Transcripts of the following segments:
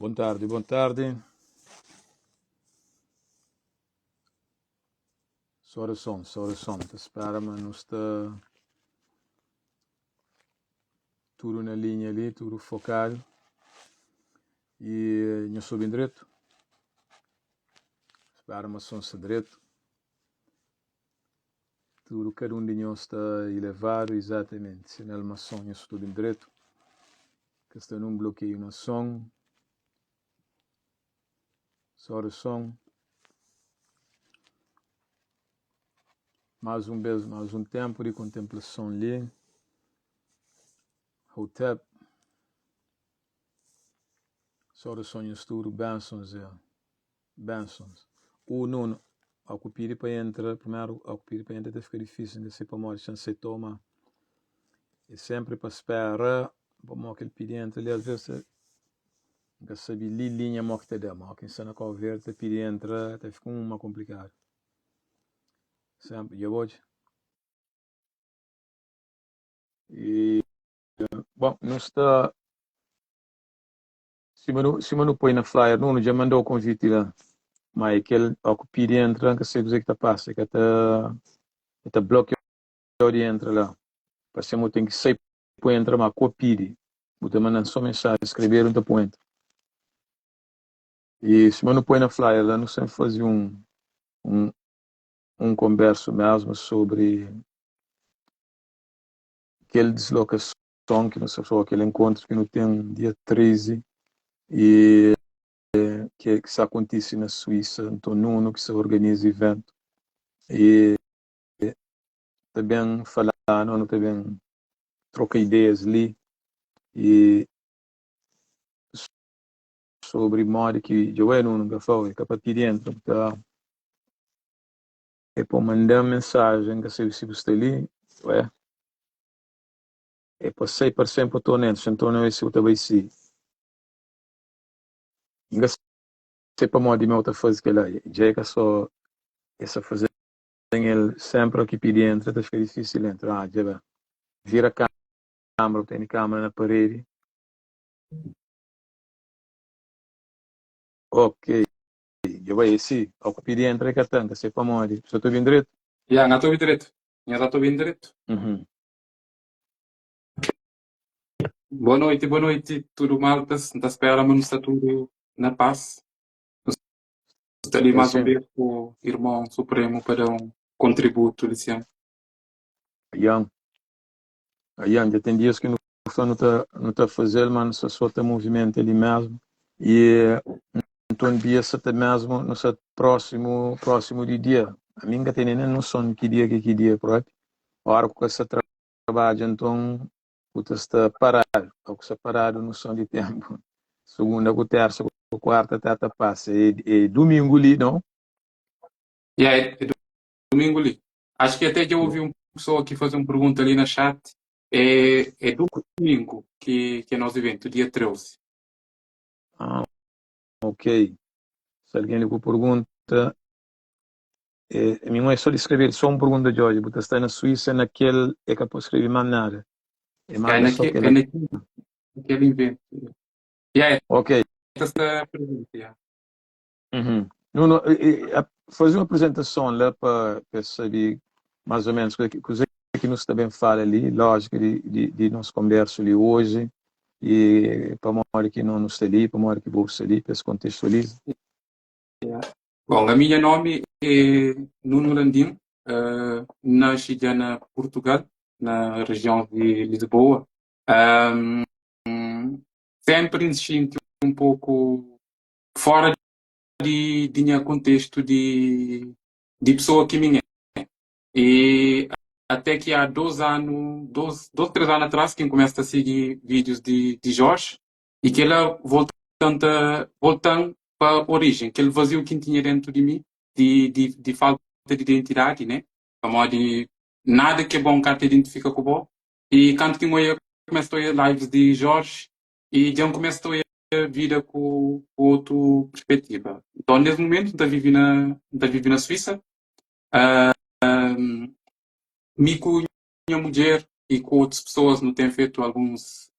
Boa tarde, boa tarde. Soração. Espera-me, não está tudo na linha ali, tudo focado. E eu sou bem direito. Espera-me, som-se direito. Tudo, cada um de nós está elevado, exatamente. Se não é uma som, eu estou bem direito. Que está num bloqueio na som. Soração. Mais um tempo de contemplação ali. Hotep. Soração, eu estou bênçãos, bênçãos. O nono. Ao pedir para entrar, primeiro, ao pedir para entrar, fica difícil de ser para morrer, sem se toma. E sempre para esperar, para morrer que ele pedir entrar, ali às vezes, não sabe linha morrer que te dá, mas quem está na conversa, pedir entrar, até fica uma complicada. Sempre, já pode. E, bom, não está. Se não põe na flyer, não, já mandou o convite lá. Mas aquele, ao pedir entrar, que sei o que está passando, que está bloqueado de entrar lá. Para ser tem que sair para entrar, mas copie. Você manda só mensagem, escrever um ponto. E se não põe na flyer, lá não sei fazer um converso mesmo sobre aquela deslocação que não sei aquele encontro que não tem dia 13 e que se acontece na Suíça, então não que se organiza evento. E também falar, não também troca ideias ali e sobre modo que eu não foi capaz de dentro, tá? E para mandar mensagem que se você ali, é para 6% para o neto, então não é se eu também se. Ainda sei para modo de minha outra fase que ela já é que só essa fazer ele sempre que pedir entra, fica difícil entrar, já vai. Vira a câmera, tem câmera na parede. Ok, já vai esse, ao que pedir entra é que tanto, sei para modo, se eu estou bem direito. Já, não estou bem direito. Já estou bem direito. Boa noite, tudo mal, está espera, mas está tudo na paz. Está ali mais uma vez com o irmão supremo para um contributo, licença. Ian, já tem dias que não está fazendo, mas só está movimento ali mesmo. E então dia até mesmo no próximo de dia. A mim que tem nem noção de que dia, pronto. A hora que você trabalha, então você está parado, ou que está parado no som de tempo. Segunda, terça, quarta, até passa. E domingo ali, não? E aí, domingo ali. Acho que até já ouvi uma pessoa aqui fazer uma pergunta ali na chat. É domingo que é nosso evento, dia 13. Ah, ok. Se alguém lhe pergunta, a minha mãe só de escrever só uma pergunta de hoje. Você está na Suíça, naquele, é que eu posso escrever mais nada. E manda só aquele. Naquele evento. E aí, Ok. essa pergunta, já. Não, fazer uma apresentação lá para saber mais ou menos o que nós também fala ali, lógico, de nosso conversa ali hoje, e para uma hora que não nos está ali, para uma hora que vou estar ali, para se contextualizar. Bom, a minha nome é Nuno Landim, nasci já na Portugal, na região de Lisboa. Sempre me senti um pouco fora de meu contexto de pessoa que me é. E até que há 2 anos, 3 anos atrás, que eu começo a seguir vídeos de Jorge, e que ele voltando para a origem, aquele vazio que tinha dentro de mim, de falta de identidade, né? Como de nada que é bom que te identifica com o bom. E quando que eu começo a ir lives de Jorge, e já começo a ir a vida com outra perspectiva. Então, nesse momento, está vivi na Suíça, me com a mulher e com outras pessoas não tem feito algumas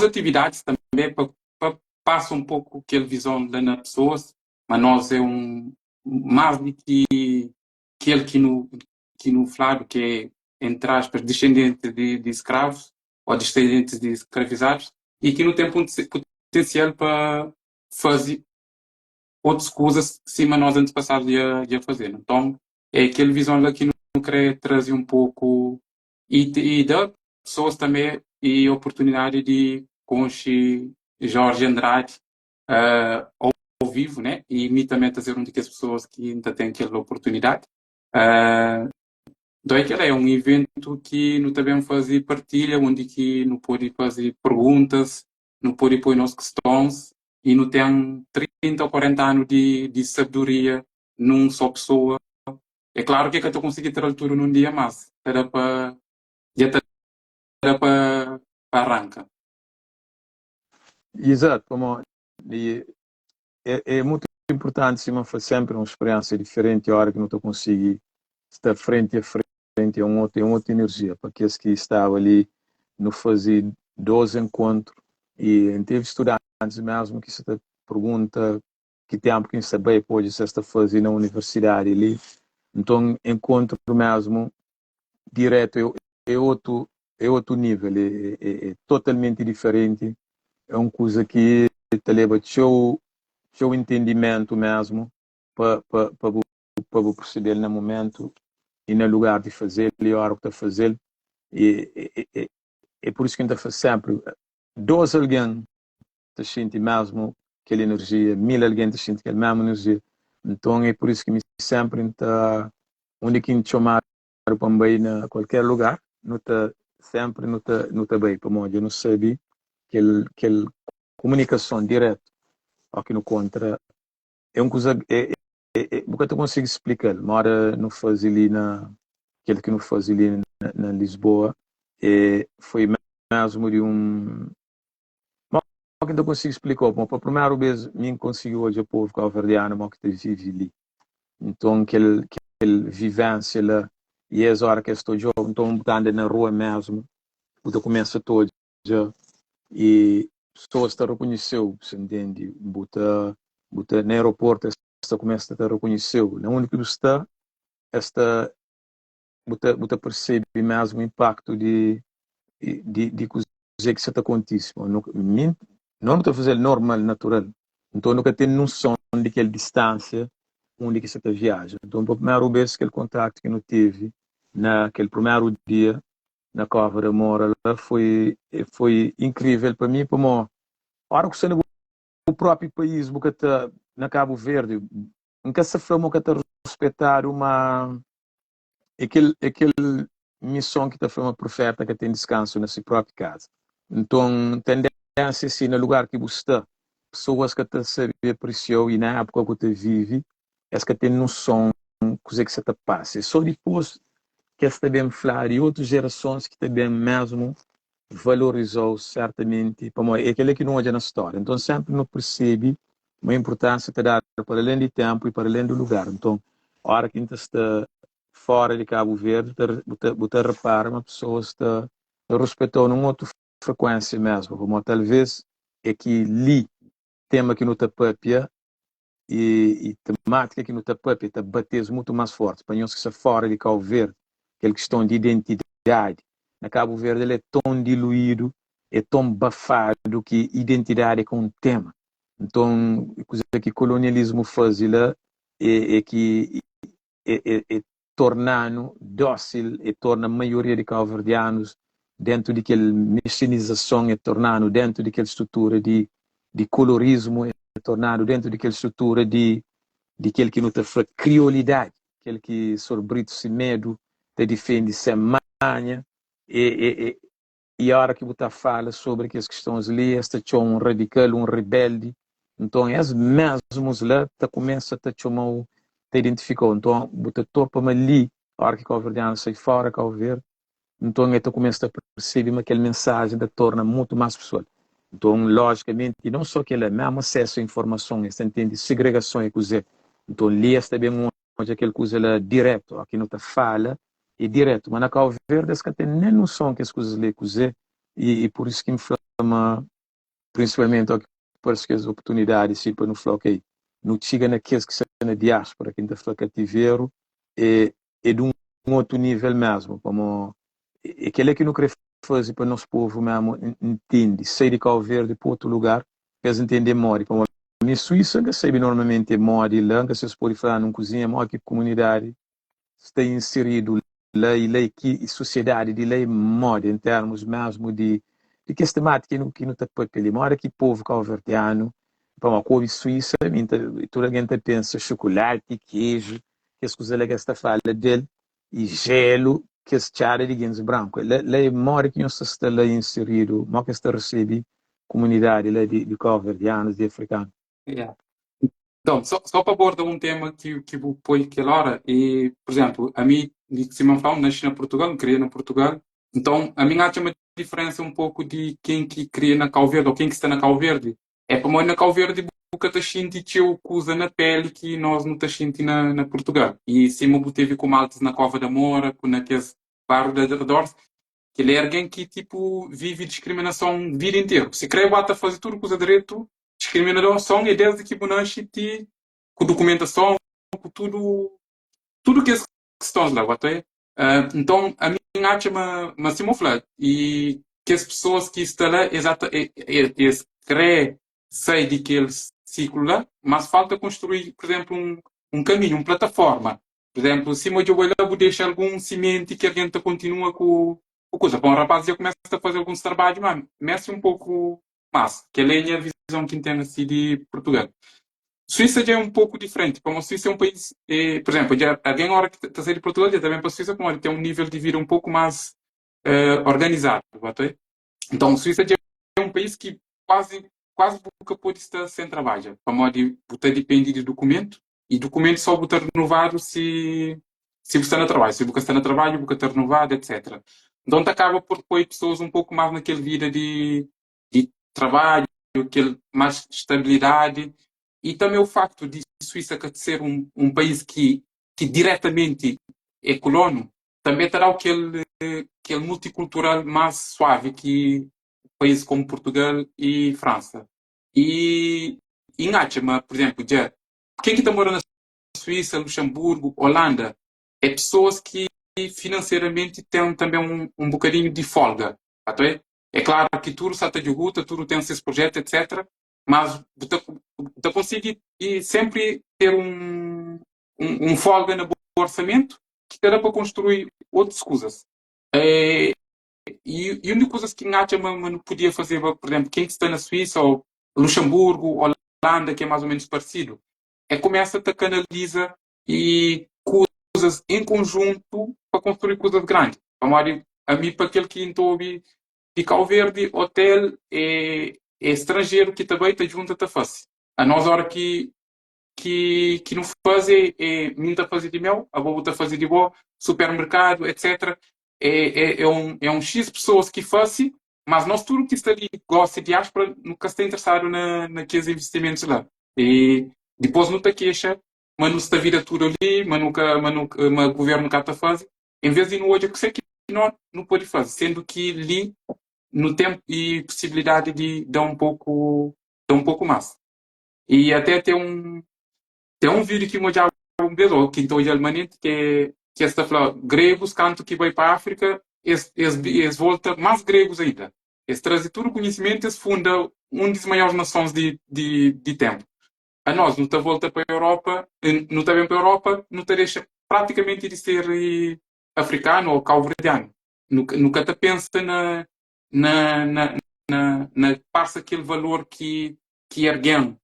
atividades também para passa um pouco aquela visão das pessoas, mas nós é mais do que aquele que no falado, que é, entre aspas, descendente de escravos ou descendentes de escravizados, e que não tem potencial para fazer outras coisas que cima nós antepassados ia fazer. Então, é aquele visão lá que não querer trazer um pouco e dar pessoas também e oportunidade de conhecer Jorge Andrade ao vivo, né? E me também trazer uma das pessoas que ainda têm aquela oportunidade. Então, aquele é um evento que não também fazer partilha, onde que não pode fazer perguntas, não pode pôr nas questões e não tem 30 ou 40 anos de sabedoria num só pessoa. É claro que eu estou conseguindo ter altura num dia, mas era para já era para arrancar. Exato, como e é muito importante sim, fazer sempre uma experiência diferente a hora que não estou conseguindo estar frente a frente é uma outra energia para aqueles que estavam ali no fazer 12 encontros e teve estudantes mesmo que se te pergunta que tempo que saber pode se esta fazer na universidade ali então encontro mesmo direto é outro nível é totalmente diferente é uma coisa que te leva seu entendimento mesmo para perceber no momento e no lugar de fazer e a hora que está a fazer é por isso que a gente faz sempre 12 alguém te sente mesmo aquela energia 1000 alguém te sente aquela mesma energia então é por isso que me sempre está onde que a gente chamar para bem na qualquer lugar não está sempre não está bem para mim eu não sabia que comunicação direta aqui no contra é uma coisa nunca eu consigo explicar uma hora não faz ali aquele que não faz ali na Lisboa foi mesmo de que não consigo explicar mas para a primeira vez nem conseguiu hoje o povo calverdiano mas que vive ali então aquele vivência lá e as horas que estou jovem então andando na rua mesmo o começa todo já e pessoas te reconheceu, você entende? Buta no aeroporto, esta começa a te reconheceu. Na única que está, esta buta percebe mesmo o impacto de coisas que se te acontece. Não está fazendo normal, natural. Então nunca tem noção de aquela distância onde que você está viaja. Então, a primeira vez aquele contato que não tive naquele primeiro dia na Cova da Moura foi incrível para mim, para mim. A hora que você o próprio país, porque está na Cabo Verde, nunca se foi que está respeitar aquele missão que está foi uma profeta que tem descanso na sua própria casa. Então, tendência assim, no lugar que você está, pessoas que estão saber apreciar e na época que você vive, é que tem noção coisa que você está passa. Só depois que você também falar e outras gerações que também mesmo valorizou certamente, é aquele que não é na história. Então sempre não percebe uma importância de dar para além de tempo e para além do lugar. Então, a hora que a gente está fora de Cabo Verde, você repara uma pessoa está respeitou numa outra frequência mesmo, como talvez é que li tema que no tapapia e temática que no tapapia está bater muito mais forte. Para nós que está fora de Cabo Verde, aquela questão de identidade na Cabo Verde ele é tão diluído, é tão bafado que identidade é com um tema. Então, coisa que o colonialismo faz lá é que tornando dócil, e torna a maioria de cabo-verdianos dentro daquela mexinização, é tornando dentro daquela estrutura de colorismo, é tornando dentro daquela estrutura de aquele que não tem criolidade, aquele que sobre Brito se medo, te defende sem manha, e a hora que você fala sobre que as questões ali, este é um radical, um rebelde, então esses mesmos lá te começa a te chamar, te identificou, então você topa ali, a hora que o verdiano sai fora, que ver, então você começa a perceber aquela mensagem te torna muito mais pessoal. Então, logicamente, não só que ele é mesmo acesso à informação, você entende segregação e coisa. Então, ali é também onde aquele coisa é direto, aqui não te fala, é direto. Mas na Cabo Verde, que tem nem noção que as coisas ali coisa, e por isso que me chama, principalmente, parece que as oportunidades sim para no falar ok não chega naqueles que são na diáspora que ainda fica cativeiro é de um outro nível mesmo como aquele que não quer fazer para o nosso povo mesmo entende sair de Cabo Verde para outro lugar eles entendem more como na Suíça que sabe normalmente more lá que vocês podem falar numa cozinha more que comunidade está inserido lei que sociedade de lei moda em termos mesmo de que esta temática que não está por pele mora que povo calverdiano para uma coisa suíça toda a gente pensa chocolate queijo que as coisas que esta fala dele e gelo que as chara de gens branco lei mora que não está lá inserido mas que está recebe comunidade lá de calverdianos de africanos. Yeah. Então, só para abordar um tema que vou pôr aquela hora, e, por exemplo, a mim, de Simão Flão, nasci na Portugal, criei na Portugal, então a mim acha uma diferença um pouco de quem que cria na Cabo Verde, ou quem que está na Cabo Verde. É para nós na Cabo Verde, porque está sentindo que usa na pele que nós não está sentindo na Portugal. E Simão teve com maltes na Cova da Moura, com naqueles bairros de arredores, que ele é alguém que, tipo, vive discriminação a vida inteira. Se quer bata fazer tudo com o direito, discriminação é desde que nasce com documentação, com tudo que é questões lá, até. Então, a minha arte é uma simulfla e que as pessoas que estão lá, exata, querem sair daquele ciclo lá, mas falta construir, por exemplo, um caminho, uma plataforma. Por exemplo, se eu vou lá, vou deixar algum cimento que a gente continua com coisa. Para um rapaz já começa a fazer alguns trabalhos, mas mexe um pouco mais, que é a visão que tem assim de Portugal. Suíça já é um pouco diferente, como a Suíça é um país, por exemplo, já, alguém na hora que está a sair de Portugal já também para a Suíça, como ele tem um nível de vida um pouco mais organizado. Bate? Então, a Suíça já é um país que quase nunca pode estar sem trabalho. Para modo você depende de documento, e documento só você renovado se você está no trabalho. Se você está no trabalho, você está renovado, etc. Então, acaba por pôr pessoas um pouco mais naquela vida de trabalho, aquele mais estabilidade. E também o facto de Suíça ser um país que diretamente é colono, também terá aquele multicultural mais suave que países como Portugal e França. E em Átima, por exemplo, já, quem que está morando na Suíça, Luxemburgo, Holanda, é pessoas que financeiramente têm também um bocadinho de folga. Até? É claro que tudo está de luta, tudo tem seus projetos, etc. Mas você consegue sempre ter um folga no orçamento que terá para construir outras coisas. E uma das coisas que a não podia fazer, por exemplo, quem está na Suíça ou Luxemburgo, Holanda, que é mais ou menos parecido, é começa a canalizar e coisas em conjunto para construir coisas grandes. A mim, para aquele que estou de Cabo Verde, hotel é estrangeiro que também está junto a fácil. A nós, hora que não fazer é muita fazer de mel, a boa fazer de boa, supermercado, etc. É um X pessoas que fazem, mas nós tudo que está ali gosta de diáspora nunca está interessado naqueles investimentos lá. E depois não está queixa, mas não está vira tudo ali, mas o governo nunca está fazendo. Em vez de ir no hoje, que sei que não pode fazer, sendo que ali no tempo e possibilidade de dar um pouco mais. E até tem um vídeo que eu já um que estou geralmente que está falando gregos canto que vai para a África eles voltam mais gregos ainda. Eles trazem todo o conhecimento, eles fundam uma das maiores nações de tempo. A nós, não está volta para a Europa, não está bem para a Europa, não está deixa praticamente de ser africano ou calverdiano. Nunca te pensa na passa aquele valor que alguém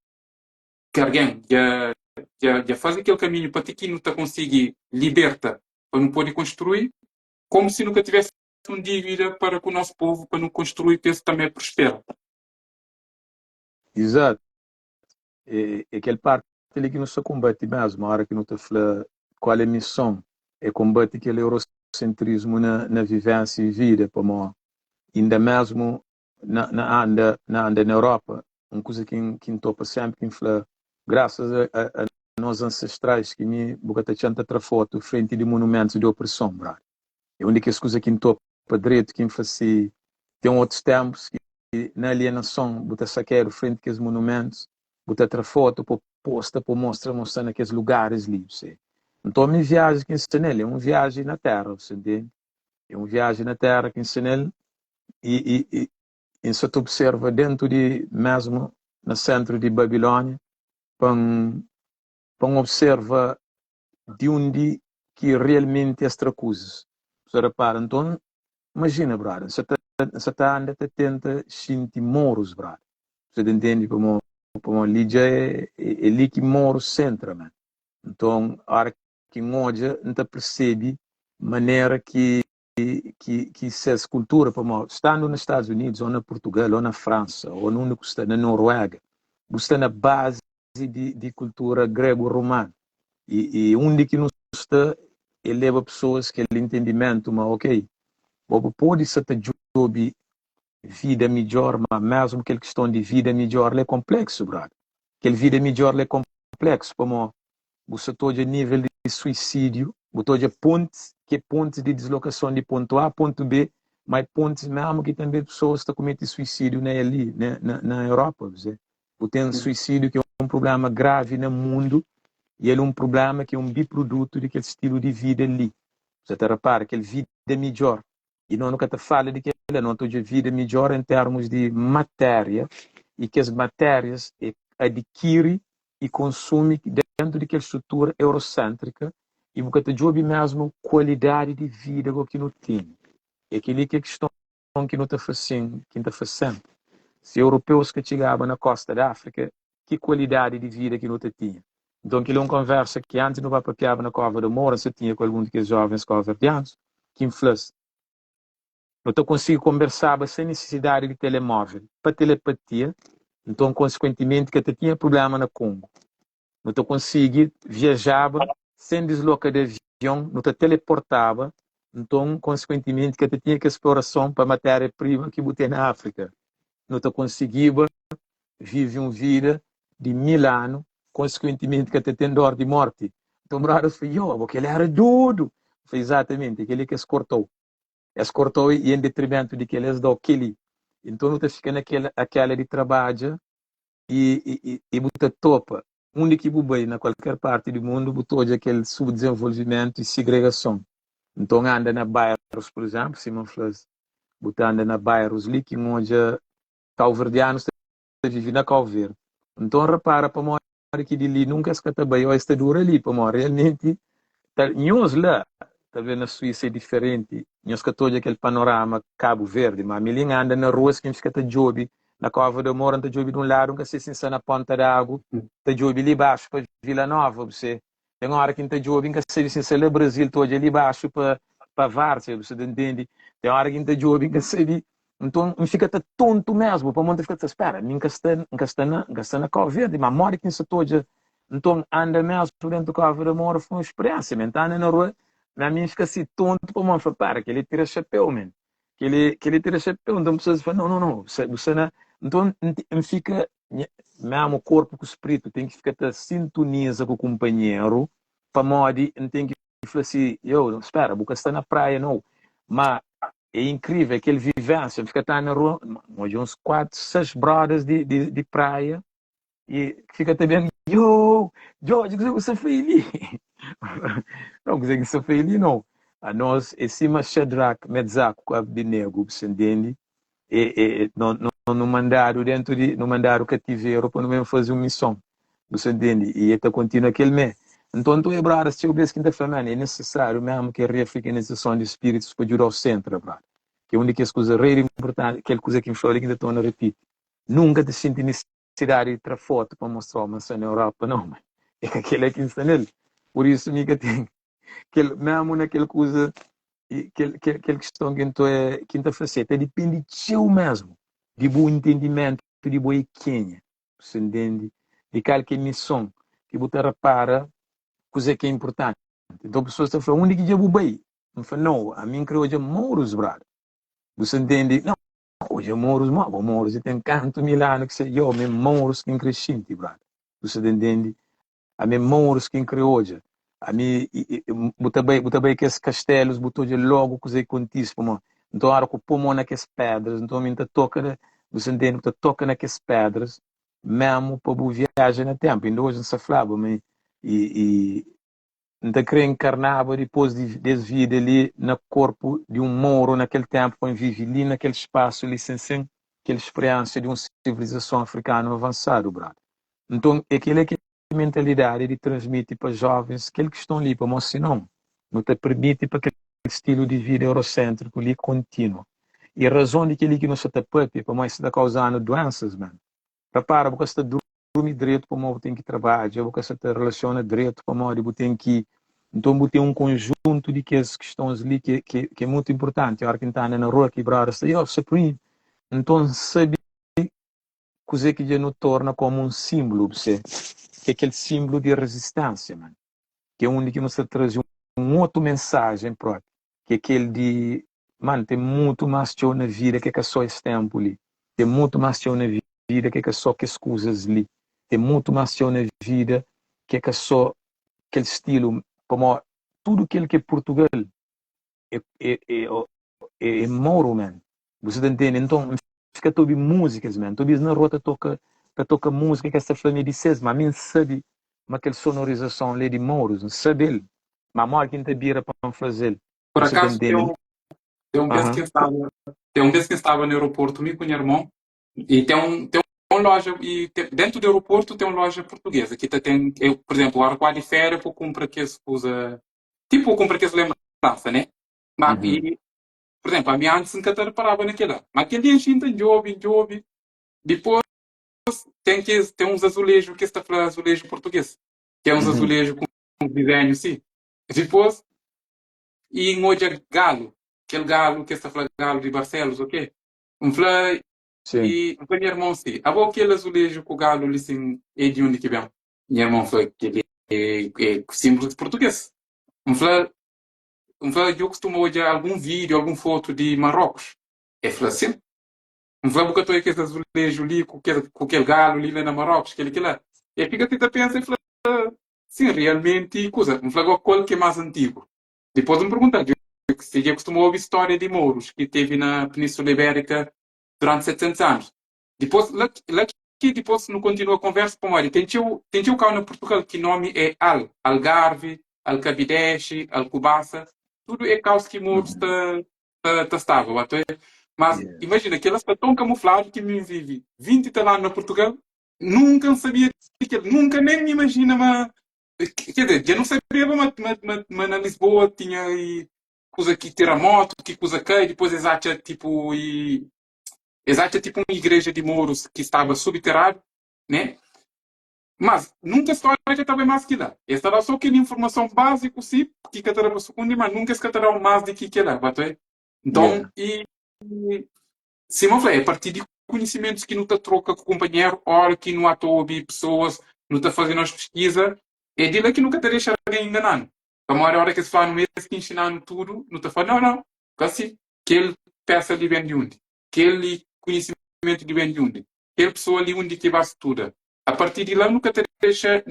já faz aquele caminho para ti que não te conseguir liberta para não poder construir, como se nunca tivesse uma dívida para com o nosso povo, para não construir, que esse também prospera. Exato. É aquele parte ali que não se combate mesmo, a hora que não te fala qual é a missão, é combate aquele eurocentrismo na vivência e vida, como ainda mesmo na Europa, uma coisa que topa sempre, que fala, graças a nós ancestrais, que me bocata chanta tra foto frente de monumentos de opressão, brother. É onde que as coisas que topa direito, que faz tem outros tempos, na alienação, você saqueiro frente àqueles monumentos, você tra foto, posta, mostrar naqueles lugares ali, você. Então, a minha viagem que ensina ele é uma viagem na Terra, você entende? É uma viagem na Terra que ensina ele e você observa dentro de, mesmo no centro de Babilônia, para observar de onde que realmente estas coisas. Você repara, então, imagina, brother, você está andando a tenta sentir moros, brother. Você entende como ali já é ali que moro centra, man. Então, a hora que hoje não percebe maneira que essa cultura, como estando nos Estados Unidos, ou na Portugal, ou na França, ou no que está na Noruega, está na base de cultura grego-romana. E onde que não está, ele leva pessoas que ele entendimento, mas ok, pode ser que job vida melhor, mas mesmo aquela questão de vida melhor é complexo, brother. Aquela vida melhor é complexo, como você todo nível de suicídio, você todo pontos de deslocação de ponto A a ponto B, mas pontos mesmo que também pessoas estão cometendo suicídio ali, na Europa. Você tem suicídio que é um problema grave no mundo e ele é um problema que é um biproduto daquele estilo de vida ali. Você te repara que ele vida é melhor. E não nunca te fala de que ele não tem vida melhor em termos de matéria e que as matérias adquire e consome dentro daquela estrutura eurocêntrica e porque te jobe mesmo qualidade de vida que não tem. É aquilo que é questão que não está fazendo, Se europeus que chegavam na costa da África, que qualidade de vida que não tinha. Então, aquilo é uma conversa que antes não vai papiar na Cova da Moura, se tinha com algum daqueles jovens covardianos, que influencia. Não consigo conversar sem necessidade de telemóvel. Para telepatia, então, consequentemente, que eu tinha problema na Congo. Não consigo viajar sem deslocar de avião, não teleportava. Então, consequentemente, que eu tinha que exploração para matéria-prima que botei na África. Não conseguia viver uma vida de 1000 anos, consequentemente que até tem dor de morte. Então, brother, foi porque ele era tudo. Foi exatamente aquele que escortou. Escortou e em detrimento de que eles dão aquele. Então, não fica aquela de trabalho e muita topa. Onde que bem na qualquer parte do mundo, botou aquele subdesenvolvimento e segregação. Então, anda na bairros, por exemplo, Simão Flores, anda na bairros ali, que onde calverdianos vivem na Calver. Então, repara, para uma hora que ali nunca se trabalhou esta dura ali, para uma realmente, nós lá, talvez na Suíça é diferente, nós que todo aquele panorama Cabo Verde, mas a minha anda na rua, que a gente está jobi, na Cova da Moura, está jobi de um lado, nunca se sente na ponta da água, está jobi ali baixo para Vila Nova, você. Tem uma hora que está jobi, nunca se sente no Brasil, todo ali baixo para Várzea, você entende? Tem uma hora que está jobi, nunca se então, fica tonto mesmo, para montar fica espera, nunca está na Cova Verde, mas mora que se todo. Então, anda mesmo dentro do Cova da Moura, foi uma experiência, anda na rua, na minha fica assim tonto para mostrar, para que ele tira chapéu, man. Que ele tira chapéu, então pessoas falam, não, você não. Então, fica, mesmo o corpo com o espírito, tem que ficar sintoniza com o companheiro, para modo, tem que falar assim, espera, porque está na praia, não. Mas é incrível, aquele vivência, fica na rua, hoje uns 4, 6 brothers de praia, e fica também, George, você foi ali? Não, que você foi ali, não. A nós, em cima, Shadrach, Metzach, Abednego, você entende? No mandaram dentro no mandaram cativeiro para não fazer uma missão, você entende? E até continua aquele mês. Então, tu é brother, se eu vejo quinta-feira, é necessário mesmo que a reafricanização de espíritos para ajudar o centro, brother. Que é uma das coisas importantes, aquela coisa que me falou que ainda estou a repetir. Nunca te senti necessidade de tirar foto para mostrar uma na Europa, não, mas é que aquele é que está nele. Por isso, amiga, tem mesmo naquela coisa, aquela questão que tu é quinta faceta, depende de seu mesmo, de bom entendimento, de boa equinha, você entende? De qualquer missão que você repara, coisa que é importante. Então, pessoas estão falando, onde que eu vou bem? Eu falo, não, a mim creio que é Mouros, brother. Você entende? Não, hoje é Mouros, Mouros, tem canto Milano, que sei eu, mesmo Mouros que crescente, brother. Você entende? A mim Mouros que criou hoje. A mim, botei que esses castelos, botou de logo, coisa que acontece, então, a hora que eu pôr naquelas pedras, então, a mim toca você entende que toca naquelas pedras, mesmo para a viagem no tempo. Ainda hoje não se falava, mas e não querer encarnar depois de vida ali no corpo de um moro naquele tempo, quando vive ali naquele espaço, ali sem aquela experiência de uma civilização africana avançada, brother. Então, aquela que mentalidade de transmitir para jovens, aqueles que estão ali para mostrar, não te permite para aquele estilo de vida eurocêntrico ali contínuo. E a razão de que ele que não se te permite, para mais está causando doenças, mano. Repara, porque você dorme direito para o tem que trabalhar, porque você te relaciona direito para o você tem que. Então, você tem um conjunto de questões ali que é muito importante. A hora que está na rua, quebrar, você então, sabe coisa que já nos torna como um símbolo, você, que é aquele símbolo de resistência, mano. Que é onde que você traz outra mensagem própria, que é aquele de, mano, tem muito mais que na vida que é só esse tempo ali. Tem muito mais que na vida que é só que as coisas ali. Tem muito mais que na vida que é só aquele estilo, como tudo aquilo que é Portugal é Moro, man. Você entende? Então, fica a ouvir músicas, man. Tu na rota toca música que essa família disse, mas a mim sabe mas aquela sonorização ali de Mouros, não sabe ele. Mas a maior que não bira para fazer. Por Você acaso, entende? tem um vez que estava, tem um vez que estava no aeroporto, comigo com o meu irmão, e tem uma loja, e dentro do aeroporto tem uma loja portuguesa, que tem, eu, por exemplo, o Arcoá de Fera, eu compro que se usa, tipo, eu compro que se lembrança, né? Mas, e, por exemplo, a minha antes nunca parava naquilo. Mas aquele dia a gente jovem, depois tem uns azulejos, que está falando azulejo português, que é uns azulejos com um desenho assim. Depois, e em hoje galo, aquele galo que está falando galo de Barcelos, ok? Um flá Sim. e um meu irmão sim. A boa aquele azulejo com o galo ali sim, é de onde que vem. Meu irmão foi que ele é símbolo de português. Eu costumo olhar algum vídeo, alguma foto de Marrocos. É flá assim. Vamos que eu estou aqui esse azulejo ali com aquele galo ali na Marrocos, aquele que lá. E fica a pensar e fala, sim, realmente, coisa, um flagou qual que é mais antigo. Depois me perguntar, se já costumou ouvir história de Mouros, que teve na Península Ibérica durante 700 anos. Depois, lá que depois não continua a conversa, com ele. Tem tio cá no Portugal que nome é Algarve, Alcabideche, Alcobaça, tudo é caos que Mouros estava. Mas imagina que ela está tão camuflado que me vive 20 e tal anos na Portugal, nunca sabia que nunca nem me imagina, mas quer dizer, já não sabia, mas na Lisboa tinha e coisa que terremoto, que coisa que depois exata tipo uma igreja de Mouros que estava subterrânea, né? Mas nunca a história já estava mais que lá. Esta era só aquela informação básica, sim, que catara segundo, mas nunca se catara mais do que lá, bateu? Então, sim, mas é a partir de conhecimentos que não está troca com o companheiro, hora que não está a ouvir pessoas, não está fazendo as pesquisas, é dele que nunca te deixa alguém enganando. A maior hora que se fala no mês que ensinando tudo, não está falando, não, assim, aquele peça ali vem de onde? Aquele conhecimento de vem de onde? Aquela pessoa ali onde que vai estudar. A partir de lá nunca te deixa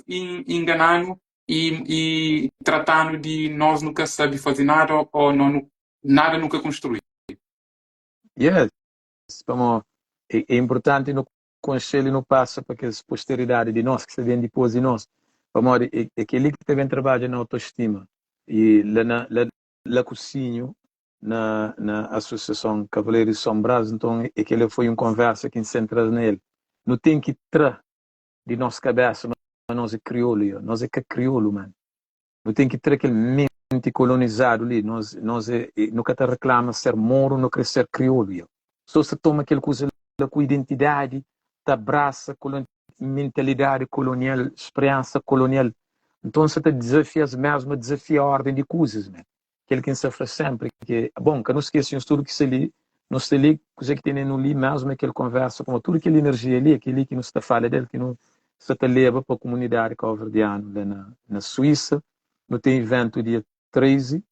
enganando e tratando de nós nunca sabe fazer nada ou não, nada nunca construir. Yes, como é importante no conselho não passa para que a posteridade de nós que se vem depois de nós, como é aquele que também trabalha na autoestima e lá cozinho na associação Cavaleiros Sombrados, então aquele foi uma conversa que centra nele. Não tem que tra de nossa cabeça, mas nós é crioulo, nós é que crioulo, mano. Não tem que ter aquele mente colonizado ali, nós nunca te reclama ser moro, não quer ser crioulo. Só se toma aquela coisa com identidade, te abraça mentalidade colonial, experiência colonial. Então você te desafia mesmo, desafia a ordem de coisas, né? Aquele que se faz sempre, que bom, que não esqueçam tudo que se ali, não se ali, coisa que tem no ali mesmo, aquele conversa, como tudo aquela energia ali, aquele que não se fala dele, que não se te leva para a comunidade calverdiana na Suíça, não tem evento dia 13,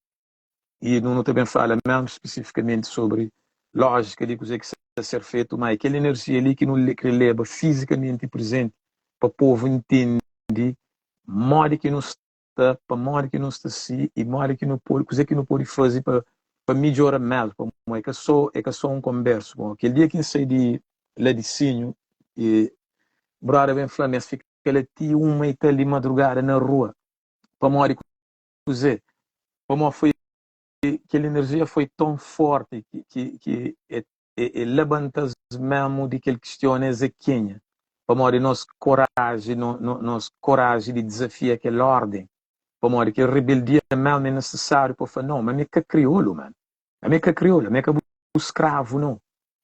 e não também fala mesmo especificamente sobre lógica de coisa que a ser feito, mas aquela energia ali que leva fisicamente presente para o povo entender modo que não está, para modo que não está assim, e modo que não pode, coisa que não pode fazer para para melhorar mais, como é que só converso, bom, aquele dia que eu saí de Ladicinho e brother bem falando, fica ali uma e ali madrugada na rua, para morrer cozer, como foi aquela energia foi tão forte que levanta mesmo de aquele questione Zequinha, para morrer nossa coragem, nossa coragem de desafiar aquela ordem, para morrer que a rebeldia mesmo é necessário para falar, não, mas é que crioulo, mano. É que crioulo, é que escravo, não.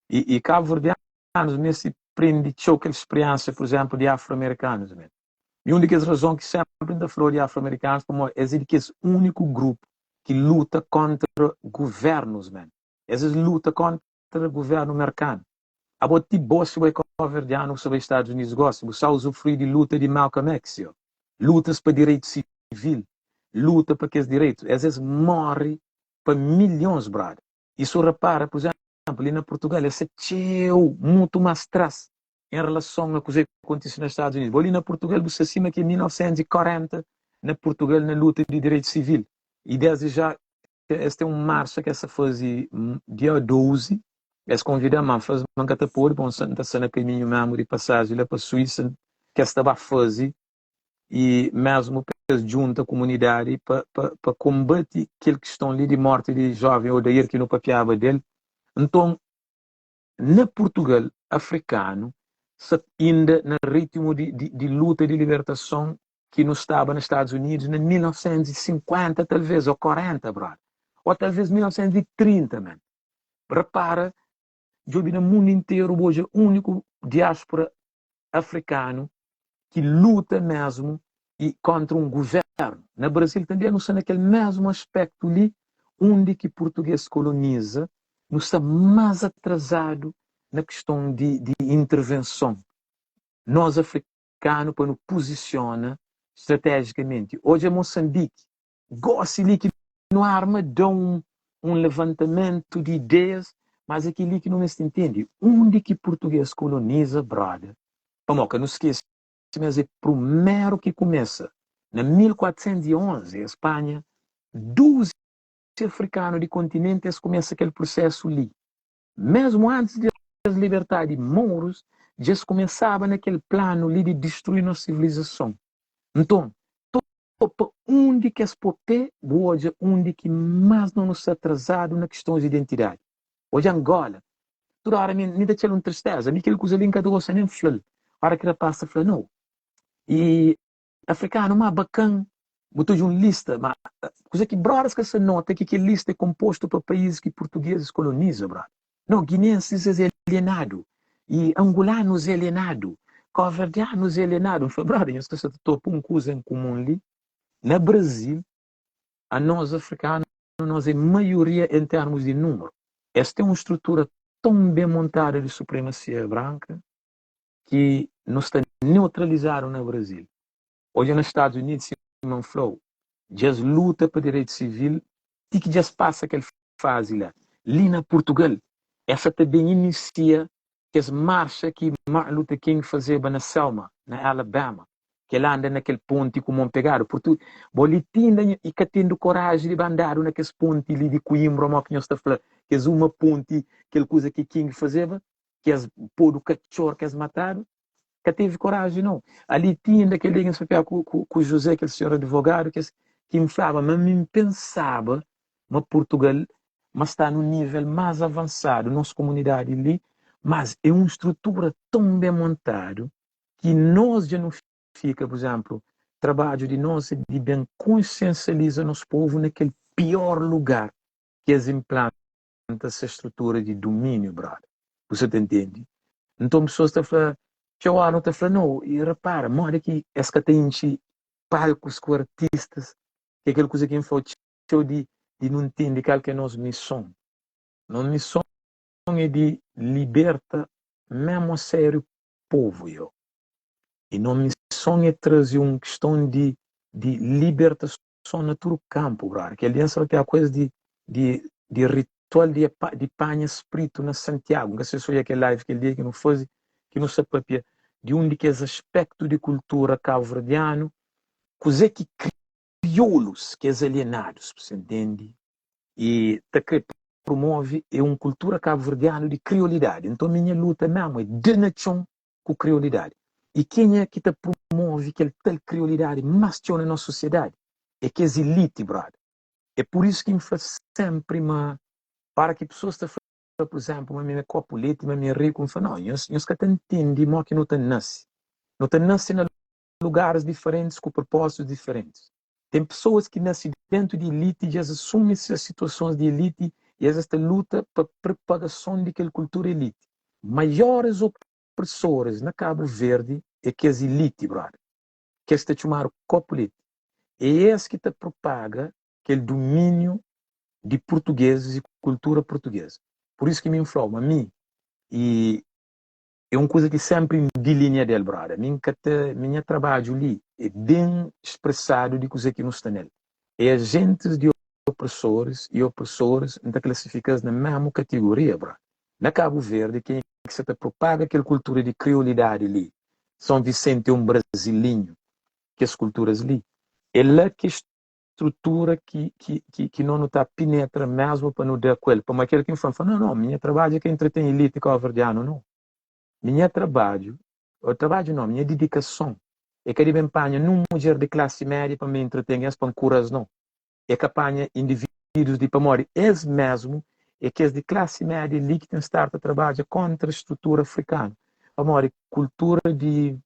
E cabo-verdianos, nesse prende aquela experiência, por exemplo, de afro-americanos, mano. E uma das razões que sempre ainda falou de afro-americanos, como é que esse único grupo que luta contra governos, man. Eles lutam contra o governo americano. A bote boa sobre o verdiano sobre os Estados Unidos gosta. Você usufrui de luta de Malcolm X, lutas para direito civil, luta para aqueles direitos. Às vezes morre para milhões, brother. Isso repara, por exemplo, ali na Portugal, esse é muito mais atrás em relação a coisa que acontece nos Estados Unidos. Ali na Portugal, você acima que em 1940, na Portugal, na luta de direito civil. E desde já, este é um marcha que essa faz dia 12, eles convidam a fazer uma catapora, bom, está na caminho mesmo de passagem lá para a Suíça, que estava a fazer, e mesmo para junta a comunidade para combater aquele questão ali de morte de jovem ou de ir que no papiava dele. Então, na Portugal africano, ainda no ritmo de luta de libertação que não estava nos Estados Unidos em 1950, talvez, ou 40, brother. Ou talvez 1930, man. Repara, eu vi no mundo inteiro hoje o único diáspora africano que luta mesmo e contra um governo. No Brasil também não está naquele mesmo aspecto ali, onde que português coloniza, não está mais atrasado na questão de intervenção. Nós, africanos, para nos posiciona estrategicamente. Hoje é Moçambique. Gosta ali que não há arma, dão um levantamento de ideias, mas aquilo que não se entende. Onde que português coloniza, brother? Vamos, que não esqueça, mas é primeiro que começa. Na 1411, em Espanha, 12 africanos de continentes começa aquele processo ali. Mesmo antes de se libertar de mouros, já se começava naquele plano ali de destruir nossa civilização. Então, onde que as popé, hoje, onde que mais não nos atrasado na questão de identidade. Hoje, Angola, toda hora me dá uma tristeza, me aquele coisa ali em cada osso, nem flor. A hora que ela passa, fala, não. E africano, mas bacana, botou de uma lista, mas coisa que, broras, que você nota que aquela lista é composta por países que portugueses colonizam, brother. Não, guineenses é alienado, e angolanos é alienado, cabo-verdianos é alienado. Falei, brother, eu estou topo uma coisa em comum ali. No Brasil, a nós africanos, nós é maioria em termos de número. Esta é uma estrutura tão bem montada de supremacia branca que não está neutralizado no Brasil. Hoje nos Estados Unidos, Simon Flow, já luta para direito civil, e que já se passa aquele fase lá. Ali na Portugal, essa também inicia que as marchas que Martin Luther King fazia na Selma, na Alabama, que ele anda naquele ponte com o pegado. Porque boletim e que tendo coragem de andar naquele ponte ali de Coimbra, uma que está falando, que é uma ponte, aquela coisa que King fazia, que é pôr o cachorro que eles mataram, que teve coragem, não. Ali tinha daquele dia com o José, aquele senhor advogado, que me falava, mas me pensava, mas Portugal, mas está no nível mais avançado, nossa comunidade ali, mas é uma estrutura tão bem montada que nós já não fica, por exemplo, trabalho de nós de bem consciencializa nosso povo naquele pior lugar que eles implantam essa estrutura de domínio, brother. Você entende? Então, pessoas estão falando, não está falando, não, e repara, mora que essa tem palcos com artistas, que é aquela coisa que me falou de não entender qual que é a nossa missão. Nossa missão é de libertar mesmo a sério o povo, eu. E nossa missão é trazer uma questão de libertação na todo o campo, brother. Que aliança tem a coisa de ritual de panha espírito na Santiago. Não sei se foi aquele live que ele dia que não faz, que não se papia, de um daqueles aspectos de cultura cabo-verdiano, coisa que crioulos, que é alienados, você entende? e te que promove é uma cultura cabo-verdiana de criolidade. Então, minha luta mesmo é de nação com criolidade. E quem é que te promove que tal criolidade mais na nossa sociedade? É que as elite, brother. É por isso que me faz sempre para que pessoas te por exemplo, uma minha copo leite, uma minha rico, me fala, não, eu que te entende, mas que não te nasce. Não te nasce em lugares diferentes, com propósitos diferentes. Tem pessoas que nascem dentro de elite e elas assumem essas situações de elite e elas lutam para a propagação daquela cultura elite. Maiores opressores na Cabo Verde é que as elite, brother. Que está chamado copo leite. É esse que te propaga aquele domínio de portugueses e cultura portuguesa. Por isso que me informa a mim. E é uma coisa que sempre de linha dele, brother. Minha trabalho ali é bem expressado de coisa que não está nele. É agentes de opressores e opressores não classificados na mesma categoria, brother. Na Cabo Verde, quem é que se propaga aquela cultura de criolidade ali? São Vicente é um brasileiro, que as culturas ali. É lá que estrutura que não está penetra mesmo para não dar coelho. Para aquele que me fala, não, minha trabalho é que entretém elite cabo-verdiano, não. Minha trabalho, minha dedicação é que ele empenha numa mulher de classe média para me entreter, as pancuras não. É que apanha indivíduos de pamori, eles mesmo, é que as de classe média ali que tem start a trabalhar contra a estrutura africana. Pamori, cultura de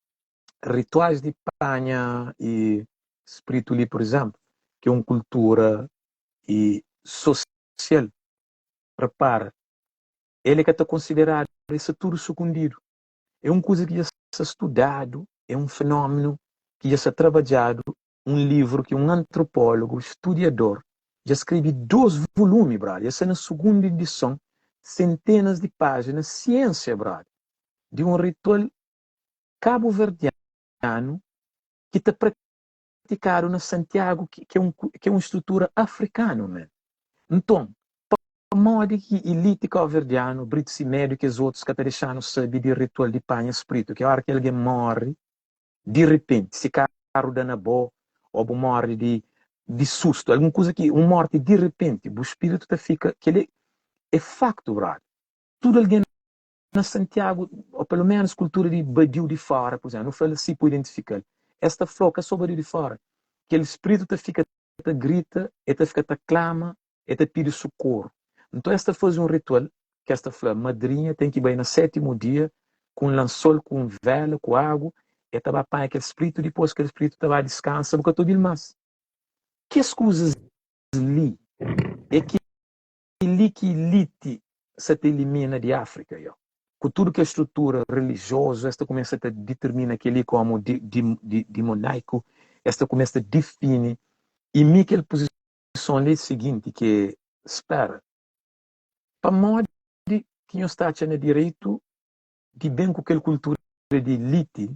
rituais de panha e espírito ali, por exemplo, que é uma cultura e social. Repara, ele é que está considerado esse tudo secundário. É uma coisa que já está estudado, é um fenômeno que já está trabalhado, um livro que um antropólogo, historiador, já escreve 2 volumes, brother. Essa é na segunda edição, centenas de páginas, ciência, brother, de um ritual cabo-verdiano que está praticado na Santiago, que é uma estrutura africana, man. Então, modo que elite cabo-verdiano, brito médio que os outros que estão deixando saber de ritual de panha espírito, que a hora que alguém morre, de repente, se carro dá na boa, ou morre de susto, alguma coisa que, morte de repente, o espírito fica, que ele é facto, brother. Tudo alguém na Santiago, ou pelo menos cultura de Badiu de fora, por exemplo, não fala assim para identificar. Esta floca é só Badiu de fora. Aquele espírito fica, grita, fica, clama, pede socorro. Então, esta faz um ritual, que esta flor madrinha tem que ir bem no 7º dia, com lençol, com vela, com água, e estava apanhar aquele espírito, depois aquele espírito estava a descansar, porque tudo mais. Que as coisas ali, é que ali que elite se te elimina de África, ó. Com tudo que é estrutura religiosa, esta começa a determinar aquele como de monaico, esta começa a definir, e aquela posição ali seguinte, que espera, para modo que nós está tendo direito de bem com aquela cultura de elite,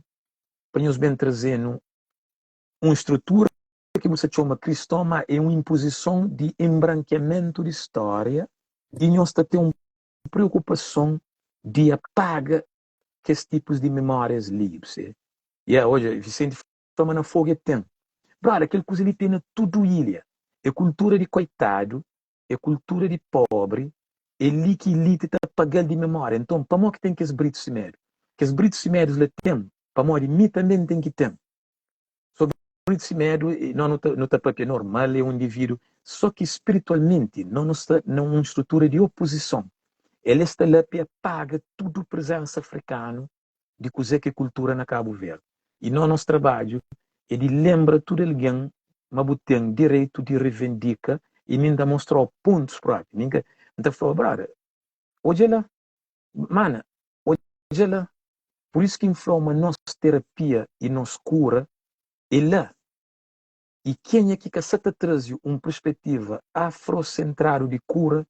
para nós bem trazendo uma estrutura que você chama cristã, mas é uma imposição de embranqueamento de história, e nós está tendo uma preocupação de apagar que esses tipos de memórias livres. E hoje, Vicente toma na fogo e tem. Brother, aquele coisa ele tem tudo ilha. É cultura de coitado, é cultura de pobre, é ali que ele está pagando de memória. Então, para mim que tem que os britos médios. Que os britos médios le tem, para mim também tem que ter. Sobre o brito médio, não está papel normal, é um indivíduo, só que espiritualmente não está numa estrutura de oposição. Ele está lá para pagar tudo a presença africana de coisa que é cultura na Cabo Verde. E no nosso trabalho, ele lembra tudo alguém, mas tem direito de reivindicar e ainda mostrou pontos próprios. Ninguém falou, brother, hoje lá, mana, hoje lá, por isso que inflama nossa terapia e nossa cura é lá. E quem é que se traz uma perspectiva afrocentrada de cura,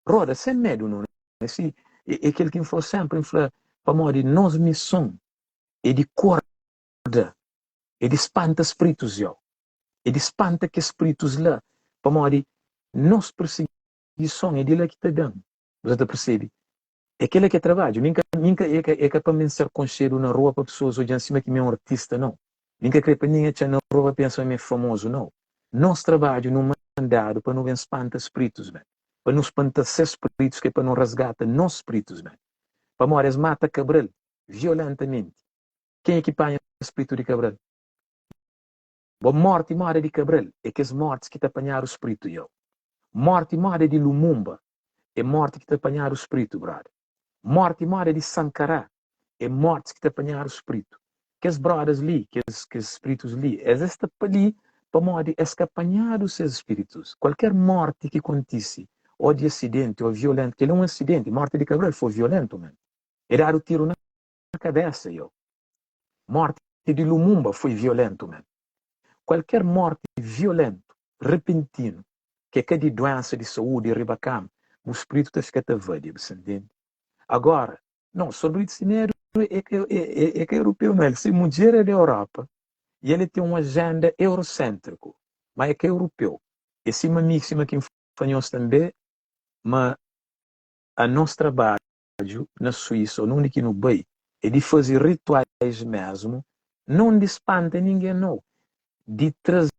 roda, sem medo, não é? É aquele que inflama sempre, inflama, para morrer, nossa missão é de corda, é de espanta espíritos, é de espanta que espíritos lá, para morrer, nossa perseguição é de lá que está dando. Você percebe? É aquele que é trabalho. Nunca é que para mim ser concheiro na rua para pessoas hoje em cima que é um artista, não. Nunca creio para ninguém na rua pensar que é famoso, não. Nosso trabalho, numa mandado para não espantar espíritos, man. Para não espantar seus espíritos, que é para não resgatar nossos espíritos, man. Para morrer, mata Cabral, violentamente. Quem é que apanha o espírito de Cabral? A morte e morte de Cabral é que as mortes que te apanharam o espírito, eu. Morte e morte de Lumumba é morte que te apanharam o espírito, brother. Morte e morte de Sankara é morte que te apanharam o espírito. Que as brothers ali, que os espíritos ali, é esta ali, para morrer, é que apanharam os seus espíritos. Qualquer morte que acontece, ou de acidente, ou violento, que ele é um acidente, morte de Cabral foi violento, mano. Ele era o tiro na cabeça, eu. Morte de Lumumba foi violento, mano. Qualquer morte violento, repentino, que é de doença de saúde, ribacam, o espírito está ficando verde, você entende? Agora, não, sobre isso é que é europeu, não. Ele se mulher é da Europa e ele tem uma agenda eurocêntrica, mas é que é europeu. E se uma mixima que fazemos também, mas a nosso trabalho na Suíça, ou não aqui no Bahia, é de fazer rituais mesmo, não de espanta ninguém, não. De trazer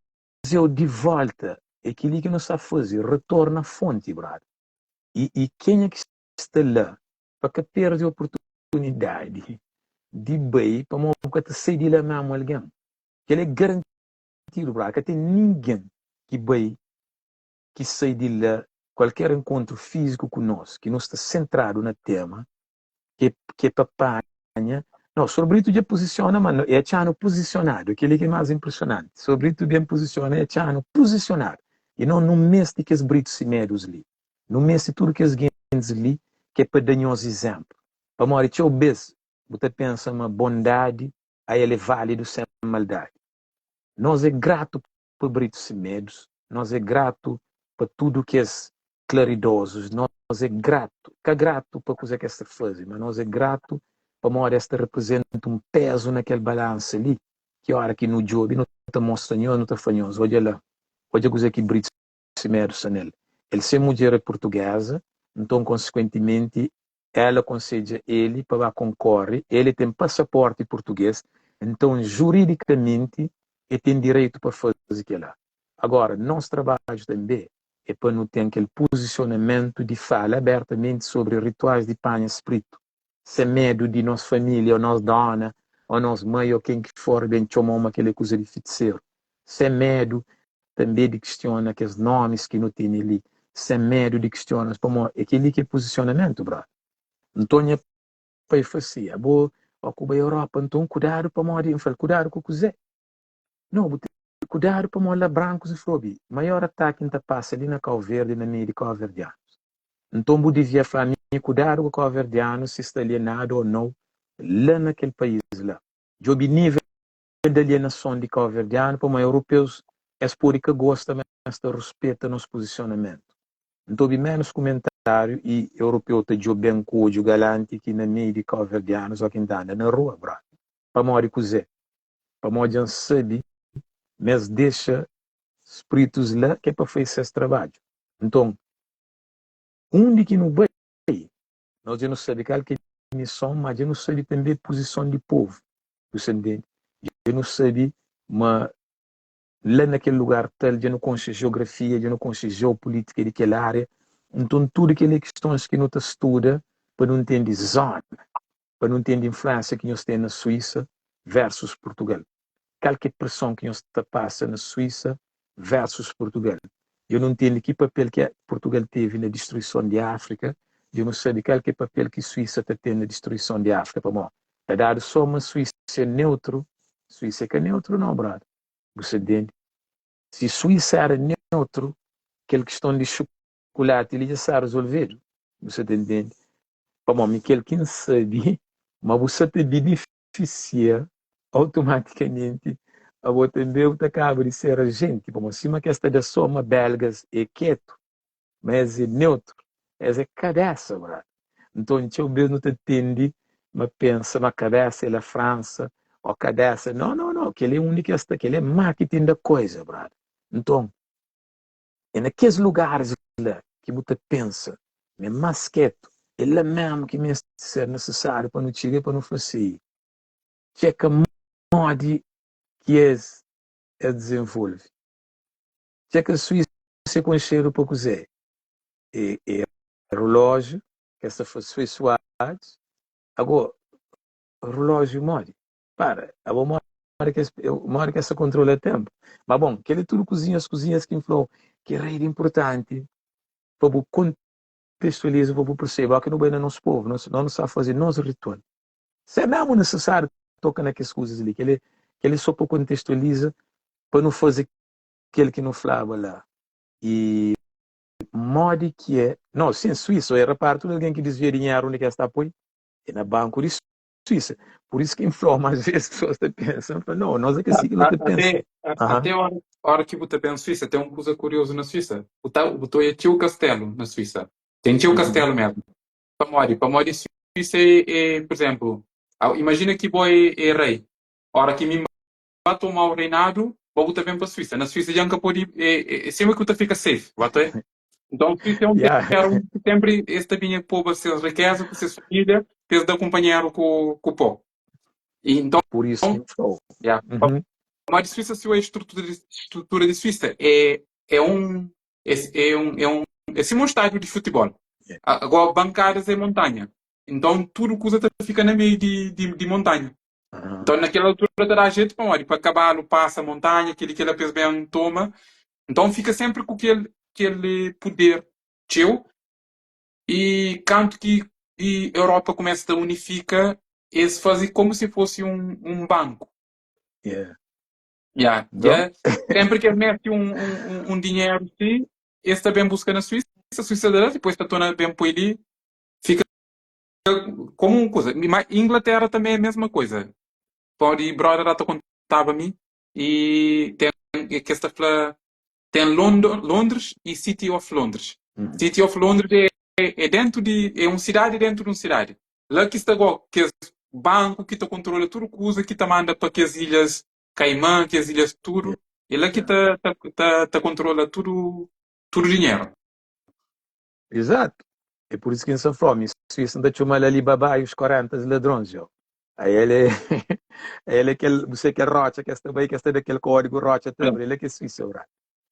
de volta aquilo que nós sabemos fazer, retorna à fonte, brother. E quem é que está lá para que perde a oportunidade de bem para uma coisa sair de lá mesmo alguém? Que ele é garantido, brother, que tem ninguém que bem que sai de lá, qualquer encontro físico conosco, que não está centrado no tema, que é papanha. Não, sobre isso já posiciona, mano, é chano posicionado, aquele que é mais impressionante. Sobre isso bem posiciona, é chano posicionado. E não no mês de que os britos se medos ali. No mês de tudo que os guindes ali, que é para dar uns exemplos. Para morrer, eu beijo, você pensa uma bondade, aí ele é válido sem maldade. Nós é grato por britos se medos, nós é grato para tudo que é claridosos, nós é grato, que é grato para coisa que esta faz, mas nós é grato para morrer, esta representa um peso naquele balanço ali, que a hora que no job não está mostrando, não está falhando, olha lá, olha coisa que britos se medos nele. Ele se mulher é portuguesa, então consequentemente ela aconselha ele para concorrer, ele tem passaporte português, então juridicamente ele tem direito para fazer aquilo lá. Agora, nosso trabalho também é para não ter aquele posicionamento de fala abertamente sobre rituais de panha espírito, sem medo de nossa família, ou nossa dona, ou nossa mãe, ou quem que for, bem chamar aquela coisa de feiticeiro. Sem medo também de questionar aqueles nomes que não tem ali, sem medo de questionar, como aquele que é posicionamento, brother. Então, é para fazer, é bom, ocupa a Europa, então cuidado para morrer, cuidado com o que não, cuidado para molar brancos e flobi. Maior ataque que passa ali na Cabo Verde, na meio de Cabo Verdeanos. Então, eu devia falar, cuidado com o Cabo Verdeano, se está alienado ou não, lá naquele país lá. Eu vi nível de alienação de Cabo Verdeano, para os europeus, é por que gostam, mas respeita nosso posicionamento. Então, vi menos comentário e europeu te dio bem cujo galante que na meio de Cabo Verdeanos, ou quem anda na rua, brá. Para morrer com Zé. Para morrer sabe, mas deixa espíritos lá que é para fazer esse trabalho. Então, onde que não vai, nós não sabemos qual que é a missão, mas eu não sei também a posição do povo. Você entende? Eu não sei, mas lá naquele lugar tal, eu não conheço geografia, eu não conheço geopolítica daquela área. Então, tudo aquelas questões que não te estuda, para não entender zona, para não entender a influência que nós temos na Suíça versus Portugal. Qualquer pressão que nós passa na Suíça versus Portugal. Eu não entendo que papel que Portugal teve na destruição de África. Eu não sei qual que papel que a Suíça está tendo na destruição de África. Para mim, é dado só uma Suíça neutro. Suíça que é neutro, não, brother. Você entende? Se Suíça era neutro, aquela questão de chocolate, ele já está resolvido. Você entende? Para mim, aquele que não sabe, mas você te beneficia automaticamente a outra também acaba de ser a gente. Como acima que esta da soma belgas é quieto, mas é neutro, é cabeça, brother. Então, eu mesmo te entende, mas pensa, na cabeça é a França, ou cabeça, não, que ele é único, que ele é marketing da coisa, brother. Então, é naqueles lugares lá que você pensa, é mais quieto, é lá mesmo que é necessário para não chegar, para não fazer. Checa modo que é desenvolve. Já que a Suíça você conhece para cozer é relógio, que essa foi suave, agora, relógio morre. Para, agora mora que essa controla o tempo. Mas bom, aquele tudo cozinhas que inflou, que é importante, para o contextualizar, para perceber que não vai no nosso povo, não sabe fazer nosso ritual. Se é mesmo necessário tocar naquelas coisas ali, que ele só para contextualiza, para não fazer aquele que não falava lá. E modo que é, não, sim, Suíça, era parte de alguém que desvia dinheiro onde que está apoio, é na banco de Suíça. Por isso que informa, às vezes, as pessoas pensam, não, nós é que assim que eu penso. Até a hora que você pensa Suíça, tem uma coisa curiosa na Suíça. O é tio Castelo na Suíça. Tem tio Castelo mesmo. Para Suíça por exemplo, imagina que boy é rei. A hora que me vai tomar o reinado, vou também para a Suíça. Na Suíça já nunca pode, sempre que você fica safe, vai. Então, a Suíça é um Yeah. terreno que sempre esta vinha povo a ser riqueza, com a sua família, fez de acompanhar com o povo. E então, Por isso que inflou. yeah, Uhum. mas Suíça, se a estrutura de Suíça é assim um estádio de futebol. Yeah. Agora, bancadas é montanha. Então, tudo que usa fica no meio de montanha. Uhum. Então, naquela altura, dará jeito para acabar, passa a montanha, aquele que ele fez bem toma. Então, fica sempre com aquele poder teu. E canto que a Europa começa a unificar, eles fazem como se fosse um banco. Yeah. Yeah, Então, yeah. Sempre que ele mete um dinheiro assim, esse também busca na Suíça, a Suíça dá, depois está tornando bem por ali, fica como uma coisa. Mas Inglaterra também é a mesma coisa. Pode brother até contava a mim e tem que esta fala, tem Londres e City of Londres. uhum. City of Londres é dentro é uma cidade dentro de uma cidade. Lá que está agora, que é banco que te controla tudo coisa, que te manda para que as ilhas Caimã, que as ilhas Yeah. tudo, e lá que Yeah. te controla tudo dinheiro. Exato. É por isso que em São Fome, Suíça anda chamando ali babá e os 40 ladrões, ó. Aí ele, ele é aquele, você que é rocha, que está bem, que está daquele código rocha também, ele é que é Suíça, ora.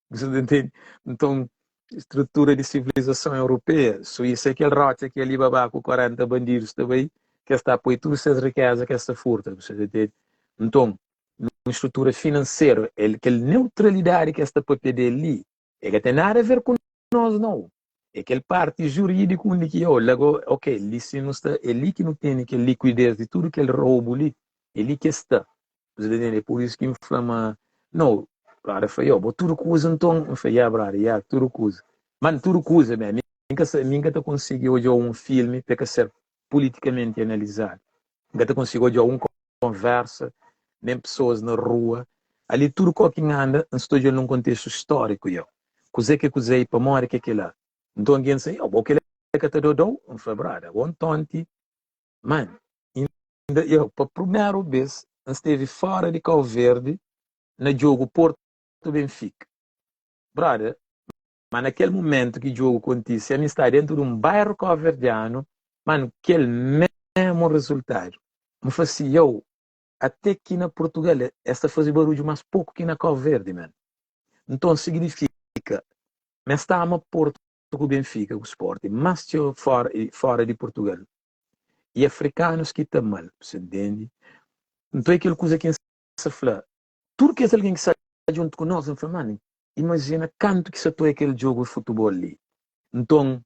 Você entende? Então, estrutura de civilização europeia, Suíça é aquele rocha que é ali babá com 40 bandidos também, que está por tudo essas riquezas, que esta furta, você entende? Então, uma estrutura financeira, aquela neutralidade que esta pode ter ali, ele tem nada a ver com nós, não. É aquele parte jurídico onde que eu, logo, ok, ali se não está, é ali que não tem aquela liquidez de tudo aquele roubo ali, é ali que está. Você entende? É por isso que inflama, não, claro, foi eu, tudo coisa então, foi tudo coisa. Mano, tudo coisa, man. Nunca te consegui hoje um filme para ser politicamente analisado. Nunca te consigo hoje uma conversa, nem pessoas na rua. Ali tudo que anda, estou num contexto histórico, eu. Coisa que coisa para morrer que aquilo lá. Então alguém diz, eu vou que que te dou, um febrado, um tonte. Mano, ainda eu, para a primeira vez, esteve fora de Cabo Verde, no jogo Porto Benfica. Brother, mas naquele momento que o jogo acontecia, a está dentro de um bairro cabo-verdiano, mano, aquele mesmo resultado. Me fazia eu, até aqui na Portugal, esta fazia barulho mais pouco que na Cabo Verde, mano. Então significa, mas está a Porto com o Benfica, o Sporting, mas fora de Portugal. E africanos que estão mal, você entende? Então é aquela coisa que se fala. Tudo que é alguém que sai junto com nós, mano, imagina quanto que se atua aquele jogo de futebol ali. Então,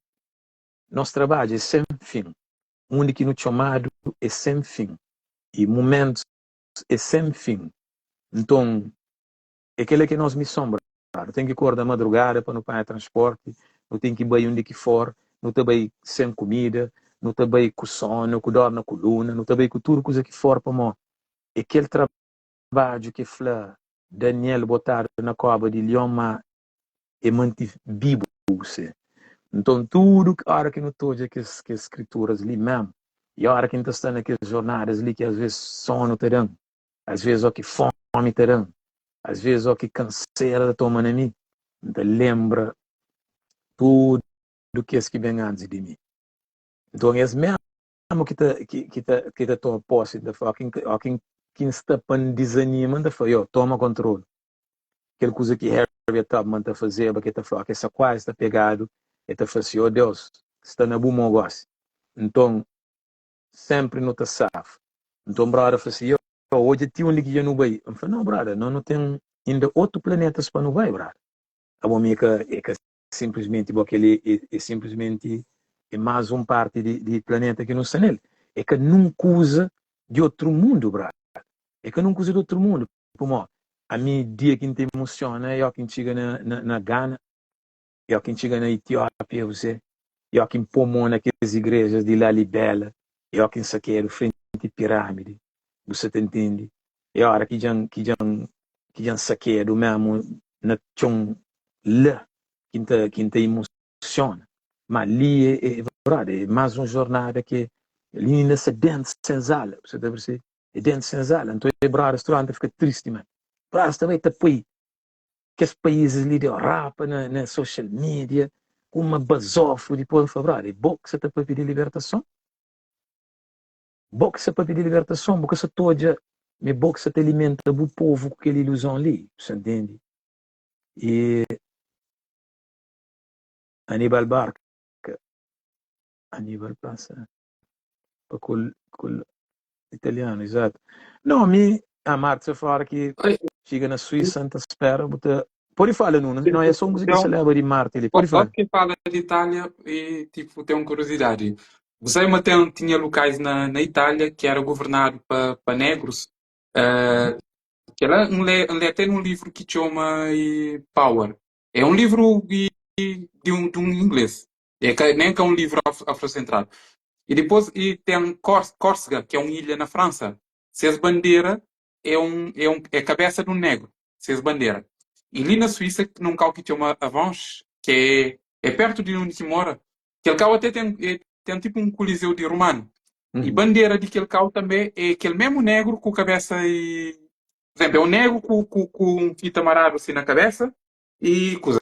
nosso trabalho é sem fim. O único no chamado é sem fim. E momentos é sem fim. Então, é aquele que nós me sombra. Tem que acordar madrugada para não pagar transporte, não tem que ir bem onde que for, não está bem sem comida, não está bem com sono, com dor na coluna, não está bem com tudo coisa que for para mim. É aquele trabalho que fala Daniel botar na cova de Lioma e mantive vivo você. Então, tudo que a hora que não estou que as escrituras ali mesmo, e a hora que não está naquelas jornadas ali que às vezes sono terão, às vezes o que fome terão, às vezes o que canseira toma na mim, então lembra tudo que é que vem antes de mim. Então, é mesmo que te toma posse da quem está para desanima, da foi, toma controle. Aquela coisa que está a fazer, porque está falando que essa quase está pegado, e está falando assim, oh Deus, está na bom negócio. Então, sempre não está safo. Então, brother, fala assim, hoje tinha um que já não vai. Eu falei, não, brother, não tem ainda outro planeta para não vai, brother. A bom é que simplesmente, porque ele é simplesmente é mais uma parte de planeta que não está nele. É que nunca usa de outro mundo, brother. É que nunca usa de outro mundo. Como, a mim, dia que te emociona, é que chega na Ghana, é que chega na Etiópia, você, é que pomona aquelas igrejas de Lalibela, é que saqueiro frente à pirâmide, você te entende? É a hora que já saqueiro mesmo na chão lá, que te emociona. Mas ali é verdade, é mais uma jornada que ali nessa dentro senzala, você deve ser, é dentro senzala, então é brado, restaurante fica triste, mano. Brado também está põe que os países ali de rapa na social media, com uma basofo depois de boxe para pedir libertação. Boxe para pedir libertação, porque se toda me boxe te alimenta o povo com aquela ilusão ali, você entende? E Aníbal Barca, Aníbal passa para col italiano, exato. Não, a Marta fala que chega na Suíça, anta espera, pode falar, não é só música que se leva de Marte, ele pode falar. Quem fala de Itália e tipo, tem uma curiosidade. Você Mateu tinha locais na Itália que era governado para negros, que ela tem um livro que chama Power. É um livro de um inglês. Nem que é um livro afrocentrado. E depois tem Córcega, que é uma ilha na França. Seis bandeira é a cabeça de um negro. Seis bandeira. E ali na Suíça, num carro que tem uma Avanche, que é perto de onde que mora, aquele carro até tem tipo um coliseu de romano. E bandeira de aquele carro também é aquele mesmo negro com cabeça e... Por exemplo, é um negro com um fita amarrado assim na cabeça e coisa.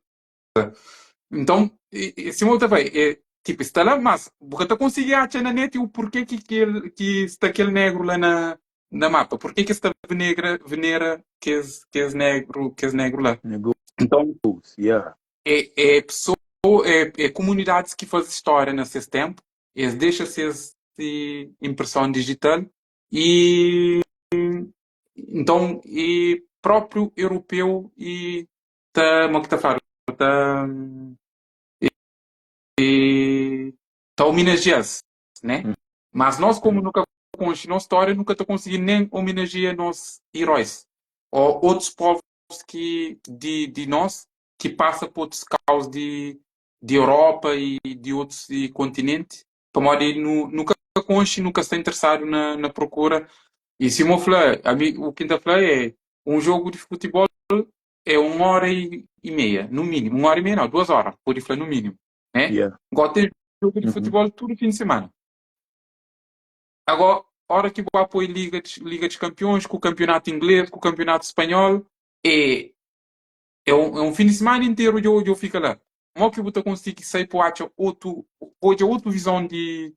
Então, se outra vez, tipo, está lá, mas porque tu conseguir achar na net o porquê que está aquele negro lá na mapa, porquê que está venera que é negro lá. Então, Yeah. pessoa, comunidades que fazem história nesse tempo, eles deixam-se impressão digital e então, e próprio europeu e como é que está a falar? Tá, tá homenagear-se, né? Mas nós, como nunca conhecemos nossa história, nunca tá conseguindo nem homenagear nossos heróis ou outros povos de nós que passam por outros caos de Europa e de outros continentes. Para nunca conhece, nunca está interessado na procura. E se eu falar, o que eu falei é um jogo de futebol é 1 hora e meia, no mínimo. 1 hora e meia não, 2 horas, pode falar no mínimo. Né? Yeah. Agora tem jogo de futebol todo fim de semana. Agora, a hora que vai apoio Liga dos Campeões, com o campeonato inglês, com o campeonato espanhol, é um fim de semana inteiro eu fico lá. Como que você consegue sair para outra visão de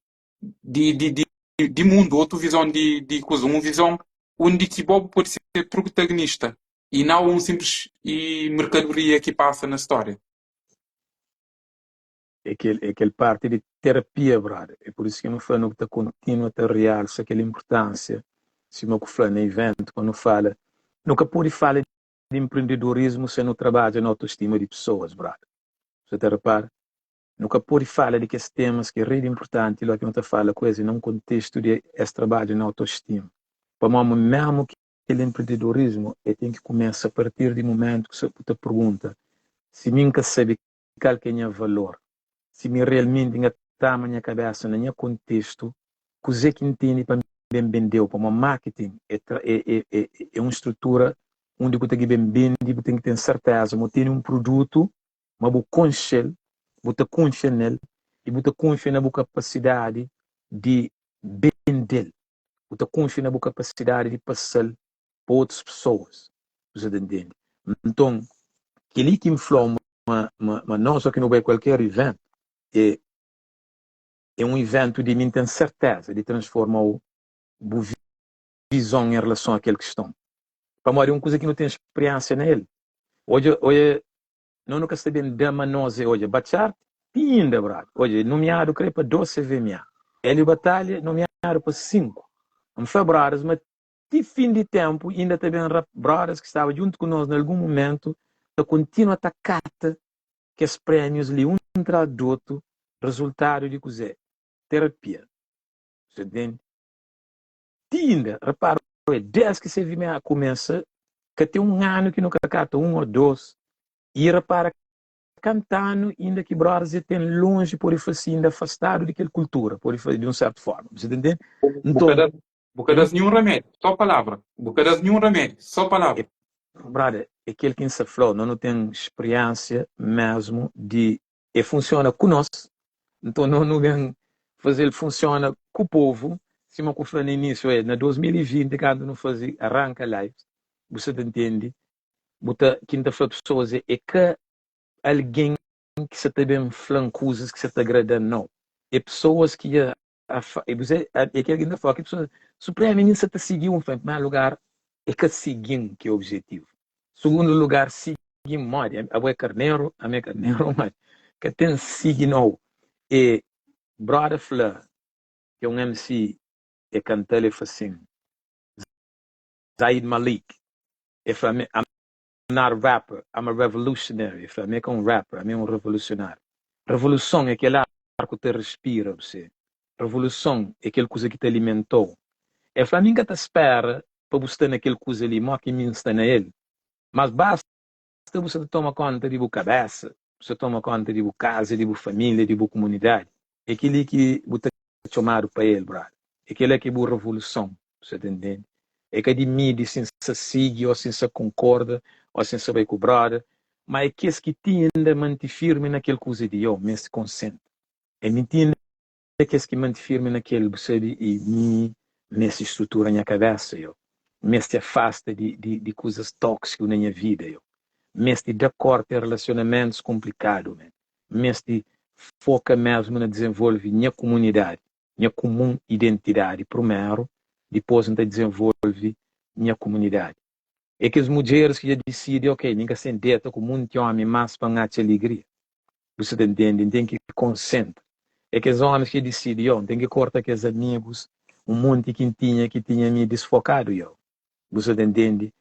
mundo, outra visão de coisa, uma visão onde que Bob pode ser protagonista e não um simples mercadoria que passa na história. É aquele parte de terapia, brother. É por isso que não falo que continua a realçar aquela importância. Se não fala no evento, quando fala, nunca pode falar de empreendedorismo se não trabalha na autoestima de pessoas, brother. Você te repara? Nunca pode falar de que esses temas que é muito importante, lá que não te fala coisa num contexto de esse trabalho na autoestima. Para mim, mesmo que aquele empreendedorismo, tem que começar a partir do momento que você te pergunta se nunca sabe qual que é o valor, se me realmente está na minha cabeça, no meu contexto, coisa que entende para bem vendeu, para uma marketing é uma estrutura onde você tem que bem vende, você tem que ter certeza, você tem um produto, mas você confia, você confia nele e você confia na sua capacidade de vender, você confia na sua capacidade de passar para outras pessoas, você entende? Então, aquele que influi mas não só que não vai qualquer evento, é um evento de mim ter certeza de transformar a visão em relação àquela questão. Para morrer uma coisa que não tem experiência nele. Hoje não nunca se bem dama nós hoje, bachar, tinda, brado. Hoje, nomeado, creio, para 12 VMA. Ele batalha, nomeado para 5. Não foi, brothers, mas de fim de tempo, ainda também brothers que estavam junto com nós em algum momento, a continua a cata que os prêmios ali, um traz do outro, resultado de cozer, terapia. Você entende? Tinda, repara, desde que você VMA começa, que tem um ano que nunca cata, 1 ou 2, e repara, cantando, ainda que brothers tem longe por ir assim, ainda afastado daquela cultura, por ir de uma certa forma. Você entende? Então, Bucadas nenhum remédio, só palavra. Bucadas nenhum remédio, só palavra. brother, aquele que se falou, não tem experiência mesmo de. E funciona conosco. Então, não vem fazer funciona com o povo. Se eu falei no início, na 2020, quando não fazia arranca live, você entende? Bota quinta-feira pessoas é que alguém que se também falando coisas que se te agradam, não. É pessoas que é que alguém fala que pessoas supremamente se te seguiu em primeiro lugar é que seguir que é o objetivo. Segundo lugar, seguir mora. A minha carneiro, mas que tem seguir não. E brother Fleur, que é um MC, é cantar ele assim. Zaid Malik, if I'm not a rapper, I'm a revolutionary. If I'm a rapper, I'm revolucionário. Revolução é aquele ar que te respira, você. Revolução é aquele coisa que te alimentou. É Flamengo te espera para você ter naquele coisa ali, mas que me está na ele. Mas basta você tomar conta de sua cabeça, você toma conta de sua casa, de sua família, de sua comunidade. É aquele que você é chamado para ele, brother. É aquele que é a revolução, você entende? É que de mim, sem se seguir, ou sem se concorda, ou sem saber com o brother, mas é que esse que tende a manter firme naquele coisa de eu, me se concentra. É mentira que esse que manter firme naquele, você e mim, nessa estrutura na cabeça, eu. Me se afasta de coisas tóxicas na minha vida, eu. Me se de acordo em relacionamentos complicados, me se foca mesmo na desenvolver minha comunidade, minha comum identidade, primeiro, depois ainda desenvolve minha comunidade. É que as mulheres que já decidem, ok, ninguém se entende com muito homem, mas para ganhar alegria. Você entende? Tem que concentrar. É que os homens que decidem, tem que cortar com os amigos, um monte que tinha me desfocado, eu. Você entende?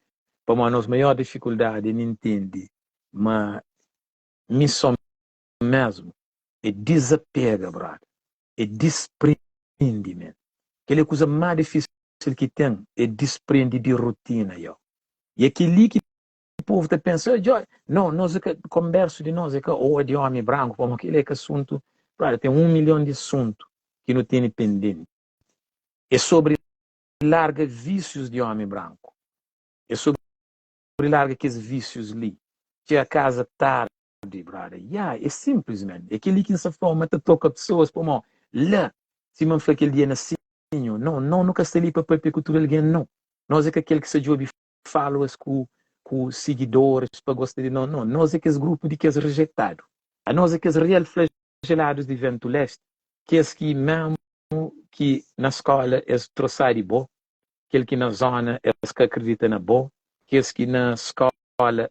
Para a nossa maior dificuldade, não entende, mas missão mesmo é desapega, brother. É desprendimento. Aquela coisa mais difícil que tem é desprender de rotina, eu. E aquele que o povo está pensando, não, nós é que converso de nós, é que ou é de homem branco, como aquele é que assunto, brother, tem 1 milhão de assuntos que não tem pendente. É sobre larga vícios de homem branco. É sobre larga aqueles vícios ali. Que a casa tarde, brother. É simples, man. É aquele que nessa forma te toca pessoas, como lá, se não foi aquele dia nascido, não, nunca está ali para perpetuar alguém, não. Nós é que aquele que se joga followers com seguidores para gostar de não. Nós é que esse grupo de que é rejeitado. A nós é que os real flagelados de vento leste, que é que mesmo que na escola é troçar de bom, aquele que na zona é que acredita na bom, que é que na escola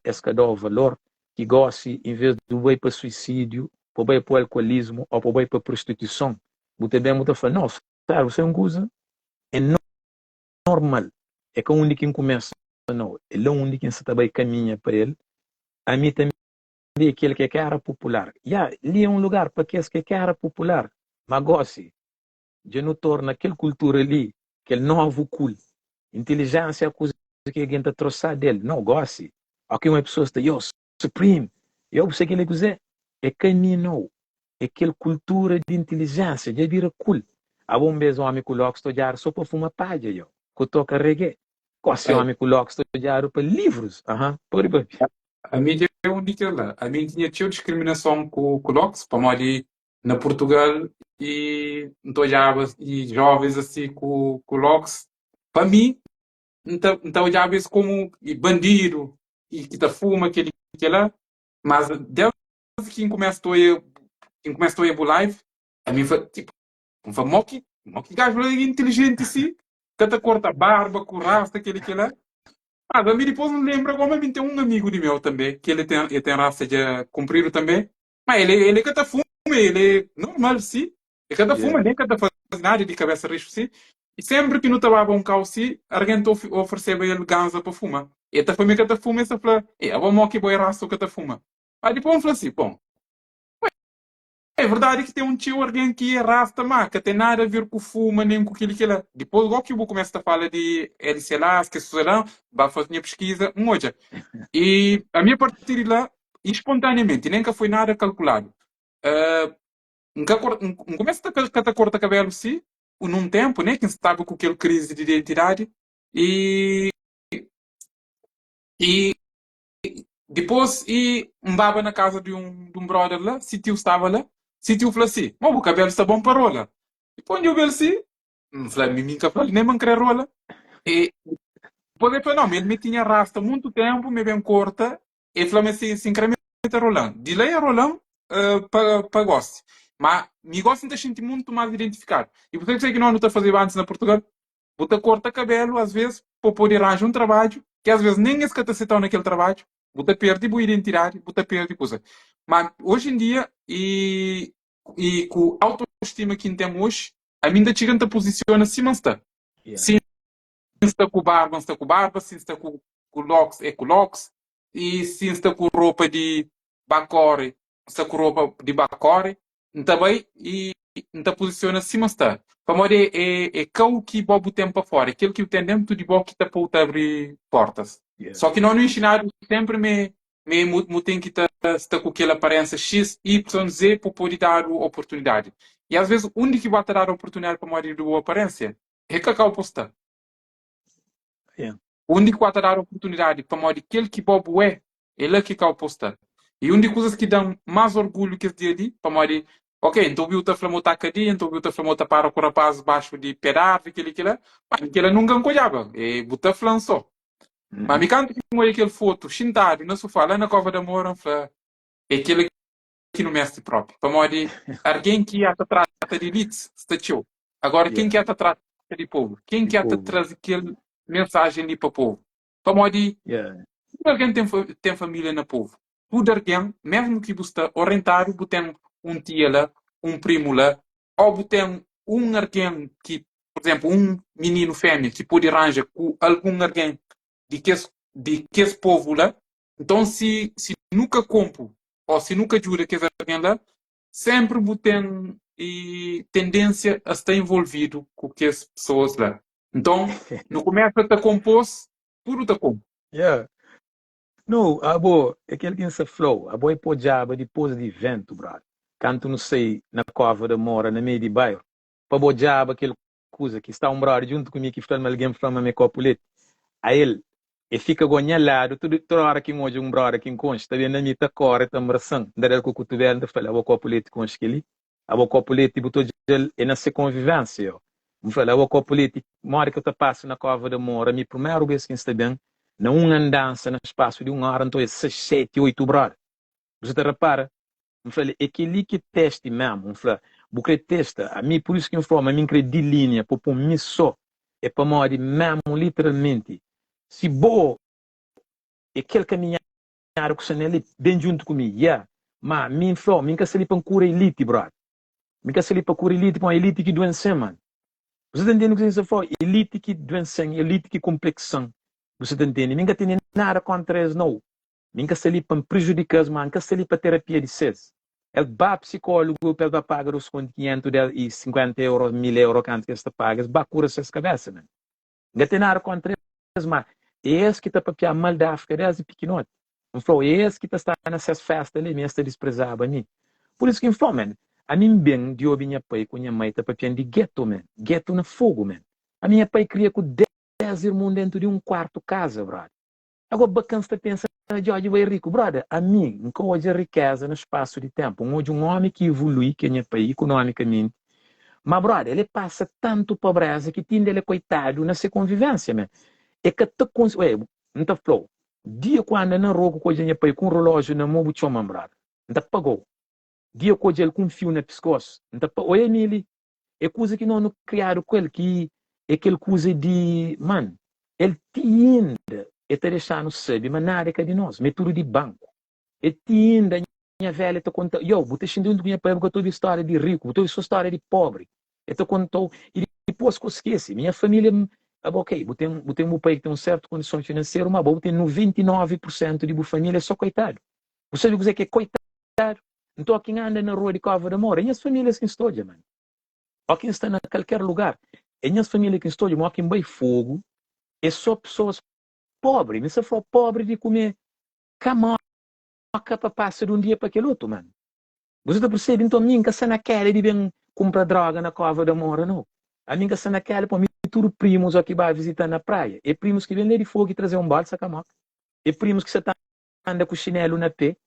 é que dá o valor, que gosta, em vez de ir para suicídio, para ir para o alcoolismo ou para ir para a prostituição. Você bem muito fala, não, sabe, você é uma coisa é normal. É que onde quem começa, não, é lá onde quem se também caminha para ele. A mim também é aquele que é cara popular. Ali é um lugar para que é cara popular. Mas gosta, já não torna aquela cultura ali, aquele novo cool. Inteligência é a coisa que alguém está trouxer dele. Não gosta. Aqui uma pessoa está, supreme. Eu sei que ele quiser. É caminho. É aquela cultura de inteligência, já vira cool. A bom mesmo homem coloca estudar só para fumar palha, eu. Que toca reggae. Quase homem coloca estudar para livros. Por aí. A mídia é um dica lá. A mim tinha tido discriminação com o Locks, para ali na Portugal, e então já e jovens assim com o Locks. Para mim, então já vê como bandido e que tá fuma aquele que lá. Mas desde que começou a ir pro live, a mim foi tipo, foi moque gajo inteligente assim, que tá corta a barba, com o rasta, aquele que lá. Ah, da minha depois me lembra como eu tenho um amigo de meu também, que ele tem raça de comprido também. Mas ele cata fuma, ele é normal, sim. Ele cata fuma, Yeah. nem cata faz nada de cabeça risco, sim. E sempre que não estava um carro, sim, alguém ofereceu ele ganza para fumar. E até família cata fuma, essa fala, é, vamos aqui, boa raça, cata fuma. Aí depois eu falei assim, bom, é verdade que tem um tio alguém que é rasta, mas que tem nada a ver com fuma, nem com aquilo que ele. Depois, igual que eu começo a falar de LCLA, que Suzerão, vai fazer minha pesquisa, moja. E a minha partir de lá, espontaneamente, nem que foi nada calculado. Uh, começa a cortar cabelo, sim, num tempo, né, quem sabe com aquele crise de identidade. E, e depois, baba na casa de um brother lá, se tio estava lá, se tio falou assim, mas o cabelo está bom para rola. E quando eu vi assim, falei, mim que falei, nem me querer rola. E depois ele falou, não, ele me tinha rasta muito tempo, me bem corta, e falou assim, se incrementa rolando. De lei a rolando, para gosto. Mas me gosto de sentir muito mais identificado. E por isso é que nós não estamos fazendo antes na Portugal, bota corta cabelo, às vezes, para poder arranjar um trabalho, que às vezes nem é que está naquele trabalho, bota perde a identidade, bota perde coisa. Mas hoje em dia, e com a autoestima que temos hoje, a minha chegante posiciona se não está. Yeah. Se está com barba, está com barba, se está com locks, é com locks, e se está com roupa de bacore, está com roupa de bacore, também, e está posiciona se não está. Para é cão que bobo o tempo para fora, aquilo que o tem dentro de bobo que está para abrir portas. Yeah. Só que não ensinaram sempre me tem que estar com aquela aparência X, Y, Z para poder dar a oportunidade. E às vezes, o único que vai te dar a oportunidade para morir de boa aparência é que acaba por estar. Yeah. O único que vai te dar a oportunidade para morir aquele que bobo é, ele é que acaba por estar. E uma das coisas que dão mais orgulho que esse dia ali, para morir, ok, então viu-te a flamota a cadeia, então viu-te a flamota para com o rapaz baixo de pedar, aquele, mas aquele nunca encolhava, e buta flan só. Mas me canto que foi aquele foto, sentado no sofá, lá na Cova da Moura, é aquele que no mestre próprio. Para morir, alguém que ia te trata de elite, está teu. Agora, quem Yeah. que ia te trata de povo? Quem De que ia te povo. trazer aquele mensagem ali para o povo? Para morir, Yeah. tudo alguém tem família no povo. Tudo alguém, mesmo que você orientado, você tem um tio lá, um primo lá, ou você tem um alguém que, por exemplo, um menino fêmea que pode arranjar com algum alguém de que esse povo lá. Então, se nunca compro, ou se nunca jura que esse alguém lá, sempre você tem tendência a estar envolvido com que as pessoas lá. Então, no começo está composto, tudo está composto. Yeah. No, abo, aquele que se flow, abo é pojaba depois de vento, brother. Canto não sei, na cova da mora, na meio de bairro. Para bojaba aquele coisa que está um brother junto comigo que fala alguém fala me copulete. A ele, e fica gonhalado, toda hora que hoje um brother que encontra, está vendo a minha cora, está abraçando. Daí que o cotovelo, ele fala, abo copulete com aquele. Abo copulete, botou ele, é nessa convivência, ó. Me fala, abo copulete, uma hora que eu te passo na cova da mora, me primeiro vez que está bem, não andança no espaço de uma hora, então é 6, 7, 8 brothers. Você te repara? Eu falei, é aquele que teste mesmo. Eu falei, porque testa, a mim, por isso que eu falo, a mim crê de linha, por mim só, é para morrer mesmo, literalmente. Se boa, é aquele caminhar que você nele bem junto comigo, yeah. Mas, mim falo, mim que se para cura elite, brother. Mim que se para cura elite, para elite que doença, mano. Você está entendendo o que você fala? Elite que doença, elite que complexão. Você está entendendo? Mim que tem nada contra eles, não. Minha se ali para prejudicar, mas nunca se ali para terapia de SES. Ele vai psicólogo, ele vai pagar os 500 e 50 euros, 1000 euros, quanto que você paga, ele vai curar essas cabeças, né? Não tem nada contra eles, mas é esse que está para piar mal da África, é esse pequenote. Não foi esse que está nessas festas ali, mesmo está desprezado a mim. Por isso que, info, man, a mim bem, de ouvir minha pai com minha mãe, está para piar de gueto, man. Gueto na fogo, man. A minha pai queria com 10 irmãos dentro de um quarto casa, brother. Agora, bacana você pensa, Jorge vai rico. Brother, a mim, nunca hoje a riqueza no espaço de tempo. Hoje um homem que evolui, que é país economicamente. Mas, brother, ele passa tanto pobreza que tem ele coitado nessa convivência, man. É que tu consegue, não tá flow. Dia quando não rogo com a país com um relógio na mão, chama, brother. Não tá pagou. Dia com ele com um fio na pescoço. Não tá pagou. Oi, Emily. É coisa que não criaram com ele, que é aquele coisa de, mano, ele tinha e te deixando saber, mas nada é de nós, me tudo de banco. E tinda, minha velha, te conta, eu, você xindindo minha pai, porque eu estou história de rico, eu estou história de pobre. Eu te contou, e depois que eu esqueci, minha família, ok, eu tenho um pai que tem uma certa condição financeira, mas eu tenho 99% de minha família só coitado. Você dizer que é coitado? Então, quem anda na rua de Cova da Moura, as famílias que estão, mano. Ou quem está em qualquer lugar, as famílias que estão, mas quem vai fogo, é só pessoas pobres. Mas se for pobre de comer camoca para passar de um dia para aquele outro, mano. Você está percebendo? Então, a minha que está naquela de bem comprar droga na Cova da Moura, não. A minha que está naquela, para mim, tudo primos aqui vai visitar na praia. E primos que vêm de fogo e trazer um balde, camoca. E primos que você anda com chinelo na pé.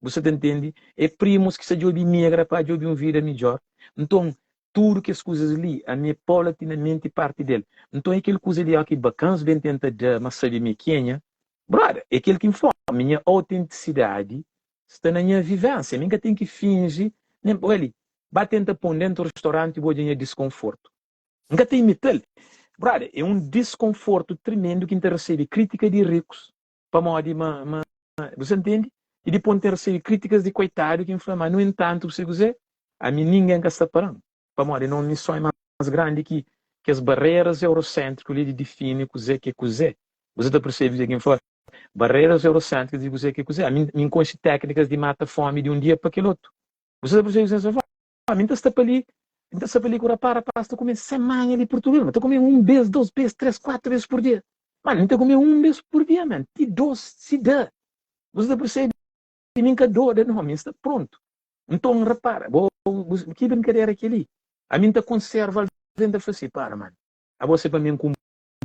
Você entende? É primos que se joga negra para jogar uma vida melhor. Então, tudo que as coisas ali, a minha paulatinamente parte dele. Então, aquele coisa ali que bacanas bem tenta de mas sabe me quenha. Brother, é aquele que informa a minha autenticidade está na minha vivência. Ninguém tem que fingir. Nem, olha, vai tentar pôr dentro do restaurante e vou ter desconforto. Nunca tem metal. Brother, é um desconforto tremendo que recebe crítica de ricos. Para modo você entende? E depois ter recebido críticas de coitado que inflamam. No entanto, você dizer, a mim ninguém está parando. Para morrer, não missão é mais grande que as barreiras eurocêntricas lhe definem o que é cozer. Você está percebendo que fala barreiras eurocêntricas de o que é cozer. A mim conhece técnicas de mata fome de um dia para aquele outro. Você está percebendo que a mim está para ali, está para ali com a pasta comer semana ali em Portugal. Está comendo um vez, 2 vezes, 3, 4 vezes por dia. Mano, está comendo um vez por dia, mano. E 2 se dá. Você está percebendo? E nunca dou de nome, está pronto. Então, repara, que brincadeira é aquele? A mim está conserva dentro da face, para, mano. A você para mim compra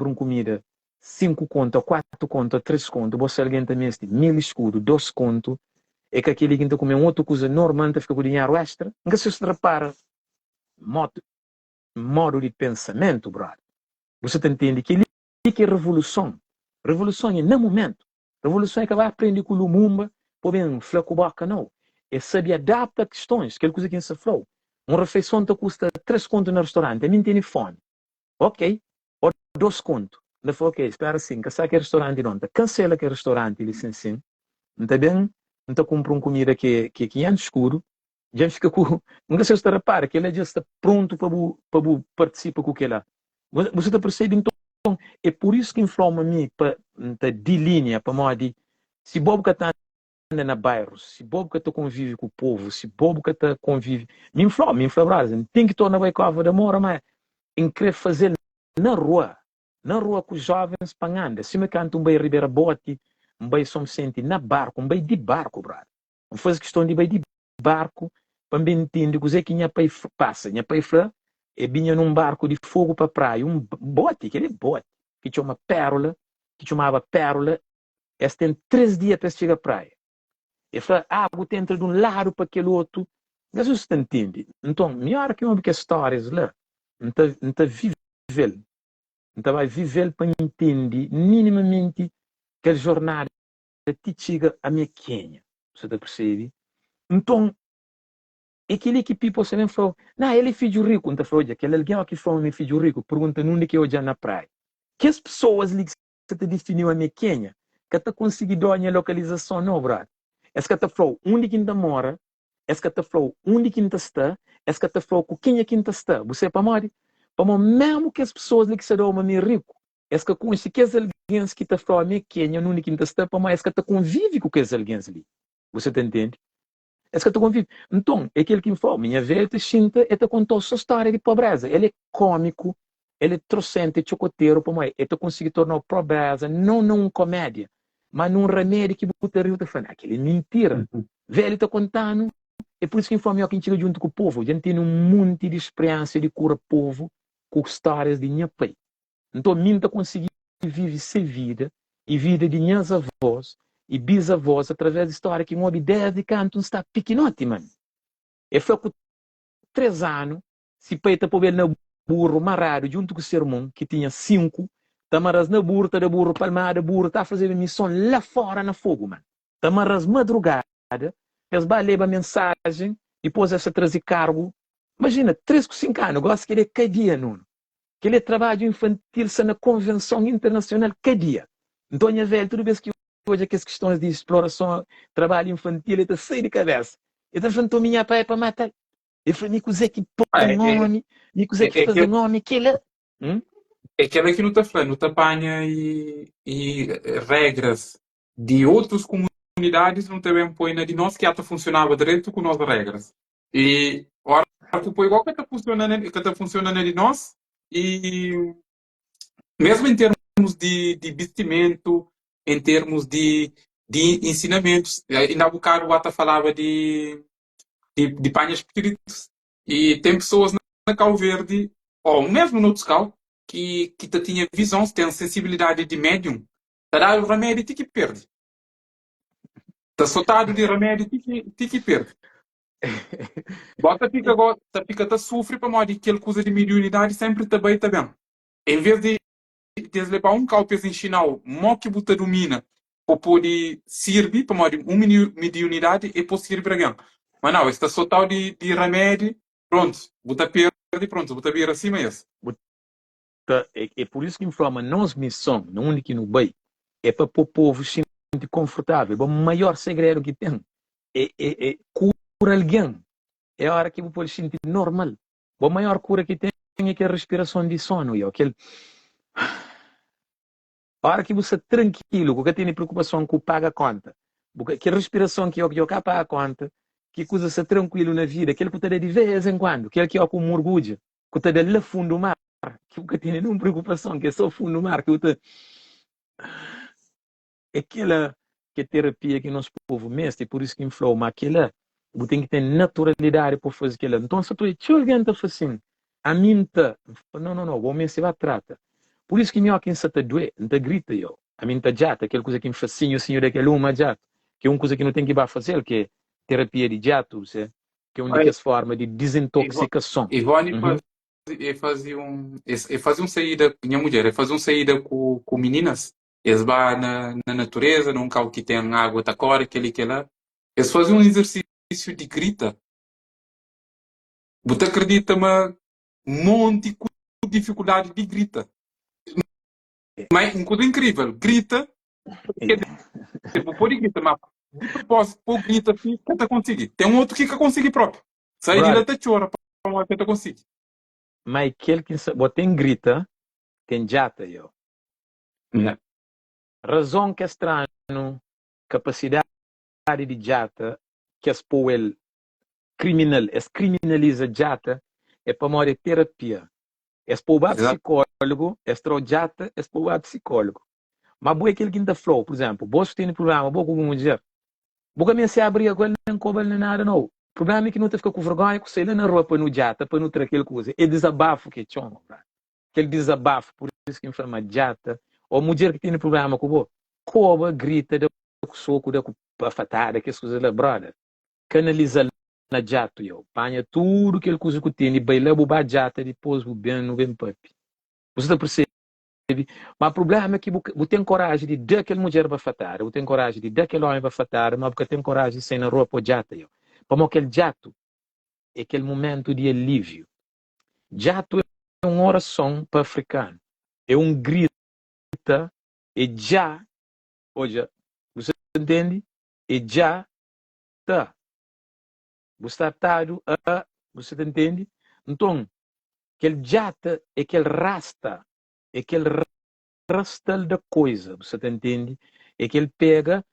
uma comida 5 conto, 4 conto, 3 conto, você alguém também este 1000 escudo, 2 conto, é que aquele que está comendo outra coisa normal, fica com dinheiro extra. Nunca se repara, modo de pensamento, brother. Você entende que que é revolução? Revolução é no momento. Revolução é que vai aprender com o Lumumba, por bem, flaco boca, não. É saber adaptar a questões, aquela coisa que se falou. Uma refeição te custa 3 contos no restaurante, a mim tem fome. Ok, ou 2 contos. Ele falou, ok, espera assim, que sabe que restaurante não, cancela aquele restaurante, licencinho. Não está bem? Não está comprando comida que é escuro. Já fica com. Não sei se você repara, que ele já está pronto para participar com aquilo lá. Você está percebendo, então, é por isso que inflama a mim, para de linha, para modo se Bob que está na bairro, se Bob que está convive com o povo, se Bob que está convive, me inflama, tem que tornar a Cova da Moura, mas em querer fazer na rua com os jovens pagando, se me canto um bem Ribeira Bote, um bem São Vicente, na barco, um bem de barco, brother. Não faz questão de bem de barco, para me entender que que minha pai passa, minha pai fala, e vinha num barco de fogo para a praia, um bote, aquele bote, que chama Pérola, que chamava Pérola, esse tem 3 dias para chegar à praia. E fala, a água entra de um lado para aquele outro, mas você entende? Então, melhor que uma que histórias lá, não está viver, não vai viver para entender minimamente que a jornada te chega a minha Quênia, você está percebendo? Então, aquele que people também falou, não, ele é filho rico. Então falou, aquele alguém que falou, meu filho rico, pergunta onde que eu já na praia. Que as pessoas ali que te definiu a minha Quênia, que te conseguiu a minha localização, não, brother. Esse que te falou, onde que ainda mora, esse que te falou, onde que ainda está, esse que te falou, com quem é que ainda está. Você é para morrer. Para mesmo que as pessoas ali que se dão a mim rico, esse que conhece que as alguém que te falou a minha Quênia, onde que ainda está, para mais esse que te convive com aqueles alguém ali. Você te entende? É isso que eu estou convivo. Então, é aquele que me fala, minha velha te sinta e te contou sua história de pobreza. Ele é cômico, ele é trocente, chocoteiro, como é. Ele consegue tornar a pobreza, não numa comédia, mas num remédio que você rio te falando. Aquele é mentira. Velho está contando, é por isso que informa eu que a gente chega junto com o povo. A gente tem um monte de experiência de cura povo com histórias de minha pai. Então, a mim está conseguindo viver essa vida e vida de minhas avós e bisavós através da história que uma ideia de canto está pequenote, mano. Eu fui com 3 anos, se peita para ver na burro marrado junto com o seu irmão, que tinha 5, tamaras na burro, tá da burro, palmada, burro, tá fazendo missão lá fora na fogo, mano. Tamaras madrugada, eles vão levar mensagem, depois essa trazer cargo. Imagina, 3 com 5 anos, gosto que ele é cada dia, Nuno. Que ele é trabalho infantil na Convenção Internacional cada dia. Então, minha velha, toda vez que hoje aquelas questões de exploração, trabalho infantil, ele está cheio de cabeça. Ele está falando, minha pai para matar. Eu falei, me cozer que Ah, põe nome, me cozer que faz nome, aquilo. é aquela que não está falando, não está apanha e regras de outras comunidades não também põe na de nós que até funcionava direito com nossas regras. E agora que põe igual que está funcionando de nós e mesmo em termos de vestimento, em termos de ensinamentos, ainda há bocado o Ata falava de panhas espíritos e tem pessoas na Cabo Verde, ou mesmo no Cal, que tinha visão, tem sensibilidade de médium, terá o remédio que perde. Está soltado de remédio que perde. Bota fica tá sofre para modo que ele coisa de mediunidade sempre também tá bem. Em vez de levar um calpes em chinal, mó que buta domina, para poder servir para modo uma mediunidade e para servir para alguém. Mas não, está soltado de remédio, pronto, buta perde, pronto, buta vir acima esse. É por isso que informa nós missão, não único no bem, é para o povo se sentir confortável. O maior segredo que tem é cura alguém. É a hora que o povo se sentir normal. A maior cura que tem é que a respiração de sono. Aquele... A hora que você é tranquilo, que tem preocupação que paga a conta, que a respiração que eu paga a conta, que coisa se tranquilo na vida, aquele que está de vez em quando, aquele que é com orgulho, que está de lá fundo do mar, que tem nenhuma preocupação, que é só fundo do mar, que está... Aquela que é terapia que nosso povo mestre, e por isso que inflou, mas aquela, você tem que ter naturalidade para fazer aquilo. Então, se tu alguém está fazendo, a mim está, não, o homem se vai tratar. Por isso que meu aqui está doer, não grita eu. A mim está jato, aquela coisa que me fascina, o senhor daquele uma jato, que é uma coisa que não tem que fazer, que é terapia de jato, que é uma das formas de desintoxicação. Ivone fazia saída, minha mulher, fazia saída com meninas, eles vão na natureza, num carro que tem água, tá cor, aquele que lá, eles faziam um exercício de grita. Você acredita, mas um monte de dificuldade de grita. Mas uma coisa incrível, grita, quer dizer, vou pôr grita, mas de propósito, pôr grita, que tá conseguir. Tem um outro que consegue próprio. Sai de lá até chora para uma que conseguir. Mas aquele que tem grita, tem jata eu. Razão que é estranho, capacidade de jata, que as poel criminal, es criminaliza jata, é para morrer terapia. Es para psicólogo, es jata, es para psicólogo. Mas boa aquele que ainda flow, por exemplo, você tem problema, boa com uma mulher. Boa me se abrir com ele, não cobre nem nada, não. O problema é que não te fica com vergonha, que você na rua para no jata, para não ter aquele coisa. É desabafo que é chama, aquele desabafo, por isso que inflama jata. Ou mulher que tem problema com você, cobra, grita, dá soco, dá fatada, que as coisas lá, brother. Canaliza na jato, eu. Panha tudo aquele coisa que tem, e baila o jata, depois o bem, não vem papi. Você está percebendo? Mas o problema é que você tem coragem de dar aquela mulher para fatar, você tem coragem de dar aquele homem para fatar, mas você tem coragem de sair na rua para o jato, eu. Para aquele jato é aquele momento de alívio. Jato é uma oração para africano. É um grito, e já, olha, você entende? E já tá. Você está atado a, você entende? Então, aquele jata é aquele rasta, é aquele rastal da coisa, você entende? É que ele pega,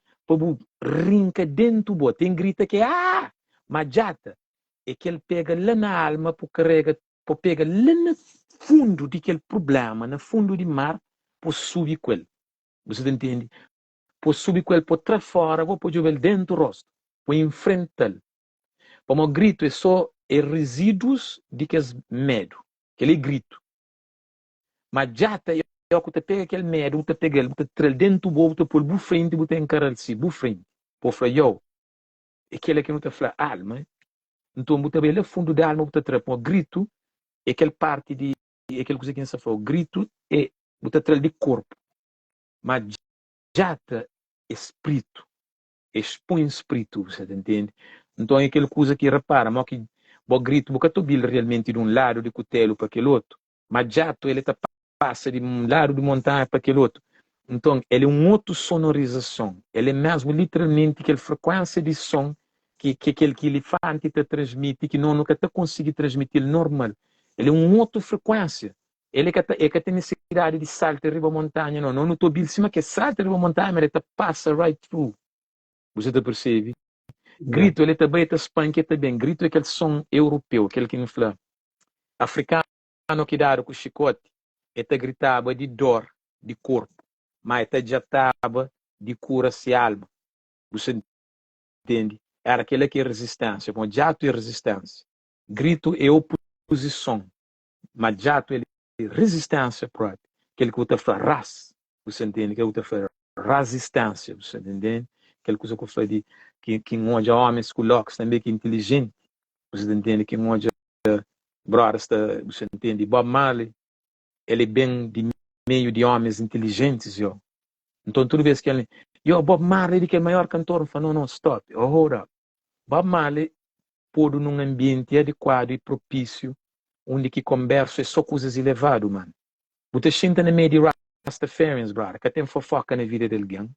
rinca dentro do tem grita que mas jata é que ele pega lá na alma, para carrega, para pega lá no fundo daquele problema, no fundo do mar, para subir com ele, você entende? Para subir com ele, para trás fora, para jogar dentro do rosto, para enfrentar. Como o grito é só resíduos de que é medo, aquele grito. Mas já tem que te pega aquele medo, te pega ele, te traz dentro do bobo, te pôr bu frente, te encarar-se, bu frente. Por falar, eu, aquele que não te fala alma, então você vê lá fundo da alma, você traz um grito, é aquela parte de, é aquela coisa que você fala, o grito é, você traz de corpo. Mas já tem espírito, expõe espírito, você entende? Então é aquela coisa que repara, mas que o grito, você está realmente de um lado de cutelo para aquele outro, mas já ele está passa de um lado de montanha para aquele outro. Então, ele é uma outra sonorização. Ele é mesmo literalmente aquela frequência de som que aquele elefante te transmite, que não nunca te consegue transmitir normal. Ele é uma outra frequência. Ele é que tem necessidade de saltar riba a montanha, não. Não estou bem cima que salta riba a montanha, mas ele te passa right through. Você te percebe? Grito, ele também te espanca também. Grito é aquele som europeu, aquele que não fala. Africano que dá com o chicote, ele gritava de dor, de corpo, mas ele já estava de cura-se alma. Você entende? Era aquele que é resistência. Bom, jato é resistência. Grito é oposição. Mas jato é resistência própria. Aquele que você fala ras. Você entende? Que você fala resistência. Você entende? Aquele que você fala de que onde homens colocam também que é inteligente. Você entende? Que onde brother, você entende? Bob Marley, ele é bem de meio de homens inteligentes, yo. Então, toda vez que ele... Bob Marley, ele que é o maior cantor, fala, não, stop. Hold up. Bob Marley pôr num ambiente adequado e propício, onde que conversa é só coisas elevadas, mano. Você senta no meio de Rastafarians, brother, que tem fofoca na vida de alguém,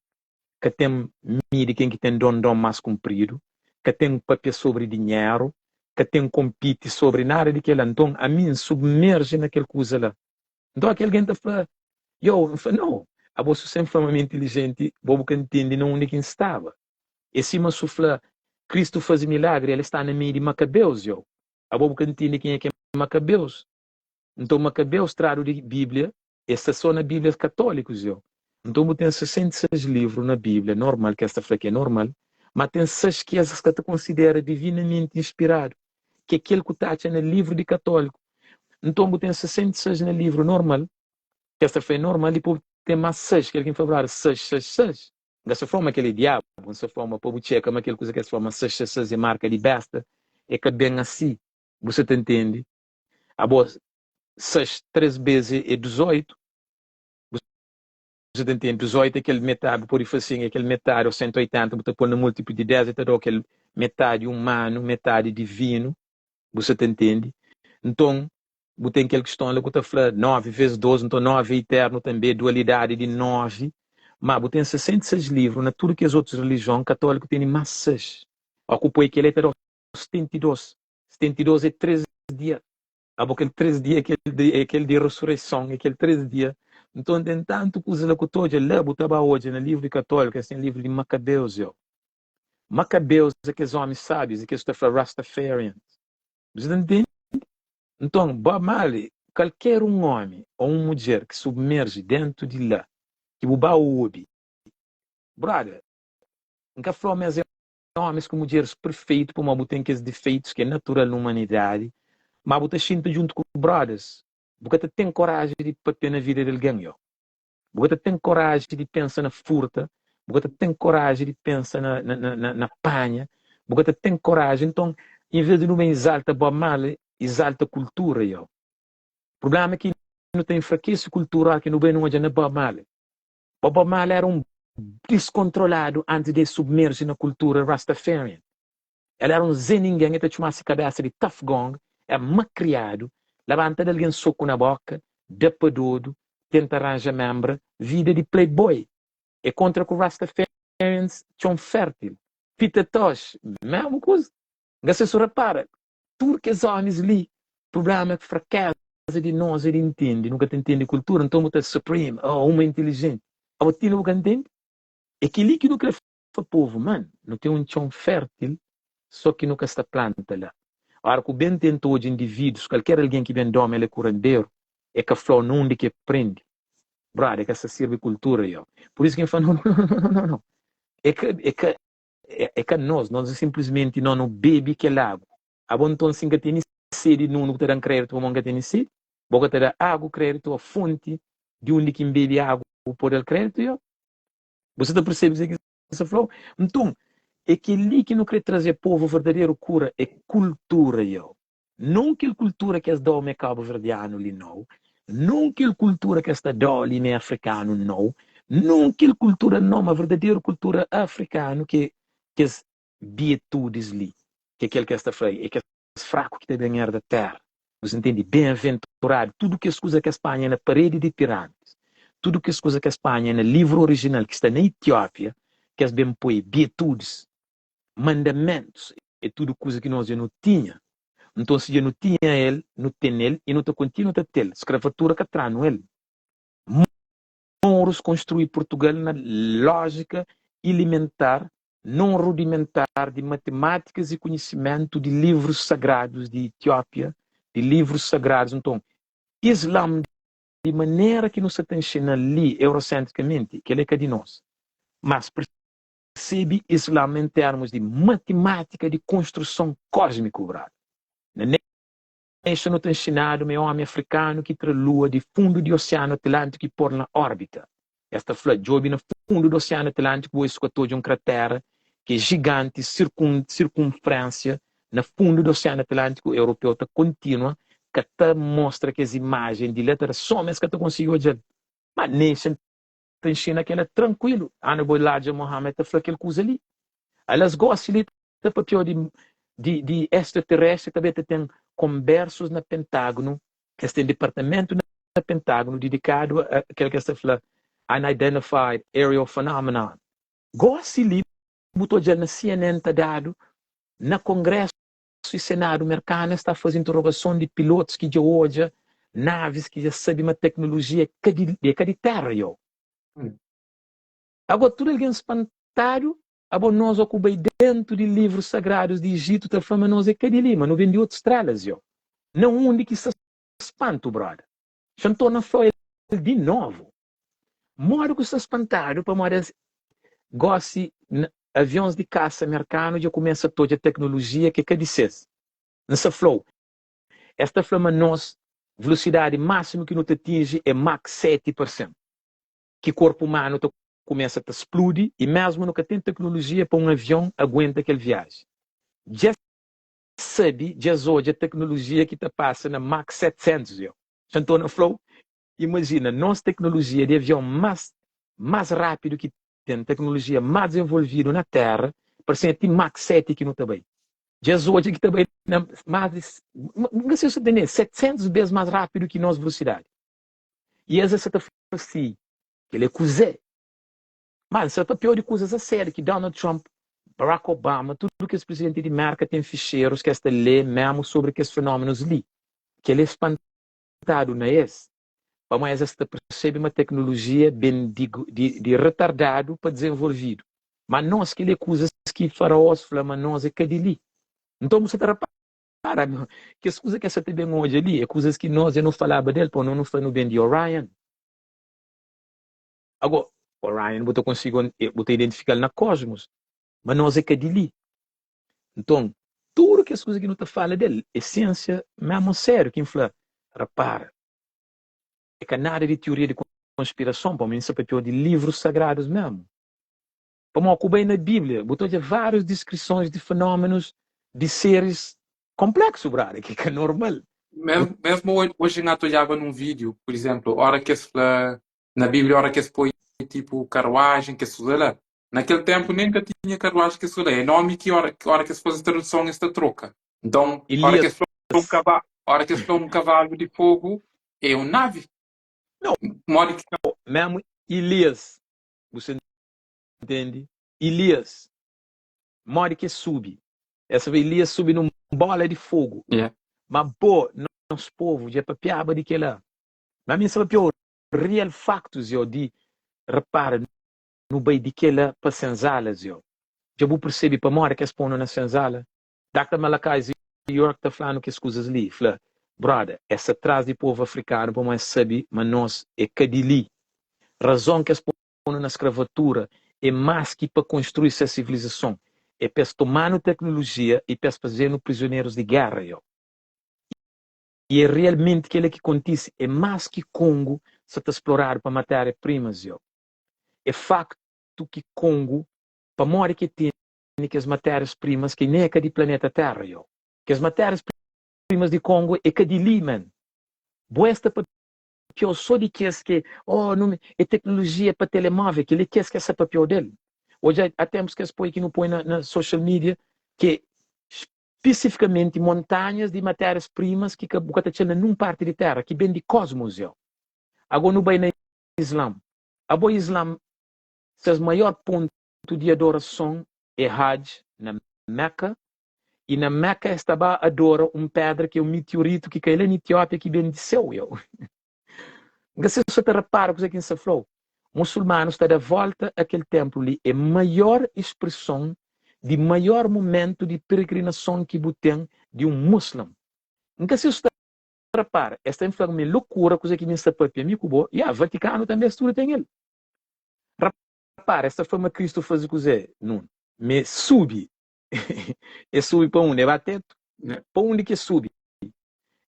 que tem mídia quem que tem dom mais comprido, que tem papel sobre dinheiro, que tem compete sobre nada daquilo. Então, a mim submerge naquela coisa lá. Então, aquele alguém está falando, não, a você sempre foi uma inteligente, bobo que entende não onde que estava. E se me sufla, Cristo faz milagre, ele está no meio de Macabeus, yo. A bobo que entende quem é que é Macabeus. Então, Macabeus traz de Bíblia, essa só na Bíblia católicos, yo. Então, tem 66 livros na Bíblia, normal, que esta fala que é normal, mas tem 6 que as que te considera divinamente inspirado, que é aquele que está no livro de católico. Então, tem 66 no livro normal, que esta foi normal, e depois tem mais 6, que é quem fala 666. Dessa forma, aquele diabo, dessa forma, povo checa, mas aquela coisa que se forma 666 é marca de besta, é que bem assim, você te entende? A boa, 6, 3 vezes é 18, você te entende? 18 é aquele metade, por isso assim, aquele metade, ou 180, você põe no múltiplo de 10, então aquele metade humano, metade divino, você te entende? Então, você tem aquela questão ali que está falando, 9 vezes 12, então 9 é eterno também, dualidade de 9. Mas você tem 66 livros, na tudo que as outras religiões católicas têm massas. Ocupou aquele é 72. 72 é 13 dias. Aquele 13 dias é aquele de ressurreição, aquele 13 dias. Então, tem tanto coisa que eu estou lá, botava hoje no livro católico, assim, livro de Macabeus. Macabeus é aqueles homens sábios, aqueles que falam Rastafarians. Você entende? Então, Bob Marley, qualquer um homem ou uma mulher que submerge dentro de lá, que o ouve, brother, nunca falou mais homens com mulheres perfeitos, por uma tem aqueles defeitos que é natural na humanidade, mas você sente junto com brothers, você tem coragem de bater na vida dele ganho, você tem coragem de pensar na furta, você tem coragem de pensar na panha, você tem coragem, então, em vez de não exalta Bob Marley, exalta a cultura, yo. O problema é que não tem fraqueza cultural que não vem no Bob Marley. Bob Marley era um descontrolado antes de submergir na cultura Rastafarian. Ele era um Zé ninguém, ele tinha uma cabeça de tough gong, é macriado, levanta de alguém soco na boca, depadudo, tenta arranjar membro, vida de playboy. É contra que o Rastafarians tinham fértil. Fita tosh, mesma coisa. Você se repara, tudo que os homens ali, o problema é que fraqueza de nós, ele entende, nunca te entende cultura, então você é supreme, uma inteligente. A você nunca entende? É que ali que nunca foi povo, mano, não tem um chão fértil, só que nunca está planta lá. Agora, que o bem tentou de indivíduos, qualquer alguém que vem dormir, ele é curandeiro, é que a flor não que aprende. Brother, é que essa silvicultura, yo. Por isso que ele fala, não. É que nós simplesmente não bebe que é água. A bom então, assim, que tem sede, não te dão crédito, não tem sede. Boca te dá água, crédito, a fonte de onde quem bebe água por el crédito, yo. Você está percebendo que você falou? Então, é que ali que não quer trazer povo verdadeiro cura é cultura, yo. Não que cultura que é da homem cabo-verdiano ali, não. Não que cultura que está da ali africano, não. Não que cultura, não, mas verdadeira cultura africana que é virtudes ali. Que é aquele que está feio, é que é fraco que tem ganhar da terra. Você entende? Bem-aventurado. Tudo que escusa que a Espanha é na parede de pirâmides. tudo que as coisas que a Espanha, no livro original que está na Etiópia, que as bem põe, virtudes, mandamentos, é tudo coisa que nós já não tinha. Então, se já não tinha ele, não tem ele, e não te continua a ter. Escravatura que traz no ele. Mouros construir Portugal na lógica elementar, não rudimentar, de matemáticas e conhecimento de livros sagrados de Etiópia, de livros sagrados. Então, Islã, de maneira que nos ensina ali, eurocentricamente, que ele é que é de nós. Mas percebe Islã em termos de matemática de construção cósmica, brado. Isso não tem ensinado meu homem africano que tra lua de fundo do Oceano Atlântico e pôr na órbita. Esta flor jobe no fundo do Oceano Atlântico, isso que de um cratera que é gigante, circunferência, no fundo do Oceano Atlântico europeu está contínua, que te mostra que as imagens de letras somas que tu conseguiu ver. Mas nesse tem China que ela é tranquilo. Ana Boiladja Mohammed falou aquela coisa ali. Elas gostam de papel de extraterrestre, também tem conversos no Pentágono, que tem departamento no Pentágono dedicado a aquele que se fala Unidentified Aerial Phenomenon. Gostam ali, botou já na CNN está dado, na Congresso e Senado americano está fazendo interrogação de pilotos que já hoje, naves que já sabem uma tecnologia que de terra. Agora, tudo alguém espantado, agora nós ocupamos dentro de livros sagrados de Egito, da fama nós é que de Lima, não vem de outras estrelas, não onde que se espanto, brother. Chantou na flor de novo. Moro que se espantado, para morar, goste aviões de caça americanos, já começa toda a tecnologia que dissesse. Nessa flow, esta flama nós, velocidade máxima que não te atinge é Mach 7%. Que corpo humano começa a explodir e mesmo nunca tem tecnologia para um avião aguenta aquele viagem. Já sabe, já hoje a tecnologia que te passa na Mach 700. Chantou na flow? Imagina, nossa tecnologia de avião mais rápido que tem, tecnologia mais desenvolvida na Terra, parece que tem Mach 7 que não está bem. Já hoje que também mais, não sei se você tem 700 vezes mais rápido que nossa velocidade. E essa está assim, que ele é cozé. Mas isso é pior de coisas a sério, que Donald Trump, Barack Obama, tudo que esse presidente de América tem ficheiros que esta lê mesmo sobre que esses fenômenos ali. Que ele é espantado, não é esse? Mas esta percebe uma tecnologia bem de retardado para desenvolvido. Mas nós que ele coisas que faraós falam, mas nós é que ali. Então você repara, que as coisas que essa tem bem hoje ali, é coisas que nós não falava dele, porque não falamos bem de Orion. Agora, Orion, eu consigo identificar na Cosmos, mas nós é que ali. Então, tudo que as coisas que não te fala dele, essência, mesmo sério, que fala, repara, é que nada de teoria de conspiração, para mim, isso é papel de livros sagrados mesmo. Para mim, eu bem na Bíblia, botou já várias descrições de fenômenos de seres complexos, brother, que é normal. Mesmo hoje eu olhava num vídeo, por exemplo, hora que se fala na Bíblia, hora que se põe tipo carruagem, que se fala, naquele tempo nem que tinha carruagem que se fala, é nome que hora que se faz a tradução esta troca. Então, hora que se fala um cavalo, hora que se fala um cavalo de fogo, é um nave. Não, modo que... mesmo Elias, você entende? Elias, mora que sube. Essa vez Elias sube numa bola de fogo. Yeah. Mas, pô, nosso povo já papiava de que lá. Mas mim sabe pior, real factos, eu de, repara, no bem de que lá para senzalas, eu. Já vou perceber para mora que eles põem na senzala. Dr. Malakai York está falando que as coisas ali. Fala, brother, essa atrás de povo africano, para mais saber, mas nós é cadili. Razão que eles põem na escravatura é mais que para construir essa civilização. É para tomar tecnologia e para fazer prisioneiros de guerra, eu. E é realmente aquilo que acontece. É mais que Congo se está explorar para matérias-primas. É facto que Congo, para morrer que tem que as matérias-primas que nem é que de planeta Terra. Que as matérias-primas de Congo é que de Lima. Boesta para eu só de que não é tecnologia para telemóvel, que ele quer que essa papel dele. Hoje há tempos que eles põem que não põe na social media que especificamente montanhas de matérias-primas que está num parte de terra, que vem de cosmos. Agora não vai na Islã. O Islã, seu maior ponto de adoração é Hajj, na Meca. E na Meca estava adora pedra que é um meteorito que caiu na Etiópia que bendeceu eu. Você só te repara o que se falou. Muçulmanos está de volta àquele templo ali. É a maior expressão de maior momento de peregrinação que você tem de muçulmano. Então, se você repara, esta é uma loucura que me está para mim, e o Vaticano também estuda tem ele. Repara, esta foi uma Cristo fazer coisa, não. Me sube. E sube para onde? É bateto. Para onde que sube?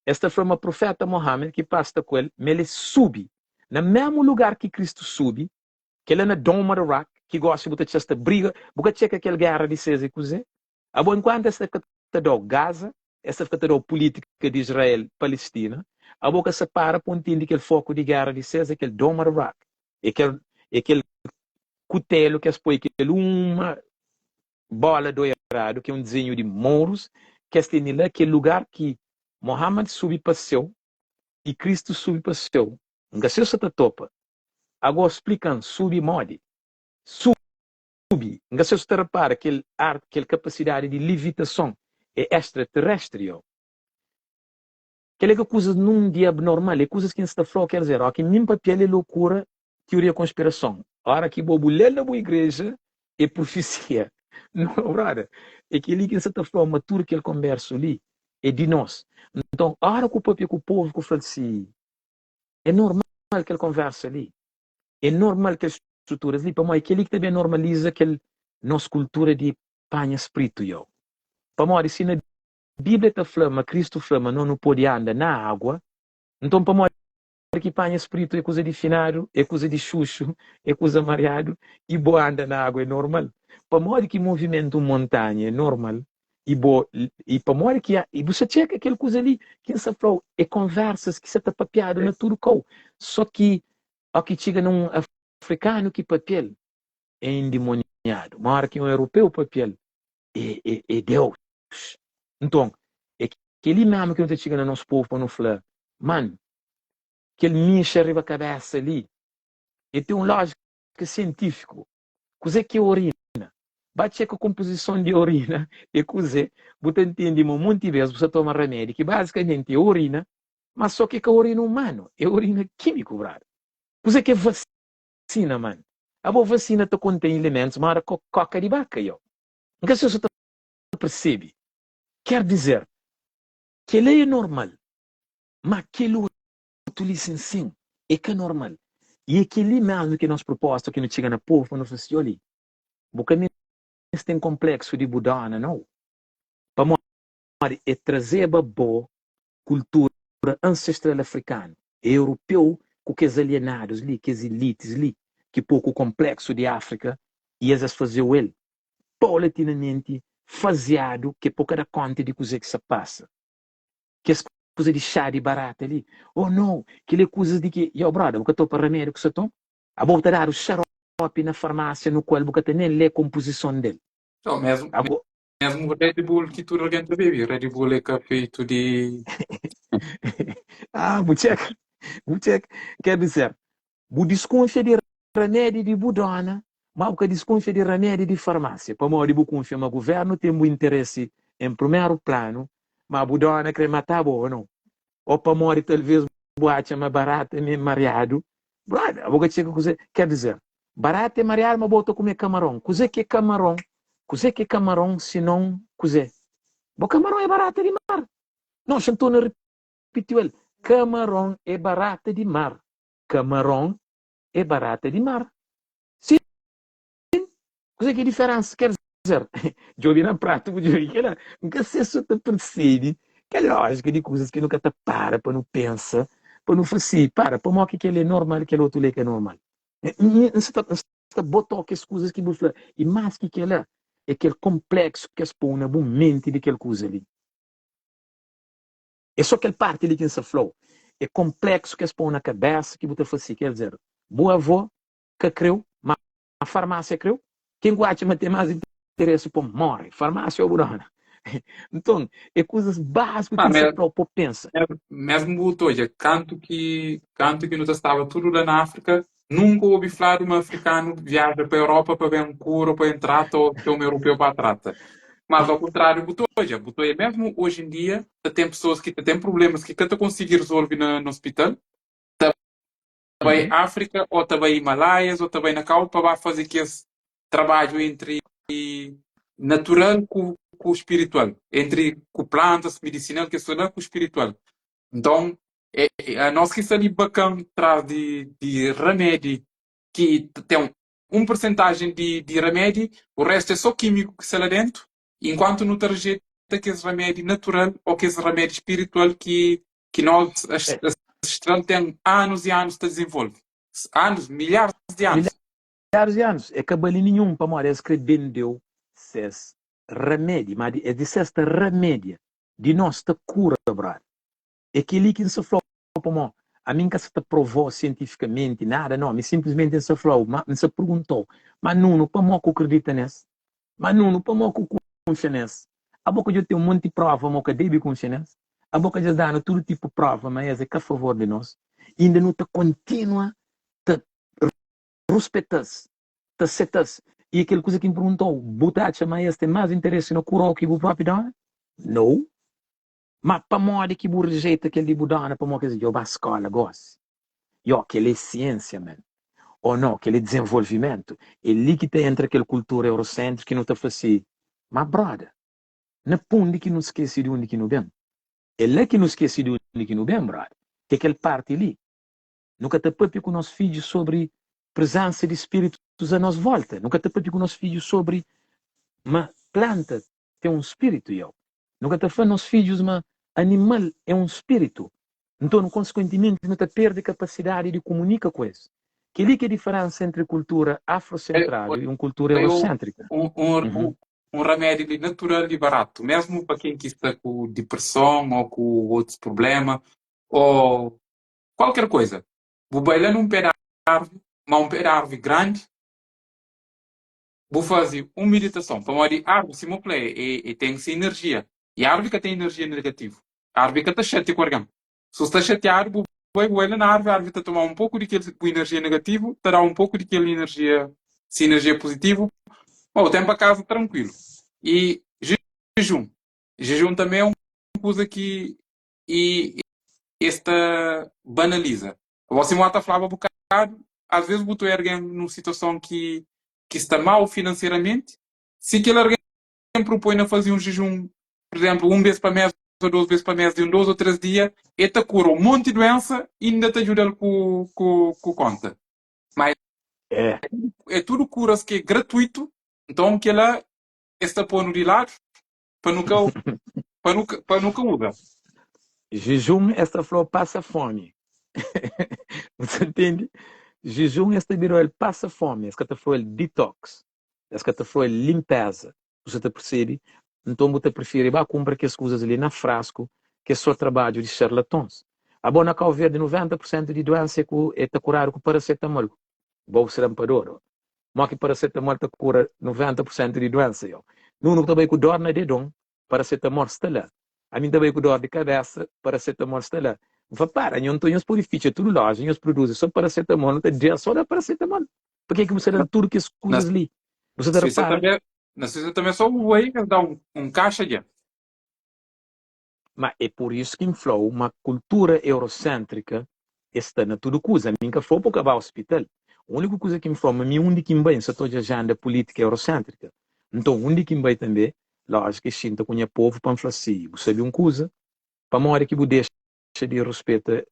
Esta foi uma profeta Mohammed que passa com ele, mas ele sube. No mesmo lugar que Cristo sube, que ele é na Dome do Rock, que gosta de esta briga, porque checa aquela guerra de César e coisa. Enquanto esta fica Gaza, esta fica política de Israel, Palestina, a boca separa para entender aquele foco de guerra de César, aquele Dome do Rock, aquele cutelo que as põe, aquele uma bola dourado, que é um desenho de mouros, que este lá, aquele lugar que Mohammed subiu para o céu e Cristo subiu para o céu. Não sei se você topa. Agora explicando, subir mode. Subir. Não sei se você repara que aquela capacidade de levitação é extraterrestre. Aquela coisa num dia abnormal, é coisas que não está falando, quer dizer, que nem papel é loucura, teoria conspiração. A hora que bobo lê na boa igreja é profecia. Não, brother. É que ali que você está falando, uma turma que ele conversa ali, é de nós. Então, a hora que o povo que fala assim, é normal que ele conversa ali. É normal que as estruturas ali, para mim, aquele que também normaliza aquela nossa cultura de panha espírito. Para mim, se na Bíblia está falando, Cristo falando, não pode andar na água, então para mim, que panha espírito é coisa de finado, é coisa de xuxo, é coisa mareado, e boa anda na água é normal. Para mim, que movimento montanha é normal, e para mim, que e você checa aquela coisa ali, que você falou, é conversas que você está papeado na tudo, só que ao que chega num africano que papel é endemoniado, uma hora que um europeu papel é Deus. Então, é aquele mesmo que não está chegando no nosso povo para não falar, mano, aquele mincha arriba a cabeça ali, e tem um lógico científico, coisa que é urina. Bate com a composição de urina, e coisa, você entende muitas vezes, você toma remédio, que basicamente é urina, mas só que é urina humano, é urina químico, brother. Coisa que é vacina, mano. A boa vacina te contém elementos, mas coca de vaca, eu. Não sei se você percebe. Quer dizer, que ele é normal, mas aquele outro licencinho é que é normal. E aquele mesmo que nós proposta, que não chega na povo, nós falamos assim, olha, porque nem tem complexo de budana, não. Para nós, é trazer a boa cultura ancestral africana, europeu, com aqueles alienados ali, aqueles elites ali, que pouco complexo de África, e eles faziam ele, paulatinamente, faseado, que pouco da conta de coisa que se passa. Que as coisas de chá de barata ali, oh não, que ele coisas de que, eu brother, porque estou para remédio que você toma, a volta dar o xarope na farmácia, no qual você nem lê a composição dele. Então, mesmo o Red Bull que tu alguém bebe, Red Bull é feito de... Buchek, quer dizer, o desconfia de remédio de budona, mas o desconfia de remédio de farmácia. Para mim, o confia no governo tem muito interesse em primeiro plano, mas a budona quer matar ou não. Ou para mim, talvez, boate mais barata e mareado. Brother, a boca chega coisa, quer dizer, barata e mareado, mas volta a comer camarão. Coisa que é camarão? Coisa que é camarão, se não, coisa. O camarão é barata de mar. Não, Xantona repetiu ele. Camarão é barata de mar. Camarão é barata de mar. Sim. Coisa que é diferença, quer dizer, eu vi na prática, eu vi que ela nunca se percebe que é lógica de coisas que nunca te para não pensa, para não fazer, para mostrar que ele é normal, que ele outro é normal. Você botou aquelas coisas que você e mais que ela é aquele complexo que se põe na mente daquela coisa ali. É só aquela parte ali que se falou. É complexo que se põe na cabeça que você faz assim, quer dizer, boa avó que creu, mas a farmácia creu, quem gosta de ter mais interesse por morre, farmácia ou burana. Então, é coisas básicas que se próprio pensa. Mesmo o Toja, canto que não estava tudo lá na África, nunca ouvi falar de um africano que viaja para a Europa para ver um cura, para entrar, ou ter um europeu para a trata. Mas ao contrário, botou é mesmo hoje em dia, tem pessoas que têm problemas que cantam conseguir resolver no hospital, também Uhum. África, ou também Himalaias, ou também na Cal, para fazer que esse trabalho entre natural com o espiritual, entre com plantas medicinal que são com o espiritual. Então, a nossa que ali bacana traz de remédio que tem um porcentagem de remédio, o resto é só químico que sai lá dentro, enquanto no tarjeta que esse remédio natural ou que esse remédio espiritual que nós, É, ancestral, tem anos e anos de desenvolve. Anos, milhares de anos. milhares de anos. É que ali nenhum para morrer escrevendo deu ses remédio, mas é de sexta remédio de nós te cura, brother. É que ali que se falou para mim. A mim que se te provou cientificamente nada, não. Me simplesmente se falou, me se perguntou, mas não, para mim que acredita nesse. Mas não, para mim que confia nesse. A boca já tem um monte de prova, mas que deve confiar nesse. A boca já dá todo tipo de prova, mas é que a favor de nós. E ainda não te continua te respeitas, te aceitas. E aquela coisa que me perguntou, botacha, mas tem mais interesse no curo que o próprio dá? Não. Mas para moda que o rejeita aquele budana, para moda que eu vou à escola, gosto. E aquele é ciência, man. Ou não, aquele desenvolvimento. É ali que tem entre aquela cultura eurocêntrica que não está fazendo. Mas, brother, não é onde que não esquece de onde que não vem. É lá que não esquece de onde que não vem, brother. Que aquela parte ali. Nunca te papi com nossos filhos sobre presença de espíritos à nossa volta. Nunca te papi com nossos filhos sobre uma planta tem um espírito, eu. Nunca te fala nossos filhos, uma animal é um espírito. Então, consequentemente, não te perde a capacidade de comunicar com isso. Que ali que é a diferença entre cultura afrocentrada e uma cultura Eu, eurocêntrica. um, um, Uhum. um um remédio natural e barato, mesmo para quem que está com depressão ou com outros problemas, ou qualquer coisa. Vou bailar num pé de árvore, mas um pé de árvore grande, vou fazer uma meditação. Para uma árvore, se me play, e tem essa energia. E a árvore que tem energia negativa. A árvore que está chateada com o órgão. Se você está chateado, vai bailar na árvore, a árvore está a tomar um pouco daquele energia negativa, terá um pouco daquele energia, se energia positiva. Bom, o tempo a casa tranquilo. E jejum. Jejum também é uma coisa que e esta banaliza. Você mata falava um bocado, às vezes botou alguém numa situação que está mal financeiramente, se aquele alguém propõe a fazer um jejum, por exemplo, um vez para mês ou duas vezes para mês, de um, 2 ou 3 dias, ele te cura um monte de doença e ainda te ajuda com conta. Mas É. é tudo curas que é gratuito, então que ela está pondo de lado para nunca, para nunca usa. Jejum, esta flor passa fome. Você entende? Jejum, esta virou ele passa fome. Esta flor ele detox. Esta flor ele limpeza. Você te percebe? Então, você prefere ir comprar aquelas coisas ali na frasco, que é só trabalho de charlatões. A boa na Verde, 90% de doença é curar com paracetamol. Bom serampador. Mas que paracetamol te cura 90% de doença. Não também com dor na dedão, paracetamol está lá. A mim também com dor de cabeça, paracetamol está lá. Não para, não tem os purifica tudo lá, os produzem só paracetamol, não tem dia só da paracetamol. Por que você dá tudo que as Na coisas ali? Você dá Suíça para. também, na Suíça também só o aí dá um caixa de. Mas é por isso que inflou uma cultura eurocêntrica está na tudo coisa. Nunca foi para acabar o hospital. A única coisa que inflou, mas onde que bem, se estou já política eurocêntrica. Então, onde que bem também, lógico que sinta com o povo para falar assim, você sabe uma coisa, para uma hora que você deixa de respeitar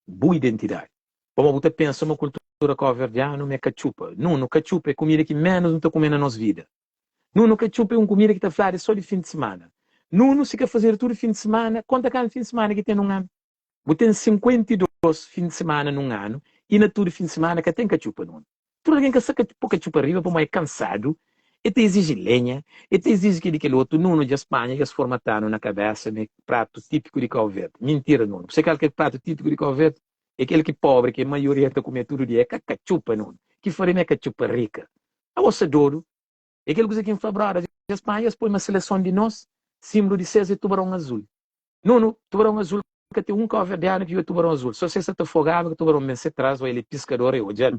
boa identidade. Para você pensa uma cultura coverdiana, não é cachupa. Não, no cachupa é comida que menos não está comendo na nossa vida. Não, no cachupa é uma comida que está falando só de fim de semana. Não se quer fazer tudo fim de semana. Quanto cada fim de semana que tem num ano? Você tem 52 fins de semana num ano e na tudo fim de semana que tem cachupa num ano. Tudo alguém que saca cachupa arriba, para mais cansado, e te exige lenha, e te exige aquele outro, não de Espanha, que se formatando na cabeça, né, prato típico de Cabo Verde. Mentira, não. Você quer aquele prato típico de Cabo Verde? É aquele que pobre, que a maioria está comendo todo dia, é cachupa, não. Que farinha é cachupa rica. A você douro, é aquela coisa que em Fabral, a Espanha põe uma seleção de nós, símbolo de César e tubarão azul. Não, tubarão azul, que tem um coverdiano que é o tubarão azul. Só se você está afogado, o tubarão vem se traz, ou ele é pescador, ou já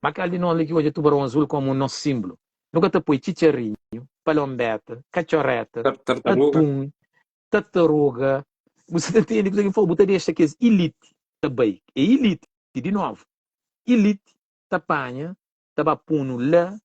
Mas aquele de nós ali que hoje é tubarão azul como o nosso símbolo. Nunca te põe chicharrinho, palombeta, cachorreta, Tartaruga. atum, tartaruga. Você entende? Você falou, botaria esta que é elite também. É elite, de novo. Elite, tapanha, tabapuno lá,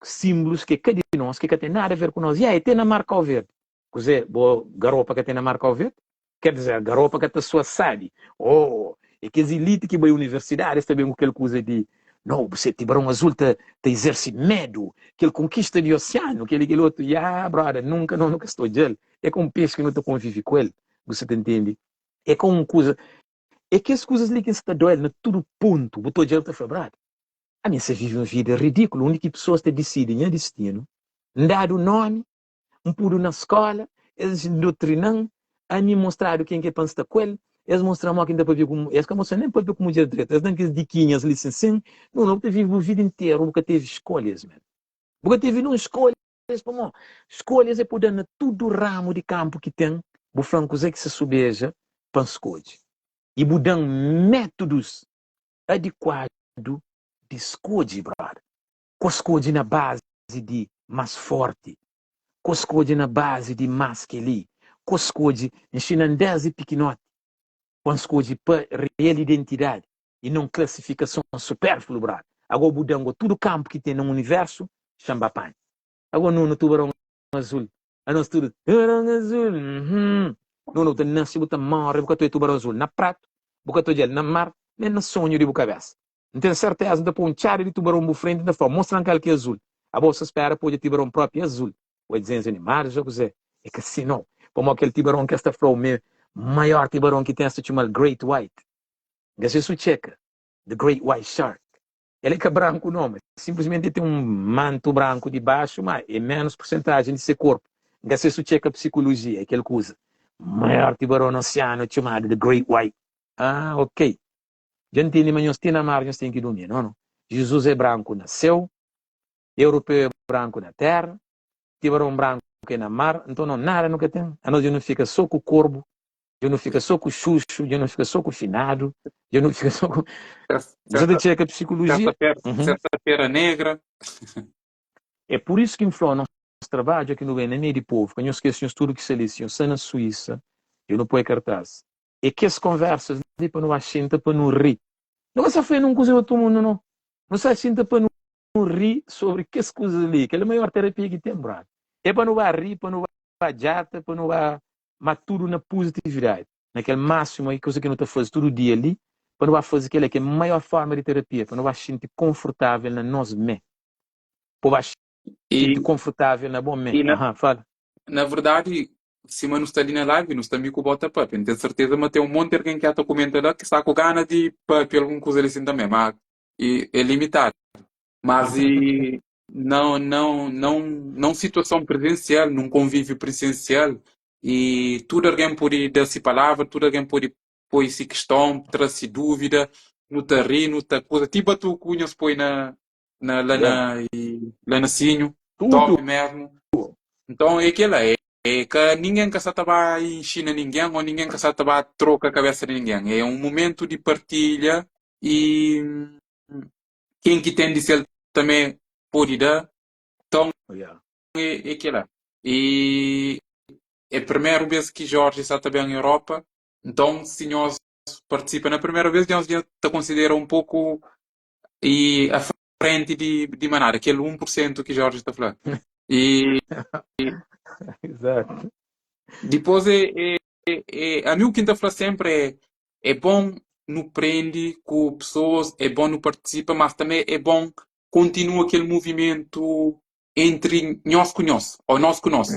símbolos que cada de nós, que tem nada a ver com nós. E aí, tem na marca ao verde. Quer dizer, boa garopa que tem na marca ao verde, quer dizer, garopa que tem a sua sabe. Oh, é que as elite que vai à universidade, também com aquela coisa de não, você tibarão azul te exerce medo, que ele conquista de oceano, que ele outro, brother, nunca estou de ele. É como um peixe que não te convive com ele, você te entende? É como uma coisa, é que as coisas ali que está doendo, no todo ponto, botou de ele te brother. A minha você vive uma vida ridícula, onde que pessoas te decidem o destino, dado o nome, um puro na escola, eles doutrinam, a mim mostraram quem que pensa com ele, eles mostram quem dá para ver como, eles que mostram nem para ver como dia direito, eles dão que diquinhas ali assim, não, você vive a vida inteira, nunca teve escolhas, mano. Nunca teve não escolhas, como escolhas é poder na todo ramo de campo que tem, o franco é que se subeja, para escolher. E mudam métodos adequados de escolha, brother. Com escolha na base de mais forte, com escolha na base de mais que ali, com escolha em chinandese e pequenote, com escolha para real identidade e não classificação supérflua, brother. Agora budango todo campo que tem no universo, chamba pan. Agora no tubarão azul, a nós tudo tubarão azul, não tem nasce buta morre porque tu é tubarão azul na prato, porque tu é na mar, nem no sonho de cabeça. Não tem certeza de pôr um chare de tubarão por frente da forma, mostrando que ele é azul. A bolsa espera pôr de tubarão próprio azul. O desenho animado, já é que assim não. Como aquele tubarão que esta flor, o maior tubarão que tem esta chamada Great White. Gasta isso checa. The Great White Shark. Ele é branco, não, mas simplesmente tem um manto branco de baixo, mas é menos porcentagem de seu corpo. Gasta isso checa a psicologia, aquela coisa. Maior tubarão no oceano chamado The Great White. Ah, ok. Gente, mas tem na margem, tem que dormir, não? Jesus é branco, nasceu. Europeu é branco na terra. Tubarão branco é na mar. Então, não, nada nunca tem. A nós não fica só com o corvo. Eu não fica só com o xuxo. Eu não fica só com o finado. Eu não fica só com... Você tem que checar a psicologia. Certa-feira negra. É por isso que influi nosso trabalho aqui no BNM de povo. Quando eu esqueço tudo que se lice, eu sei na Suíça, eu não põe cartaz. É que as conversas, para não achar, para não rir. Não se faz num coisa outro mundo, não. Não se achenta para não rir sobre que as coisas ali. Que é a maior terapia que tem, brother. É para não rir, para não jata, para não mas tudo na positividade. Naquele máximo aí, coisa que não está fazendo todo dia ali, para não fazer aquela que é a maior forma de terapia, para não sentir confortável na nós mesmos. Para sentir confortável na bom mesmo. Fala. Na verdade, se não está ali na live, não está me com o bota papo. Tenho certeza que tem um monte de alguém que está comentando lá que está com gana de papo, alguma coisa assim também, mas é limitado. Mas não situação presencial, num convívio presencial, e tudo alguém pode dar-se palavra, tudo alguém pode pôr-se questão, trazer dúvida, não está rir, não está coisa. Tipo tu cunhas põe lá na Sinho, top mesmo. Então é aquilo, é que ninguém que estava em China ninguém, ou ninguém que estava a trocar a cabeça de ninguém. É um momento de partilha e quem que tem de ser também pode dar. Então é aquilo. E é a primeira vez que Jorge está também em Europa. Então, se nós participa na primeira vez, nós já te considera um pouco e à frente de Manara, aquele 1% que Jorge está falando. E Exato. depois a mim o que está falando sempre é bom no prende com pessoas, é bom no participa, mas também é bom continua aquele movimento entre nós com nós, ou nós com nós.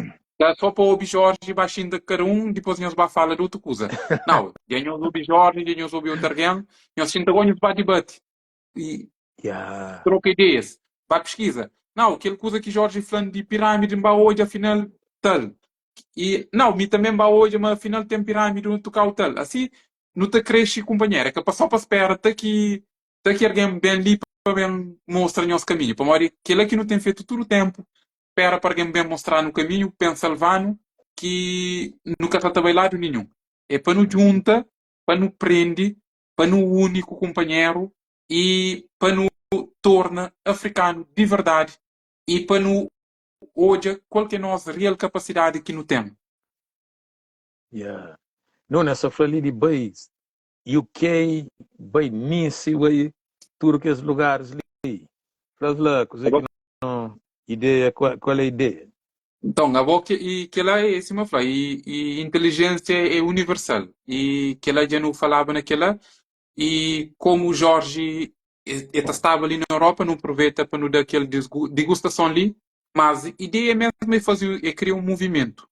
Só para o Jorge baixinho de cada um, depois nós vai falar de outra coisa. Não, já nós ouvi Jorge, já nós ouvi outro alguém, nós sinta agora para debate. E troca ideias, para pesquisa. Não, aquele coisa que Jorge falando de pirâmide, hoje afinal tal. E não, me também vai hoje, mas afinal tem pirâmide no tocar o tal. Assim, não te cresce companheiro, é que só para esperar até que alguém bem ali para bem mostrar o nosso caminho. Para morrer, aquele que não tem feito todo o tempo, espera para alguém bem mostrar no caminho, pensa levando, que nunca está trabalhado nenhum. É para nos junta, para nos prende, para nos único companheiro e para nos torna africano de verdade e para no hoje qual que é a nossa real capacidade que não temos. Yeah. Não, nessa falei de país, UK, bem Nice, bem tudo que esses lugares ali. Fala lá, coisa que não, ideia, qual é a ideia? Então, a boca e que ela é esse me fala e inteligência é universal e que ela já não falava naquela e como o Jorge estava ali na Europa não aproveita para não dar aquela degustação ali, mas a ideia mesmo é fazer é criar um movimento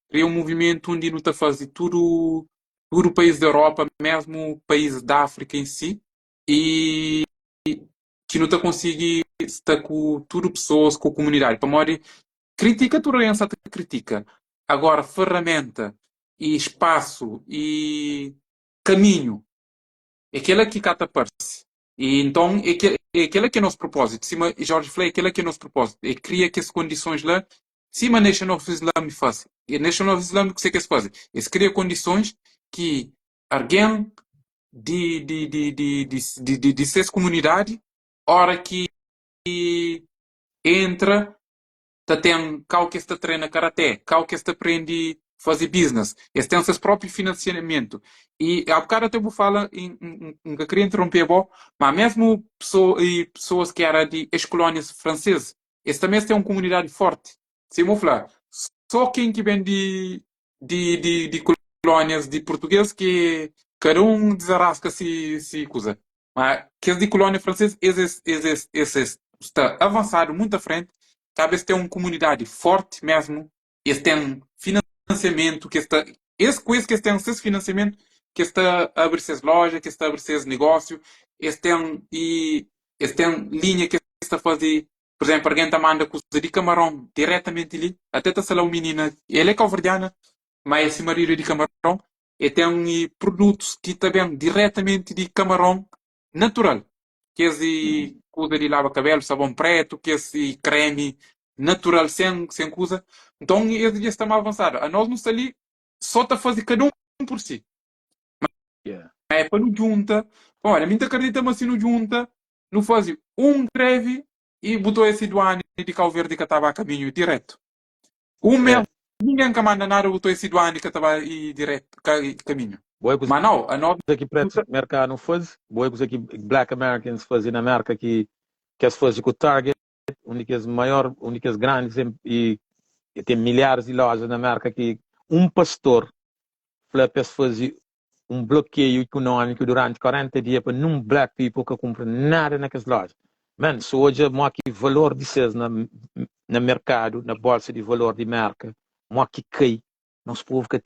onde não está fazer tudo o país da Europa, mesmo o país da África em si e que não está conseguir estar com tudo pessoas com a comunidade para modo critica a tolerância, critica. Agora, ferramenta e espaço e caminho, é aquela que cata parse. E então, é aquela que é nosso propósito. Cima, Jorge Flay, é aquela que é nosso propósito. É criar que as condições lá, cima a Nation of Islam faz. E a Nation of Islam, o que você quer fazer? É criar condições que alguém de ser comunidade, hora que entra tem cal que está treina karaté, cal que está aprende fazer business, eles têm seus próprios financiamento. E há bocado até vou falar, que queria interromper, bom, mas mesmo pessoas que eram de ex-colónias francesas, eles também têm uma comunidade forte. Se eu vou falar, só quem que vem de colónias de português que cada um desarrasca se coisa. Mas que é de colónia francesa, esses está avançado muito à frente. Talvez tenha uma comunidade forte mesmo, eles têm financiamento, com esse que eles têm esse financiamento, que está a abrir suas lojas, que está a abrir seus negócios, eles têm linha que está a fazer, por exemplo, alguém está manda coisa de camarão diretamente ali, até está lá uma menina, ela é calverdiana, mas esse marido é de camarão, e tem produtos que também diretamente de camarão natural, que esse coisa de lava cabelo, sabão preto, que esse creme natural sem coisa. Então eles já estão avançados. A nós não está ali só está a fazer cada um por si. Yeah. É para não junta. Olha, muita acredita mas se não junta, não faz um greve e botou esse doane de Cabo Verde que estava a caminho direto. Um É, mês, ninguém que manda nada botou esse doane que estava aí direto, caminho. boa coisa Mas não, a nós que preto mercado não faz, boa coisa que Black Americans fazem na América que as fazem com o Target, onde que as maior, onde que as grandes e tem milhares de lojas na América que um pastor para fazer um bloqueio econômico durante 40 dias para não black people que compram nada naquelas lojas. Mano, se hoje mostra que valor de vocês na mercado, na bolsa de valor de marca, mostra que cai, nosso povo que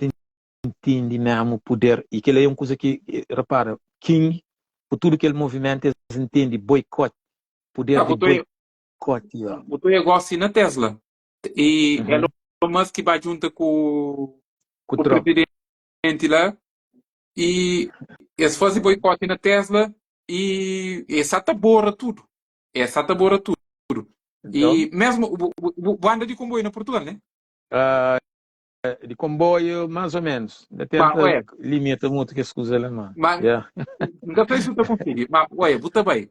entende mesmo o poder, e que ele é uma coisa que, repara, King, por tudo que ele movimenta, eles entendem boicote, poder de botou, boicote. Ó. botou negócio na Tesla. E Elon Uhum. Musk vai junto Com o o Trump. presidente lá e eles fazem boicote na Tesla e essa tabora tudo. Essa tabora tudo. Então, E mesmo o anda de comboio na Portugal, né? uh, de comboio, mais ou menos. Ainda Mas, tenta ué, limita muito que se usa alemão. mas Yeah. não sei se você consegue. Mas, ué, bota bem.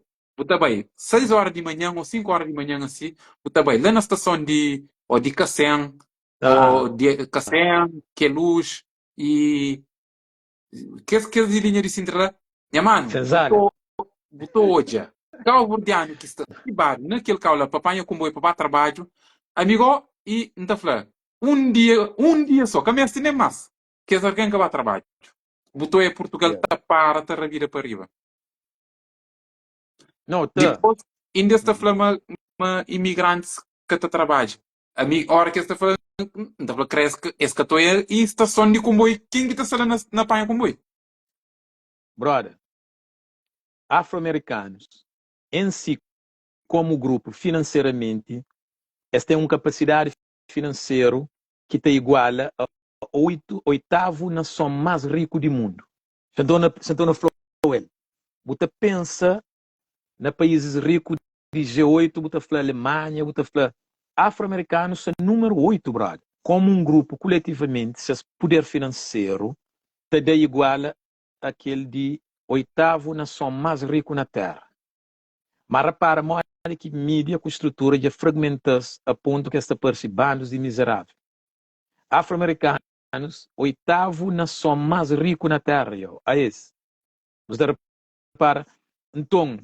6 horas de manhã ou 5 horas de manhã assim, bota bem. Lá na estação ou de Cacém, ou Ah, de Cacém, Queluz e que de linha de Sintra, minha mano, Senzala. botou hoje. Cá o gordiano que está bar, naquele cá lá, papai comboio para trabalho, amigo, e não está falando. Um dia só, que a minha nem mais, que é alguém que vai trabalho. Botou é Portugal, Yeah. está para, está vira para arriba. Não, tá. Depois, ainda está falando imigrantes que está trabalho. A hora que está falando, está falando, cresce que esse que estou aí, e estação de comboio, quem que está falando na panha comboio? Brother, afro-americanos em si, como grupo, financeiramente, eles têm uma capacidade financeira que te iguala a oitavo nação mais rico do mundo. Então, na Floel, você pensa na países ricos de G8, você fala Alemanha, você fala afro-americanos são número 8, brother. Como um grupo, coletivamente, se poder financeiro te dá igual àquele de oitavo nação mais rico na Terra. Mas repara, mora que mídia com estrutura de fragmentas a ponto que esta parece bandos de miseráveis. Afro-americanos, oitavo nação mais rico na Terra, a esse. Você repara, então,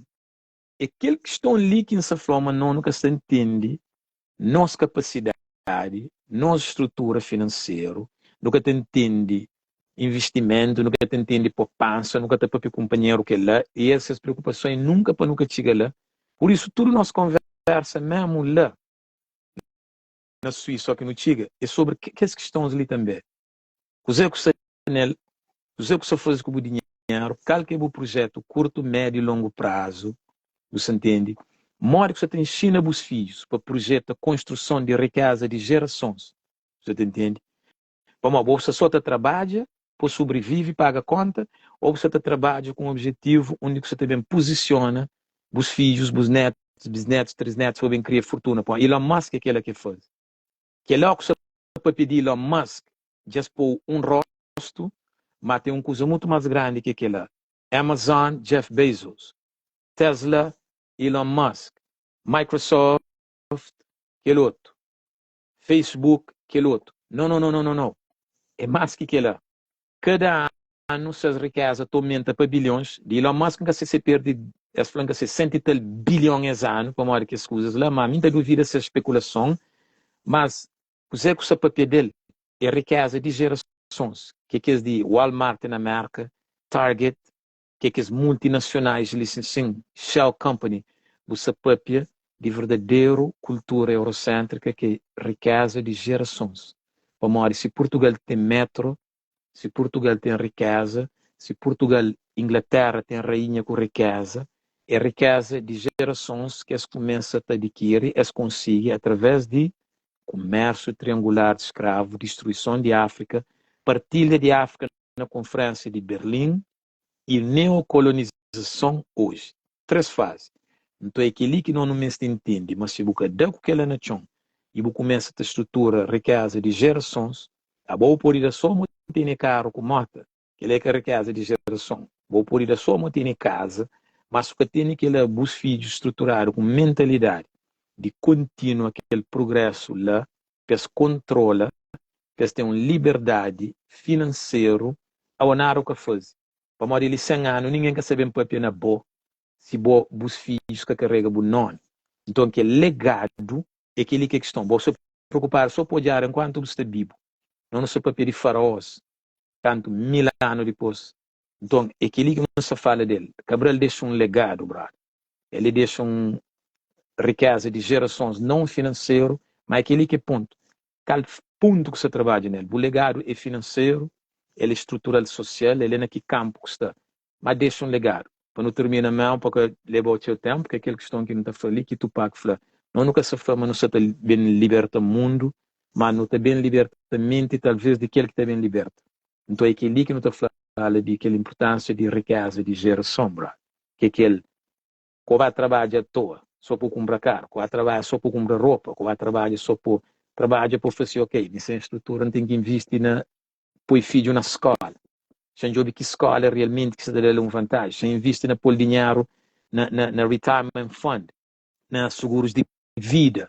aquele que estão ali que nessa forma não nunca se entende nossa capacidade, nossa estrutura financeira, nunca te entende investimento, nunca te entende poupança, nunca te papi companheiro que lá, e essas preocupações nunca para nunca chega lá. Por isso, tudo nós conversa mesmo lá, na Suíça, só que não chega, é sobre que as questões ali também. Você que você nele, você que você faz com o dinheiro, qual que é o projeto curto, médio e longo prazo, você entende? Mora que você tem ensina os filhos para projeto a construção de riqueza de gerações. Você entende? Vamos, ou você só trabalha, para sobrevive, paga conta, ou você trabalha com um objetivo onde você também posiciona os filhos, os netos, bisnetos, trisnetos, para bem criar fortuna. Pô, Elon Musk é aquele que faz. Que é logo que você pode pedir Elon Musk, já por um rosto, mas tem uma coisa muito mais grande que aquela. Amazon, Jeff Bezos. Tesla, Elon Musk. Microsoft, aquele outro. Facebook, aquele outro. Não, não, não, não, não, não. É mais que aquela. Cada ano, suas riquezas aumenta para bilhões. De Elon Musk, nunca se perde, as flancas 60 e tal bilhões a ano, para morar que as coisas lá, mas muita dúvida essa especulação. Mas, o Zé com o papel dele é riqueza de gerações. Que é de Walmart na América, Target, que é as multinacionais, licenciam Shell Company, o seu papel de verdadeiro cultura eurocêntrica, que é riqueza de gerações. Para morar, se Portugal tem metro, se Portugal tem riqueza, se Portugal, Inglaterra tem rainha com riqueza, é riqueza de gerações que eles começam a adquirir, eles conseguem através de comércio triangular de escravo, destruição de África, partilha de África na Conferência de Berlim e neocolonização hoje. 3 fases. Então é aquele que não me entende, mas se você dá com aquela nação e você começa a estrutura riqueza de gerações, a boa por ir só muito tem carro com moto, que é a riqueza de geração. Boa por ir só muito tem casa, mas o que tem aquele bus filhos estruturado com mentalidade de contínuo aquele progresso lá, que se controla, que se tem uma liberdade financeira ao anar o que faz. Para morrer ele 100 anos, ninguém quer saber para na boa, se os filhos que carrega o nome. Então, que legado é aquele que estão. Você preocupar só por olhar enquanto você está vivo. Não se papel de faraós, tanto 1000 anos depois. Então, é aquele que não se fala dele. Cabral deixa um legado, brother. Ele deixa uma riqueza de gerações não financeiro, mas aquele que ponto. Qual ponto que você trabalha nele? O legado é financeiro, ele é estrutural social, ele é naquele campo que está. Mas deixa um legado. Para não terminar mal, porque leva o seu tempo, que é aquela questão que não está falando, que tu paga falar. Não nunca se fala, mas não está bem liberta o mundo, mas não está bem liberta a mente, talvez, daquele que está bem liberta. Então é aquele que não está falando de aquela importância de riqueza, de geração, sombra. Que é aquele que vai trabalhar à toa, só para comprar carro, que vai trabalhar só para comprar roupa, que vai trabalhar só para trabalhar para fazer ok. Nessa estrutura não tem que investir na pôr filho na escola. Se job que escola realmente que se dá uma vantagem. Se investe na pôr dinheiro na retirement fund, na seguros de vida,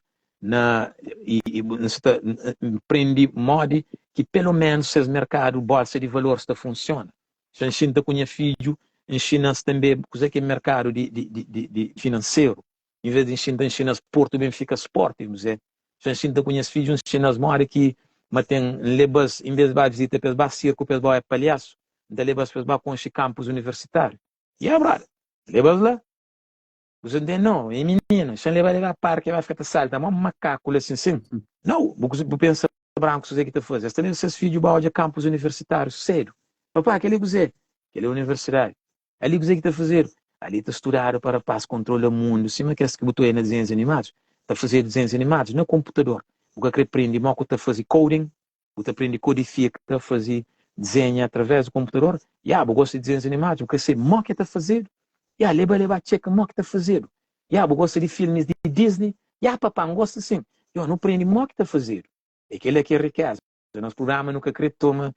prende modo que pelo menos se o mercado bolsa de valores está funciona. Se ensina com o filho, ensina também o que é mercado de financeiro. Em vez de ensinar Porto Benfica Sport, se ensina com os filhos, ensina as modas que tem lebas, em vez de visitar para circo, para palhaço, então lebas para com os campos universitários. E a brother, lebas lá. Você entende? Não, é menino. Se ele vai levar a parque, vai ficar salta, mas um macaco, assim. Não, você pensa branco, você que está fazendo. Você tem seus filhos de campos universitários, sério. Papai, aquele você, aquele é universitário. Ali você que está fazendo. Ali está estudado para paz, controle o mundo. Sim, mas que é que botou aí nos desenhos animados? Está fazendo desenhos animados no computador. O que aprende, mas que está fazendo coding, o que aprende codifica, está fazendo desenho através do computador. E eu gosto de desenhos animados, o que sei, mas que está fazendo. Leva checa, o que está fazendo. Eu gosto de filmes de Disney. Papai, não gosto assim. Eu não aprendi o que está fazendo. Aquele é que é riqueza. O nosso programa nunca toma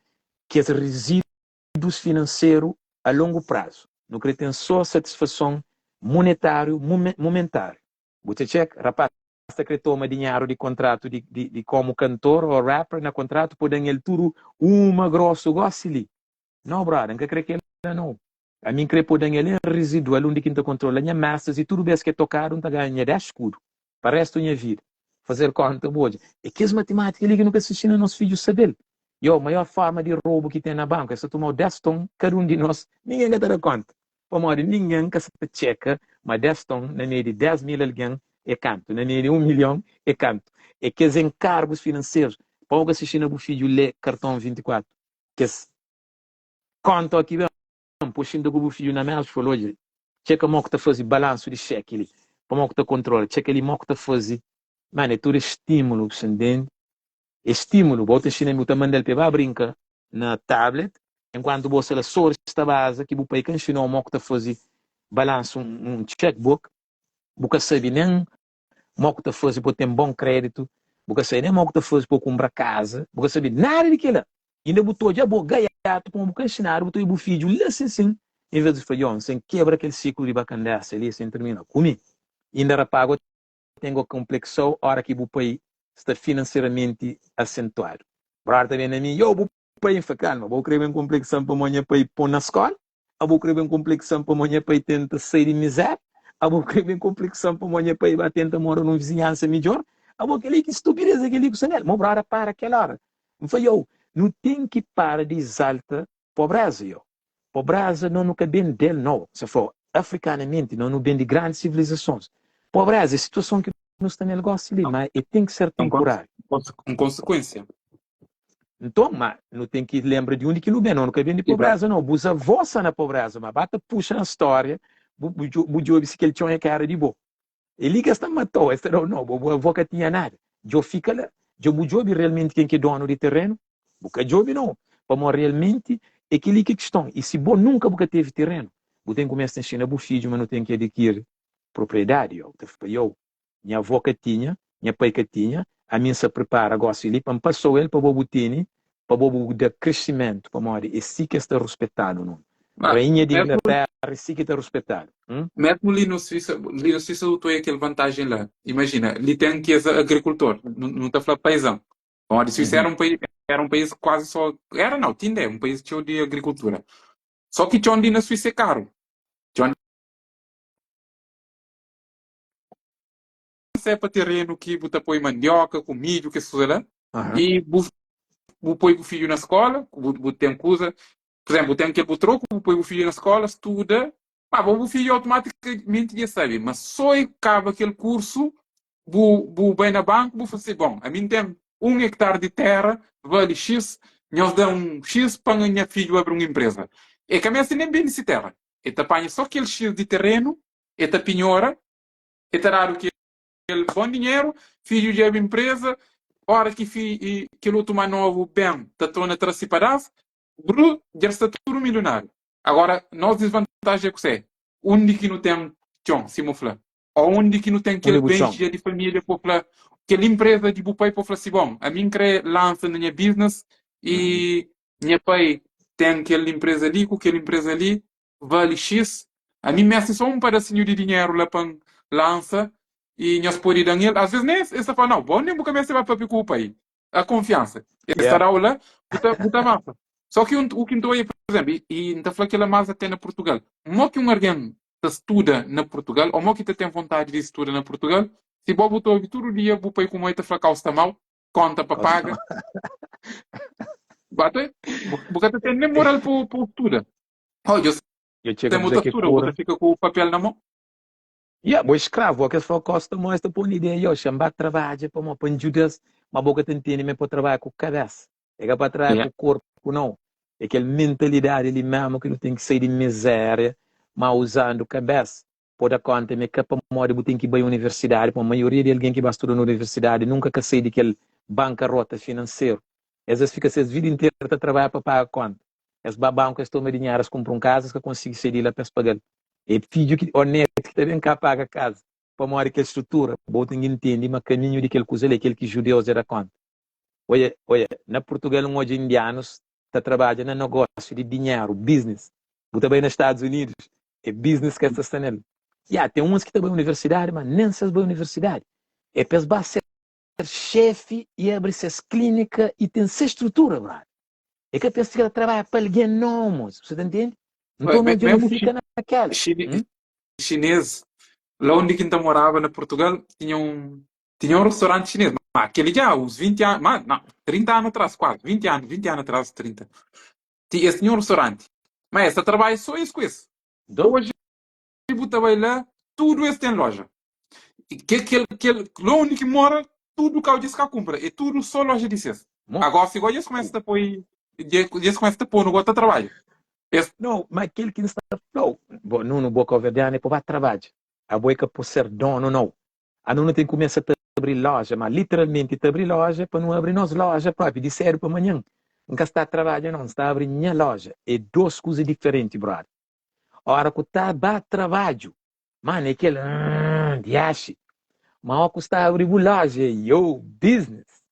que os resíduos financeiros a longo prazo. Não tem só satisfação monetário momentário. Você checa, rapaz, que toma dinheiro de contrato de como cantor ou rapper na contrato, podem ele tudo uma grosso gosto ali. Não, brother, não creio que ele não. A mim creio que podem ele é residual, onde quem controla a masters e tudo bem que tocar, não tá ganhando 10 escudo. Para o resto da minha vida. Fazer conta hoje. E que as matemáticas ali que nunca assistiram a nossos filhos saber. E a maior forma de roubo que tem na banca é se tomar 10 tons, cada um de nós, ninguém vai dar conta. Para ninguém que se checa, mas 10 tons, na meia de 10 mil alguém, é canto. Na meia de 1 milhão, é canto. E que os encargos financeiros, para o assistir o filho ler cartão 24, que conta aqui puxando o filho na mão, falou, checa o que está fazendo balanço de cheque ali, como que está controla, checa ali o que está fazendo, mano, é tudo estímulo, entende? Estímulo, bota ensinar muito a mandar ele para brincar na tablet, enquanto você lá só esta base, que o pai que ensinou o que está fazendo balanço, checkbook, você sabe nem o que está fazendo para ter bom crédito, você sabe nem o que está fazendo para comprar casa, você sabe nada daquilo. Ainda botou já boa gaiato para um ensinar, botou o filho lá assim, em vez de fazer sem quebra aquele ciclo de bacandaça ali, sem terminar. Comigo, ainda rapago, tenho complexo, hora que o pai está financeiramente acentuado. Para também na minha, eu vou pai calma, vou crer em complexão para amanhã para ir pôr na escola, eu vou crer em complexão para amanhã para ir tentar sair de miséria, eu vou crer em complexão para amanhã para ir tentar morar numa vizinhança melhor, eu vou querer que estupidez aquele que o mas para aquela hora. Não foi eu. Não tem que parar de exaltar pobreza. Pobreza não nunca bem dele, não. Se for africanamente, não bem de grandes civilizações. Pobreza é situação que não está no negócio ali, mas tem que ser temporário. Com consequência. Então, mas não tem que lembrar de onde que não bem, não nunca bem de pobreza, não. Busa vossa na pobreza, mas bata puxa na história, o jogo se que ele tinha uma cara de boa. Ele que está matou, esta não, a avó que tinha nada. Eu fica lá, eu jogo realmente quem que é dono de terreno, porque jogo não. Para realmente é aquele que questão. E se bom nunca porque teve terreno, você tem que começar a ensinar o filho, mas não tem que adquirir propriedade. Minha avó que tinha, minha pai que tinha, a minha se prepara agora ali, para passou ele para o botini, para o dar crescimento, para morrer. E sim que está respeitado, não. Rainha de Inglaterra, sim que está respeitado. Mesmo ali no Suíça eu tenho aquela vantagem lá. Imagina, ali tem que ser agricultor, não está falando paisão. Bom, a Suíça era um país quase só. Era não, tinha um país que tinha de agricultura. Só que tinha ali na Suíça é caro. Tinha para terreno que você põe mandioca, com milho, que se lá. E você põe o filho na escola, você tem coisa. Por exemplo, tem aquele troco, põe o filho na escola, estuda. O filho automaticamente já sabe. Mas só acaba aquele curso, vou bem na banca, vou fazer, bom, a mim tem 1 hectare de terra, vale X, nós damos X para a minha filha abrir uma empresa. E começa nem bem nessa terra. E te apanha só aquele X de terreno, e te pinhora, e te raro que ele bom dinheiro, filho de abre empresa, hora que o outro mais novo, bem, te torna a separar, já está tudo milionário. Agora, nós desvantagem é que é, onde que não tem tchon, se mofla, ou onde que não tem aquele bem de família, popular, aquela empresa de pai para falar assim, bom, a mim crê lança na minha business e minha pai tem aquela empresa ali, com aquela empresa ali, vale X, a mim me só um pedacinho de dinheiro lá para lança e nós podemos dar ele, às vezes nem essa fala, não, bom, nem vou começar a papiar com o pai, a confiança, estará lá, puta massa. Só que o que estou aí, por exemplo, e não falando que ela mais até na Portugal. Mo que alguém estuda na Portugal, ou mo que tem vontade de estudar na Portugal, se vou botar todo dia, vou para com moita falar que está mal, conta para paga. Bate, porque tem nem moral para estudar. Olha, eu tenho muita estuda, você fica com o papel na mão. O escravo, que só costa mostra por ideia, eu chamo trabalho para uma panjudas, mas boca tem para trabalhar com a cabeça. É para trabalhar com o corpo, não. É aquela mentalidade ali mesmo que não tem que sair de miséria, mas usando a cabeça. Pode conta, me que para modo tem que ir à universidade, para a maioria de alguém que vai estudar na universidade nunca que sair daquele bancarrota financeiro. Às vezes fica a vida inteira a trabalhar para pagar a conta. As babãos estão me dinheiro, compram casas que conseguem sair de lá para pagar. É filho que honesto que também cá paga a casa. Para morar que a estrutura, botem entender, mas caminho de aquele coisa, aquele que judeus era conta. Olha, na Portugal, hoje indianos está trabalhando no negócio de dinheiro, business. Você também nos Estados Unidos, é business que está nele. Tem uns que estão na universidade, mas nem essas boas universidade. É para ser chefe e abrir essas clínicas e tem essa estrutura, brother. É que a pessoa trabalha para alguém, não, moço. Você entende? Então não Mesmo fica naquela. chinês, lá onde que eu morava, na Portugal, tinha um restaurante chinês. Mas aquele já, uns 20 anos, mas, não, 30 anos atrás, quase, 20 anos atrás, 30. Esse tinha um restaurante. Mas essa trabalha só isso com isso. Então, Hoje, eu trabalho lá, tudo isso tem loja. E lá onde que mora, tudo que eu disse que eu compra. É tudo só loja de cesta. Agora, se agora eles começam a pôr, eles começam a pôr no outro trabalho. não, mas aquele que está não, no boca verdiana é para trabalho. A boca por ser dono, não. A não tem que começar a abrir loja, mas literalmente abrir loja para não abrir nossa loja própria, de sério para amanhã. Nunca está a trabalhar, não, está a abrir minha loja. É duas coisas diferentes, brother. A hora que está a trabalho, mano, é aquele, de ache. Mas a hora que está a abrir loja, yo, business.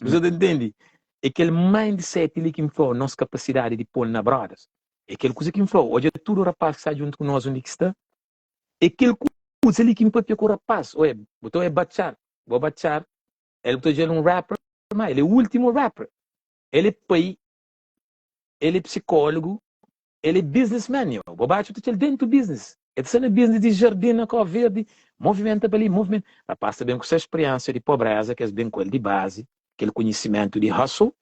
Você entende? É aquele mindset ali que me falou, nossa capacidade de pôr na brothers. É aquele coisa que me falou, hoje tudo o rapaz que está junto com nós, onde que está, é aquele coisa ali que me pôr com o rapaz. Ué, botou é Bachar, vou Bachar, ele botou já um rapper, mas ele é o último rapper. Ele é pai, ele é psicólogo, ele é businessman, o Babacho está dentro do business. Ele está no business de jardim, com verde, movimenta para ali, movimento. Rapaz, bem com essa experiência de pobreza, que é bem com ele de base, aquele conhecimento de hustle,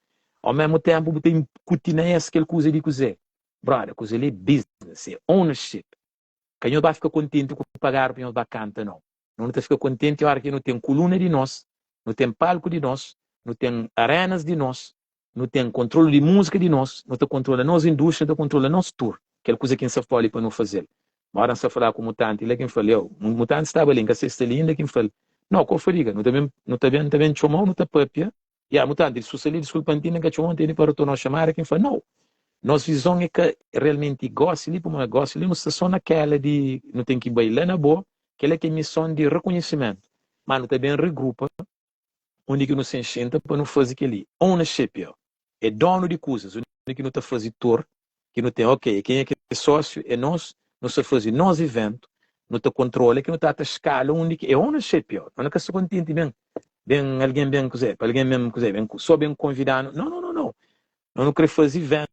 ao mesmo tempo tem cutineias, aquele coisa de cozer. Brother, coisa ali é business, é ownership. Quem não vai ficar contente com pagar para não canta, não. Não está ficar contente, a hora que não tem coluna de nós, não tem palco de nós, não tem arenas de nós, não tem controle de música de nós, não tem controle da nossa indústria, não tem controle da nossa tour. Aquela coisa que a gente fala para não fazer. Mas hora se falar com o mutante, ele é quem falou, o mutante estava ali, que está linda, quem falou, não, qual foi liga, não está bem chamou, não está papia, e a mutante, se você lhe desculpa, não que chamou, ele para tornar chamar, quem falou, não. Nossa visão é que realmente gosta ali, como gosta ali, não está só naquela de, não tem que bailar na boa, aquela que é missão de reconhecimento. Mas não também regrupa, onde que não se enxenta para não fazer aquele ownership, ó. É dono de coisas, onde que não está fazendo tour, que não tem, ok, quem é que é sócio, é nós, não está fazendo nós evento, não está controle, que não está a escala, onde que é ownership, ó. Não é que se contente bem alguém bem cozer, para alguém mesmo cozer, só bem convidado, não. Não quero fazer evento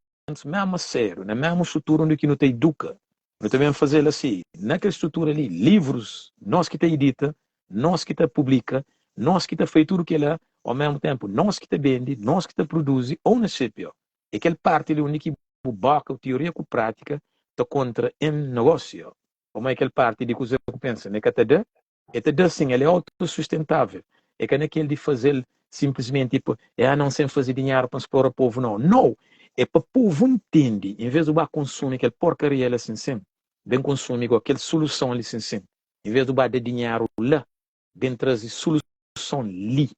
mesmo sério, na mesma estrutura onde que não te educa. Nós também fazer assim, naquela estrutura ali, livros, nós que te edita, nós que te publica, nós que te faz tudo que é, ao mesmo tempo, nós que te vende, nós que te produz, ownership, ó. E aquela parte ali, onde que boca, teoria com prática, está contra em negócio. Como é aquela parte de coisa que pensa, né? Que te dá sim, ele é autossustentável. É que naquele de fazer simplesmente, tipo, não sem fazer dinheiro para explorar o povo, não. Não! É para o povo entender, em vez de consumir aquela porcaria ali assim, bem consumir igual aquela solução ali assim, em vez de dar dinheiro lá, bem trazer solução ali,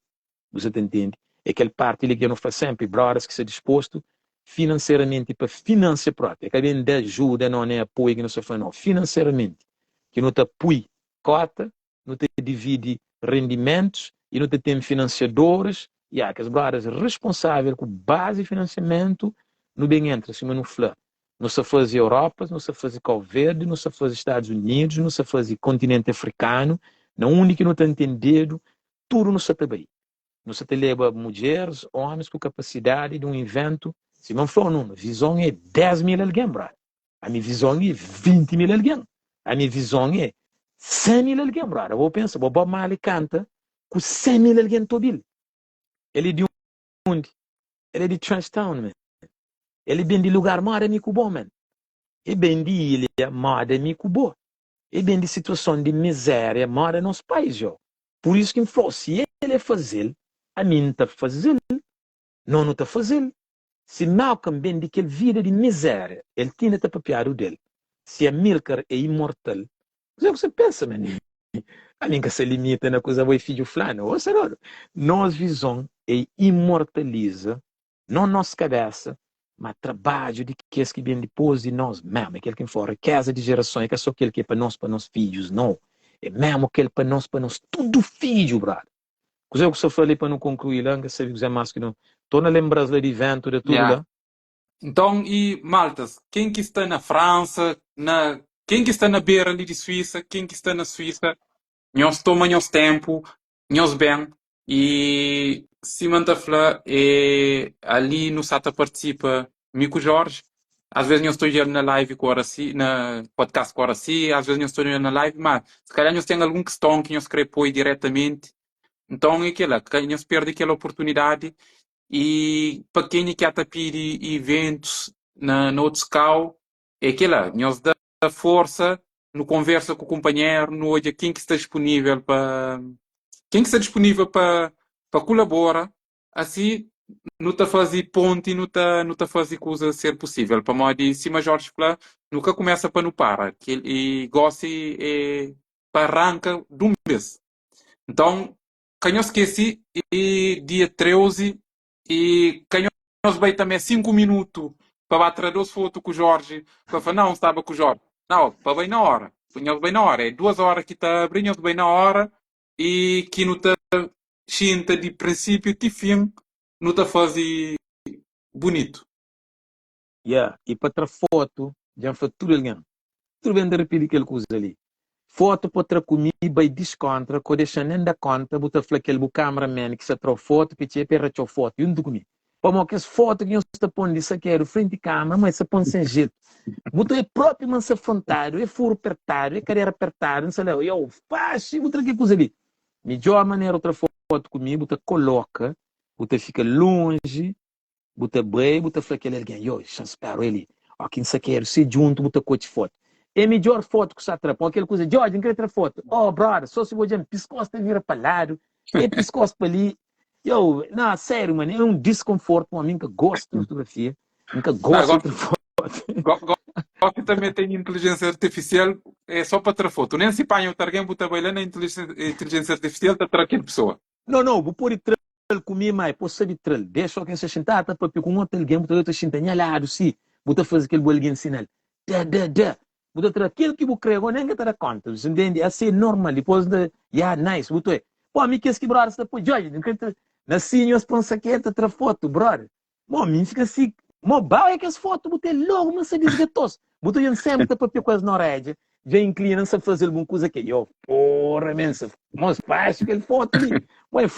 você entende? É aquela parte ali que eu não faço sempre, brothers que se disposto financeiramente para financiar própria, é que bem de ajuda, não é apoio que não se faz, não, financeiramente, que não te apoia cota, não te divide rendimentos e não te tem financiadores, e há que as brothers responsáveis com base de financiamento no bem entra, assim, no flã. Não se faz Europa, não se faz Cabo Verde, não se faz Estados Unidos, não se faz continente africano, não único não está entendido, tudo não se bem. Não se leva mulheres, homens com capacidade de um evento. Se não for não, a visão é 10 mil alguém, brother. A minha visão é 20 mil alguém. A minha visão é 100 mil alguém, brother. Eu vou pensar, o Bob Marley canta com 100 mil alguém todo. Ele é de onde? Ele é de Trenchtown, man. Ele vem de lugar mora mico bom, man. Ele vem de ilha mora mico bom. Ele vem de situação de miséria mora no nosso país, ó. Por isso que me falou, se ele fazer, a mim está fazendo, não está fazendo. Se Malcolm vem de aquela vida de miséria, ele tinha que papiar o dele. Se a Milker é imortal, você pensa, menino? A mim que se limita na coisa, vai filho fulano. Ou seja, nossa visão é imortaliza, não nossa cabeça, mas trabalho de que é que vem depois de nós mesmo. Aquele que for riqueza de gerações, que é só aquele que é para nós filhos, não. É mesmo aquele para nós, tudo filho, brother. Coisa que eu falei para não concluir lá, que sabe que é mais que não. Estou na lembrança de evento, de tudo lá. Então, e maltas, quem que está na França, quem que está na beira ali de Suíça, quem que está na Suíça, nós toma nós tempo, nós bem, e se manta fala, ali no Sata participa Mico Jorge, às vezes nós estou na live com a si, na podcast com a si, às vezes nós estou na live, mas se calhar nós temos algum questão que nós queremos pôr diretamente, então é aquela, que nós perde aquela oportunidade, e para quem quer pedir eventos na outro escala, é aquela, nós dá força, no conversa com o companheiro, no olha quem que está disponível para colaborar, assim não está fazer ponte, não tá fazer coisa ser possível. Para modo de cima Jorge Plá, nunca começa para não para, que ele gosta para arranca de um mês. Então, quem eu esqueci, e dia 13, e quem nós vai também 5 minutos para bater 12 fotos com o Jorge, para falar, não, estava com o Jorge. Não, para bem na hora. Punhamos bem na hora. É 2 horas que está abrindo bem na hora e que não está chinta de princípio de fim, não está fazer bonito. Yeah. E para ter foto, já foi tudo alguém. Tudo bem de repetir aquela coisa ali. Foto para ter comigo, vai descontra, quando deixa nem da conta, bota aquele cameraman que se trouxe foto, que tinha para tirar foto, e um documento. Como que as fotos que eu estou pondo isso aqui, era frente de câmera, mas se põe sem jeito. Botou é próprio, mas se afrontado, é furo apertado, é cadeira apertada, não sei lá, eu faço, botou aqui coisa ali. Melhor maneira outra foto comigo, botou coloca, botou fica longe, botou bem, botou aquele alguém, eu espero ele, ó, quem se quer, se junto, botou coach foto. É a melhor foto que você atrapou, aquela coisa, George, não quero ter foto. Oh, brother, só se você piscosta vira para lado, é piscosta para ali. Eu, não, sério, mano, é um desconforto para mim que gosto de fotografia, nunca gosto de foto. Gosto também tem inteligência artificial, é só para ter foto. Nem se apanha o targuém, bota bem na inteligência artificial, está para aquela pessoa. Não, vou pôr trel comigo, mas posso saber trel. Deixa alguém se sentar, tá para com outro alguém, bota outro sentar lado, sim, bota fazer aquele bolinho sinal. Bota ter aquilo que vou criar, nem que te dá conta, você entende? Assim, normal, depois de, nice, bota aí. Pô, me quer que brother, você pode, Jorge, não quer ter, nasci, nós pensa que é ter foto, brother. Bom, me fica assim, mobile é que as fotos, botei logo, mas se desgatou. Botei um sempre, tá para com as norejas, já inclina-se a fazer alguma coisa que eu, porra, mensa, mas faz aquele foto ali. Mas,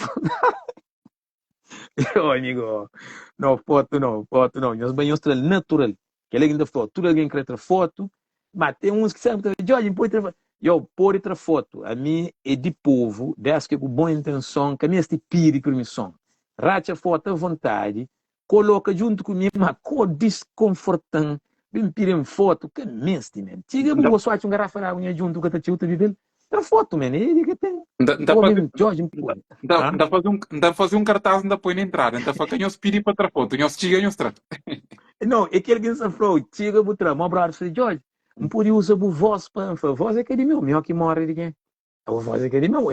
amigo, não, foto não. Nós banhamos natural. Que ele ainda foto, tudo alguém quer ter foto, mas tem uns que sabem, Jorge, pode ter foto. Eu, pode ter foto. A mim é de povo, desde que com boa intenção, que a minha este pire permissão. Racha foto à vontade, coloca junto comigo, mas com desconfortante. Bem pirem foto, que meste, man. Chega, eu só acho um garrafa de água junto com a tia, viver. Ter foto, man. Ele que tem. Dá fazer um cartaz, ainda põe na entrada. Então, foi que nós pedimos para ter foto, nós chegamos a não, é aquele que se falou, chega a botar, meu brother, George, não podia usar a voz para a voz é que é de meu que morre de quem? A voz é que é de meu.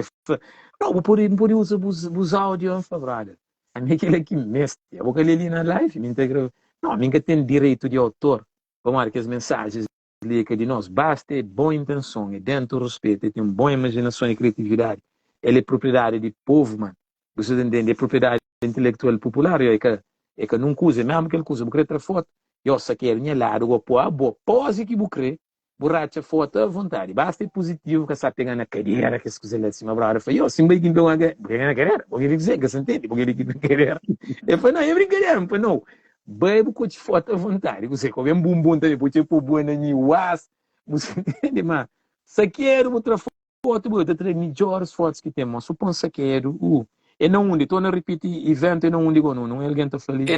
Não, não podia usar os áudios, brother. A mim aquele aqui mestre, eu vou ali na live, me integra. Não, a mim que tem direito de autor, como que as mensagens que de nós, basta ter boa intenção, e dentro do respeito, tem uma boa imaginação e criatividade. Ele é propriedade de povo, mano. Você entende? É propriedade intelectual popular, é que não usa, mesmo que ele usa, vou querer ter foto, eu saquei a minha lado, vou pôr a boa pose que vou querer, borracha foto à vontade, basta ser positivo, que está pegando na cadeira, que se quiser lá assim, brother, eu falei, eu sim, bem que não é na cadeira, vou querer dizer, que você entende, vou querer que na cadeira, eu falei, não, é brincadeira, eu falei, não, bem, vou de foto à vontade, você come um bumbum também, vou te pôr boa na minha uas, você entende, mas, saqueiro, vou ter foto, vou ter melhores fotos que temos, suponho saqueiro, e não onde, estou a repetir evento e não onde, não é alguém está falando. É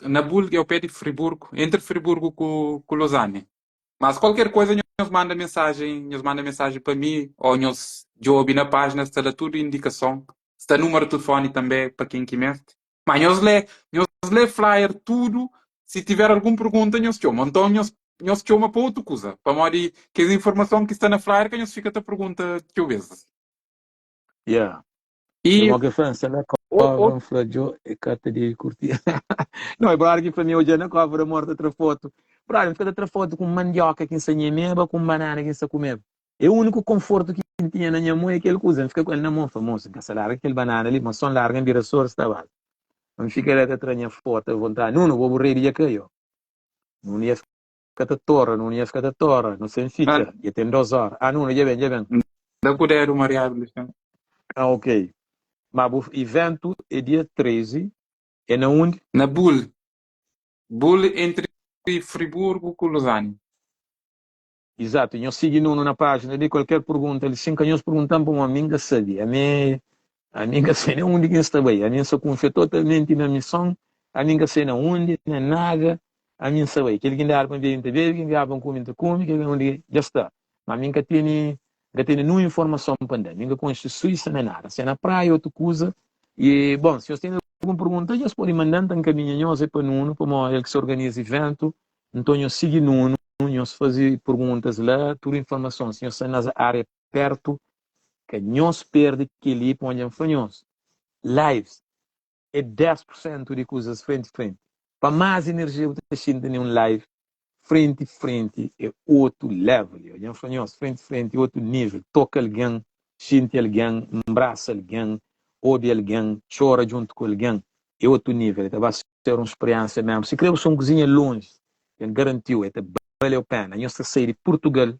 na Bull, que é o pé de Friburgo, entre Friburgo com Lausanne. Mas qualquer coisa, nos manda mensagem para mim, ou nos jobe na página, está lá tudo indicação. Está número de telefone também, para quem quiser. Mas nós lê flyer, tudo. Se tiver alguma pergunta, nós chama. Então, nós chama para outra coisa. Para morrer que a informação que está na flyer, que nós fica a pergunta que eu vejo. Yeah. E uma que França na cova, flagio e carta de curtir. Não, é brother que para mim hoje na cova, morta outra foto. Brother, fica outra foto com mandioca que ensinha mesmo, com banana que ensinha comer. É o único conforto que tinha na minha mãe é aquele coisa. Fica com ele na mão famoso, que se larga aquele banana ali, mas só larga em vira-sor, estava. Não fica ali atrás da foto à vontade. Não vou morrer de caio. Não ia fica torre, não ia ficar torre, não sei fica, e tem 2 horas. Ah, não, já bem. Da poder variável. Ah, ok. Mas o evento é dia 13, é na onde? Na Bull entre Friburgo e Lausanne. Exato, eu sigo na página de qualquer pergunta, eles 5 anos perguntando para uma amiga, sabe? A minha sei onde que está bem, a minha só confia totalmente na missão, a minha sei na onde, na nada, a minha sabe, aquele que dá para ver em TV, que dá para comer, aquele onde já está. Mas a minha tem nenhuma informação para dar, a minha conhece Suíça nem nada, se é na praia, outra coisa, e, bom, se vocês têm alguma pergunta, já podem mandar, então caminhamos para Nuno, para ele que se organiza evento, então eu sigo Nuno, nós fazer perguntas lá, toda informação, se nós na área perto, que nós perde que ali põe nós. Lives é 10% de coisas frente a frente. Para mais energia você sente em um live, frente a frente é outro level. Nós frente a frente é outro nível. Toca alguém, sente alguém, abraça alguém, ouve alguém, chora junto com alguém. É outro nível. Então vai ser uma experiência mesmo. Se queremos uma cozinha longe, garantiu, valeu a pena. Nós estamos a sair de Portugal,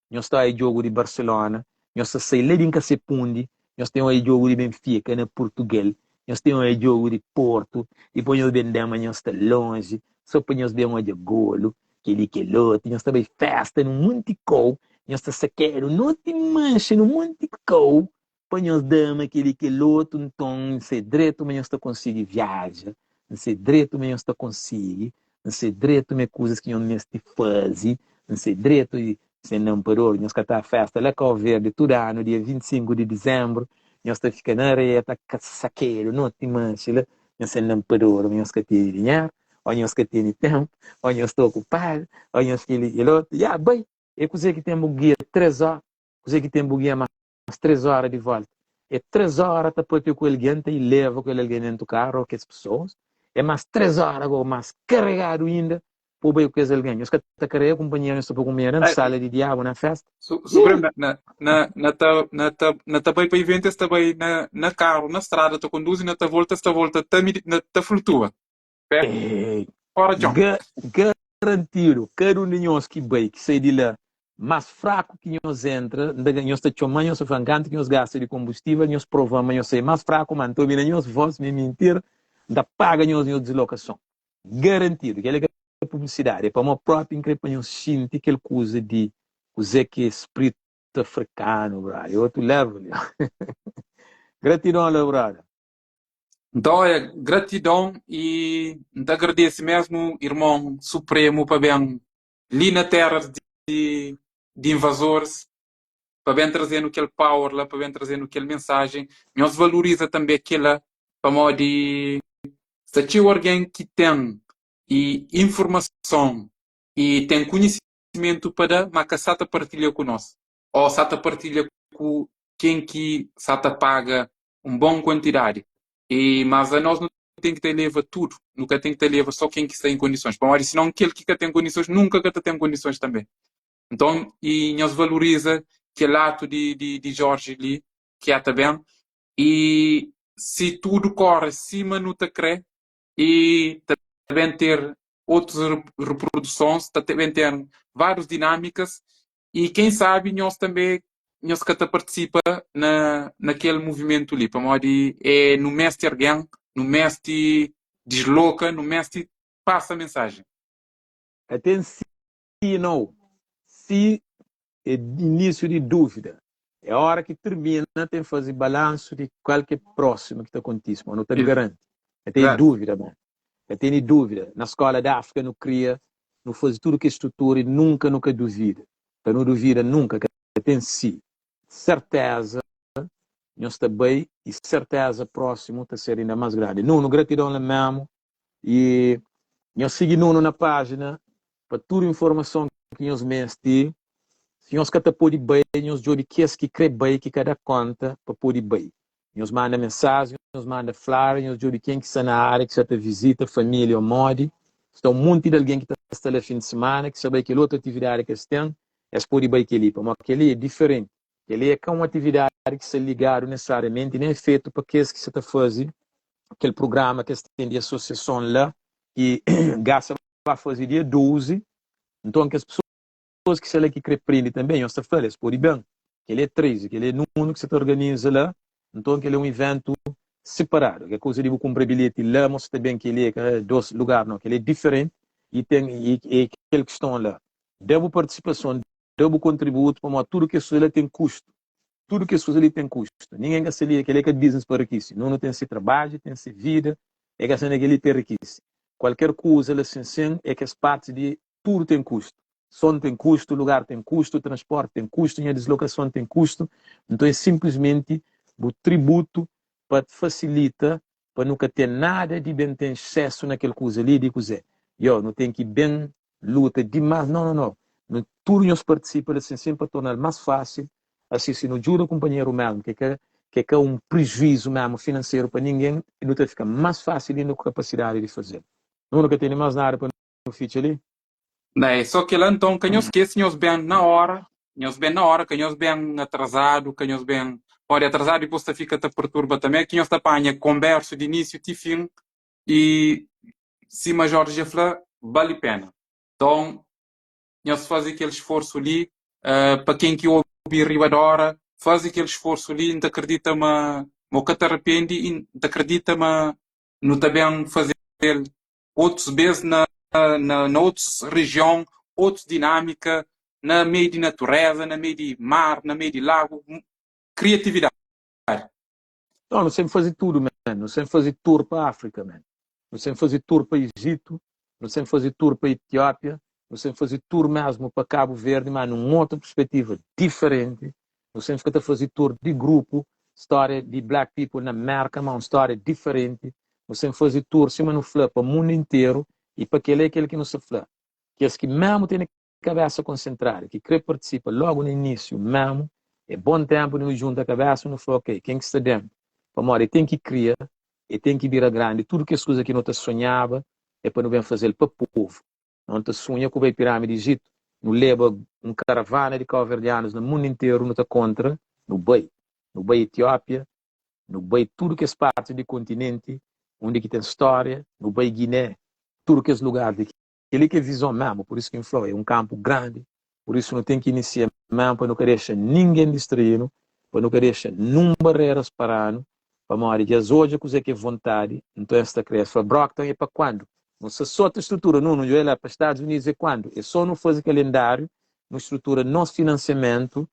nós estamos a jogo de Barcelona, nós estamos a sair lá de Cacepundi, nós temos a jogo de Benfica, na Portugal, nós temos a jogo de Porto, e depois nós vendemos, nós estamos longe, só para nós vemos de golo, que outro, nós estamos em festa, no Monte Cou, nós estamos a querer, não te mancha, no Monte Cou, para nós damos que outro, então, não sei direito, mas nós estamos a conseguir viajar, não sei direito, mas nós estamos a conseguir, não sei direito me coisas que eu não fazer, não sei direito e se não parou, nós que está a festa lá com o verde todo ano, dia 25 de dezembro, nós está ficando na areia, está saqueiro, não te mancha, nós não parou, nós que tem dinheiro, ou nós que tem tempo, ou nós estou ocupado, ou nós que ele outro, já bem, é coisa que tem guia 3 horas, coisa que tem guia mais 3 horas de volta, é 3 horas para ter com alguém e leva com alguém dentro do carro, que as pessoas, é mais 3 horas agora, mais carregado ainda, para o bem que alguém. Os que está carregado, companheiro, estou para comer na sala de diabo, na festa. Supremo, na também para eventos, também na carro, na estrada, tu conduz, na volta, na flutua. Fora John. Garantido, cada um de nós que vai, que sai de lá, mais fraco que nós entra, nós está chamando, nós francante que nós gasta de combustível, nós provamos, nós sai mais fraco, mas então, nós voz, me mentir, da paga nós deslocação. Garantido, que é a publicidade, é para uma própria incrível, nós sentir aquela coisa de usar que espírito africano, é outro level. Gratidão, brother. Então, é gratidão e te agradeço mesmo, irmão supremo, para bem ali na terra de invasores, para bem trazendo aquele power lá, para bem trazendo aquela mensagem. Nós valoriza também aquela, para modo de se tinha alguém que tem e informação e tem conhecimento para dar, mas que partilha conosco. Ou sata partilha com quem que sata paga uma boa quantidade. Mas a nós não tem que ter leva tudo. Nunca tem que ter leva só quem que está em condições. Para mais, senão aquele que tem condições, nunca que tem condições também. Então, e nós valoriza aquele ato de Jorge ali, que é também. E se tudo corre acima no te crê, e também ter outras reproduções, também ter várias dinâmicas e quem sabe nós também nós que participa naquele movimento ali, para modo é no mestre alguém, no mestre desloca, no mestre passa a mensagem. Até se não, se é início de dúvida, é a hora que termina, tem que fazer balanço de qualquer próximo que está acontecendo, mas não te garante. Tem dúvida, mano. Tem dúvida. Na escola da África não cria, não faz tudo que é estrutura e nunca duvida. Então não duvida nunca, que tem si. Certeza, nós está bem e certeza próximo está ser ainda mais grande. Nuno, gratidão lá mesmo. E nós seguimos na página para toda a informação que nós mestre. Se nós queremos pôr bem, nós jogamos que crê bem, que cada conta para pôr bem. Nós manda mensagem, nós manda flyer, nós jogamos quem que está na área, que já te visita, família ou mode. Está um monte de alguém que está lá fim de semana, que sabe que outra atividade que eles têm, é pôr bem aquele. Mas aquele é diferente. Ele é uma atividade que se ligado necessariamente, nem é feito para aqueles que se está fazendo, aquele programa que se tem de associação lá, que gasta para fazer dia 12, Então, que as pessoas que se ela que compreendem também, eu estou falando, por bem, que ele é 13, que ele é número que se organiza lá, então que ele é um evento separado, que a coisa de comprar bilhete lá, mostra também que ele é dois lugares, não, que ele é diferente, e tem e aqueles que estão lá. Devo participação, devo contributo, para tudo que isso tem custo. Tudo que isso ali tem custo. Ninguém quer se liga que ele é business para aqui. Não tem se trabalho, tem se vida, é que ele tem aqui. Qualquer coisa, assim, é que as partes de tudo tem custo. Som tem custo, lugar tem custo, transporte tem custo, a deslocação tem custo. Então é simplesmente o tributo para facilitar, para nunca ter nada de bem ter excesso naquele coisa ali, de coisa. Eu não tenho que bem luta demais, não. Tudo nós participa assim, sempre para tornar mais fácil, assim, se não ajuda o companheiro mesmo, que é um prejuízo mesmo financeiro para ninguém, e não fica mais fácil e não capacidade de fazer. Nunca tem mais nada para no feature ali. Daí, só que lá então, que nós esquece, nós bem na hora, que nós bem atrasado, que nós bem, pode atrasado e depois fica te perturba também, que nós apanha conversa de início e fim, e se Major já falou, vale a pena. Então, nós faz aquele esforço ali, para quem que ouve riba da hora, faz aquele esforço ali, não acredita, mas que te arrepende, e não acredita, mas não está bem fazer outros vezes na outra região, outra dinâmica, na meio de natureza, na meio de mar, na meio de lago, criatividade. Não sempre fazer tudo, man. Não sempre fazer tour para a África, man. Não sempre fazer tour para o Egito, não sempre fazer tour para a Etiópia, não sempre fazer tour mesmo para Cabo Verde, mas numa outra perspectiva diferente. Não sempre ficar a fazer tour de grupo, história de black people na América, mas uma história diferente. Não sempre fazer tour, cima no flã, para o mundo inteiro, e para aquele que não se flã. Que esse que mesmo tem a cabeça concentrada, que quer participar logo no início mesmo, é bom tempo de juntar a cabeça, não foi ok, quem que está dentro? Ele tem que criar, ele tem que virar grande. Tudo que as coisas que não te sonhava é para não bem fazer para o povo. Não te sonha com a pirâmide de Egito, não leva um caravana de cabo-verdianos no mundo inteiro, não te contra, no Bei Etiópia, no Bei tudo que é parte do continente, onde que tem história, no Bei Guiné, tudo que é lugar de aquele que é visão mesmo, por isso que influi, é um campo grande, por isso não tem que iniciar mesmo para não querer deixar ninguém distraído, para não querer deixar nenhuma barreira parando, para morrer que as hoje coisa que é vontade, então esta criança para Brockton é para quando? Não se só a estrutura, não é lá para os Estados Unidos é quando? É só não fazer calendário, não estrutura nosso financiamento,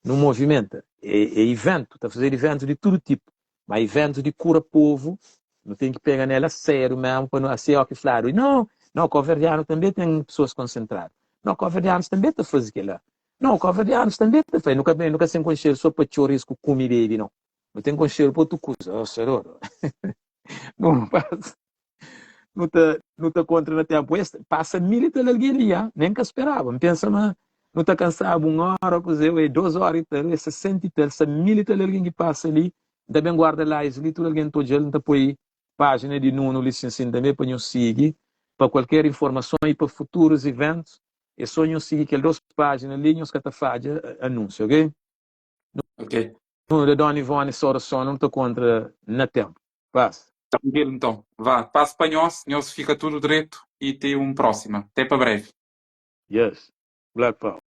não movimenta. É evento, está a fazer eventos de todo tipo, mas eventos de cura povo, não tem que pegar nela sério mesmo, para não assim, ó, que claro, não, o Coverdiano também tem pessoas concentradas. Não, o Coverdianos também está a fazer aquilo lá. Não, o Coverdianos também está a fazer. Nunca se encontrou só para chorisco comida, não. Não tem conselho para outra coisa. Oh, senhor. Não passa. Não está contra na tempo. Passa militar alguém ali, nem que esperava. Não pensa, mas não está cansado 1 hora, coisa, 2 horas e tal, 60 e tal. Essa militar alguém que passa ali, também guarda lá, isso ali, tudo alguém todo dia, não está põe página de Nuno, licenciado também, para nos seguir, para qualquer informação e para futuros eventos. É só nos seguir aquelas 2 páginas ali, nos catafádios, anúncio, ok? Ok. Nuno da Dona Ivone, só não está contra na tempo. Passa. Tranquilo, então. Vá, passo para nós fica tudo direito e até próxima. Até para breve. Yes. Black Power.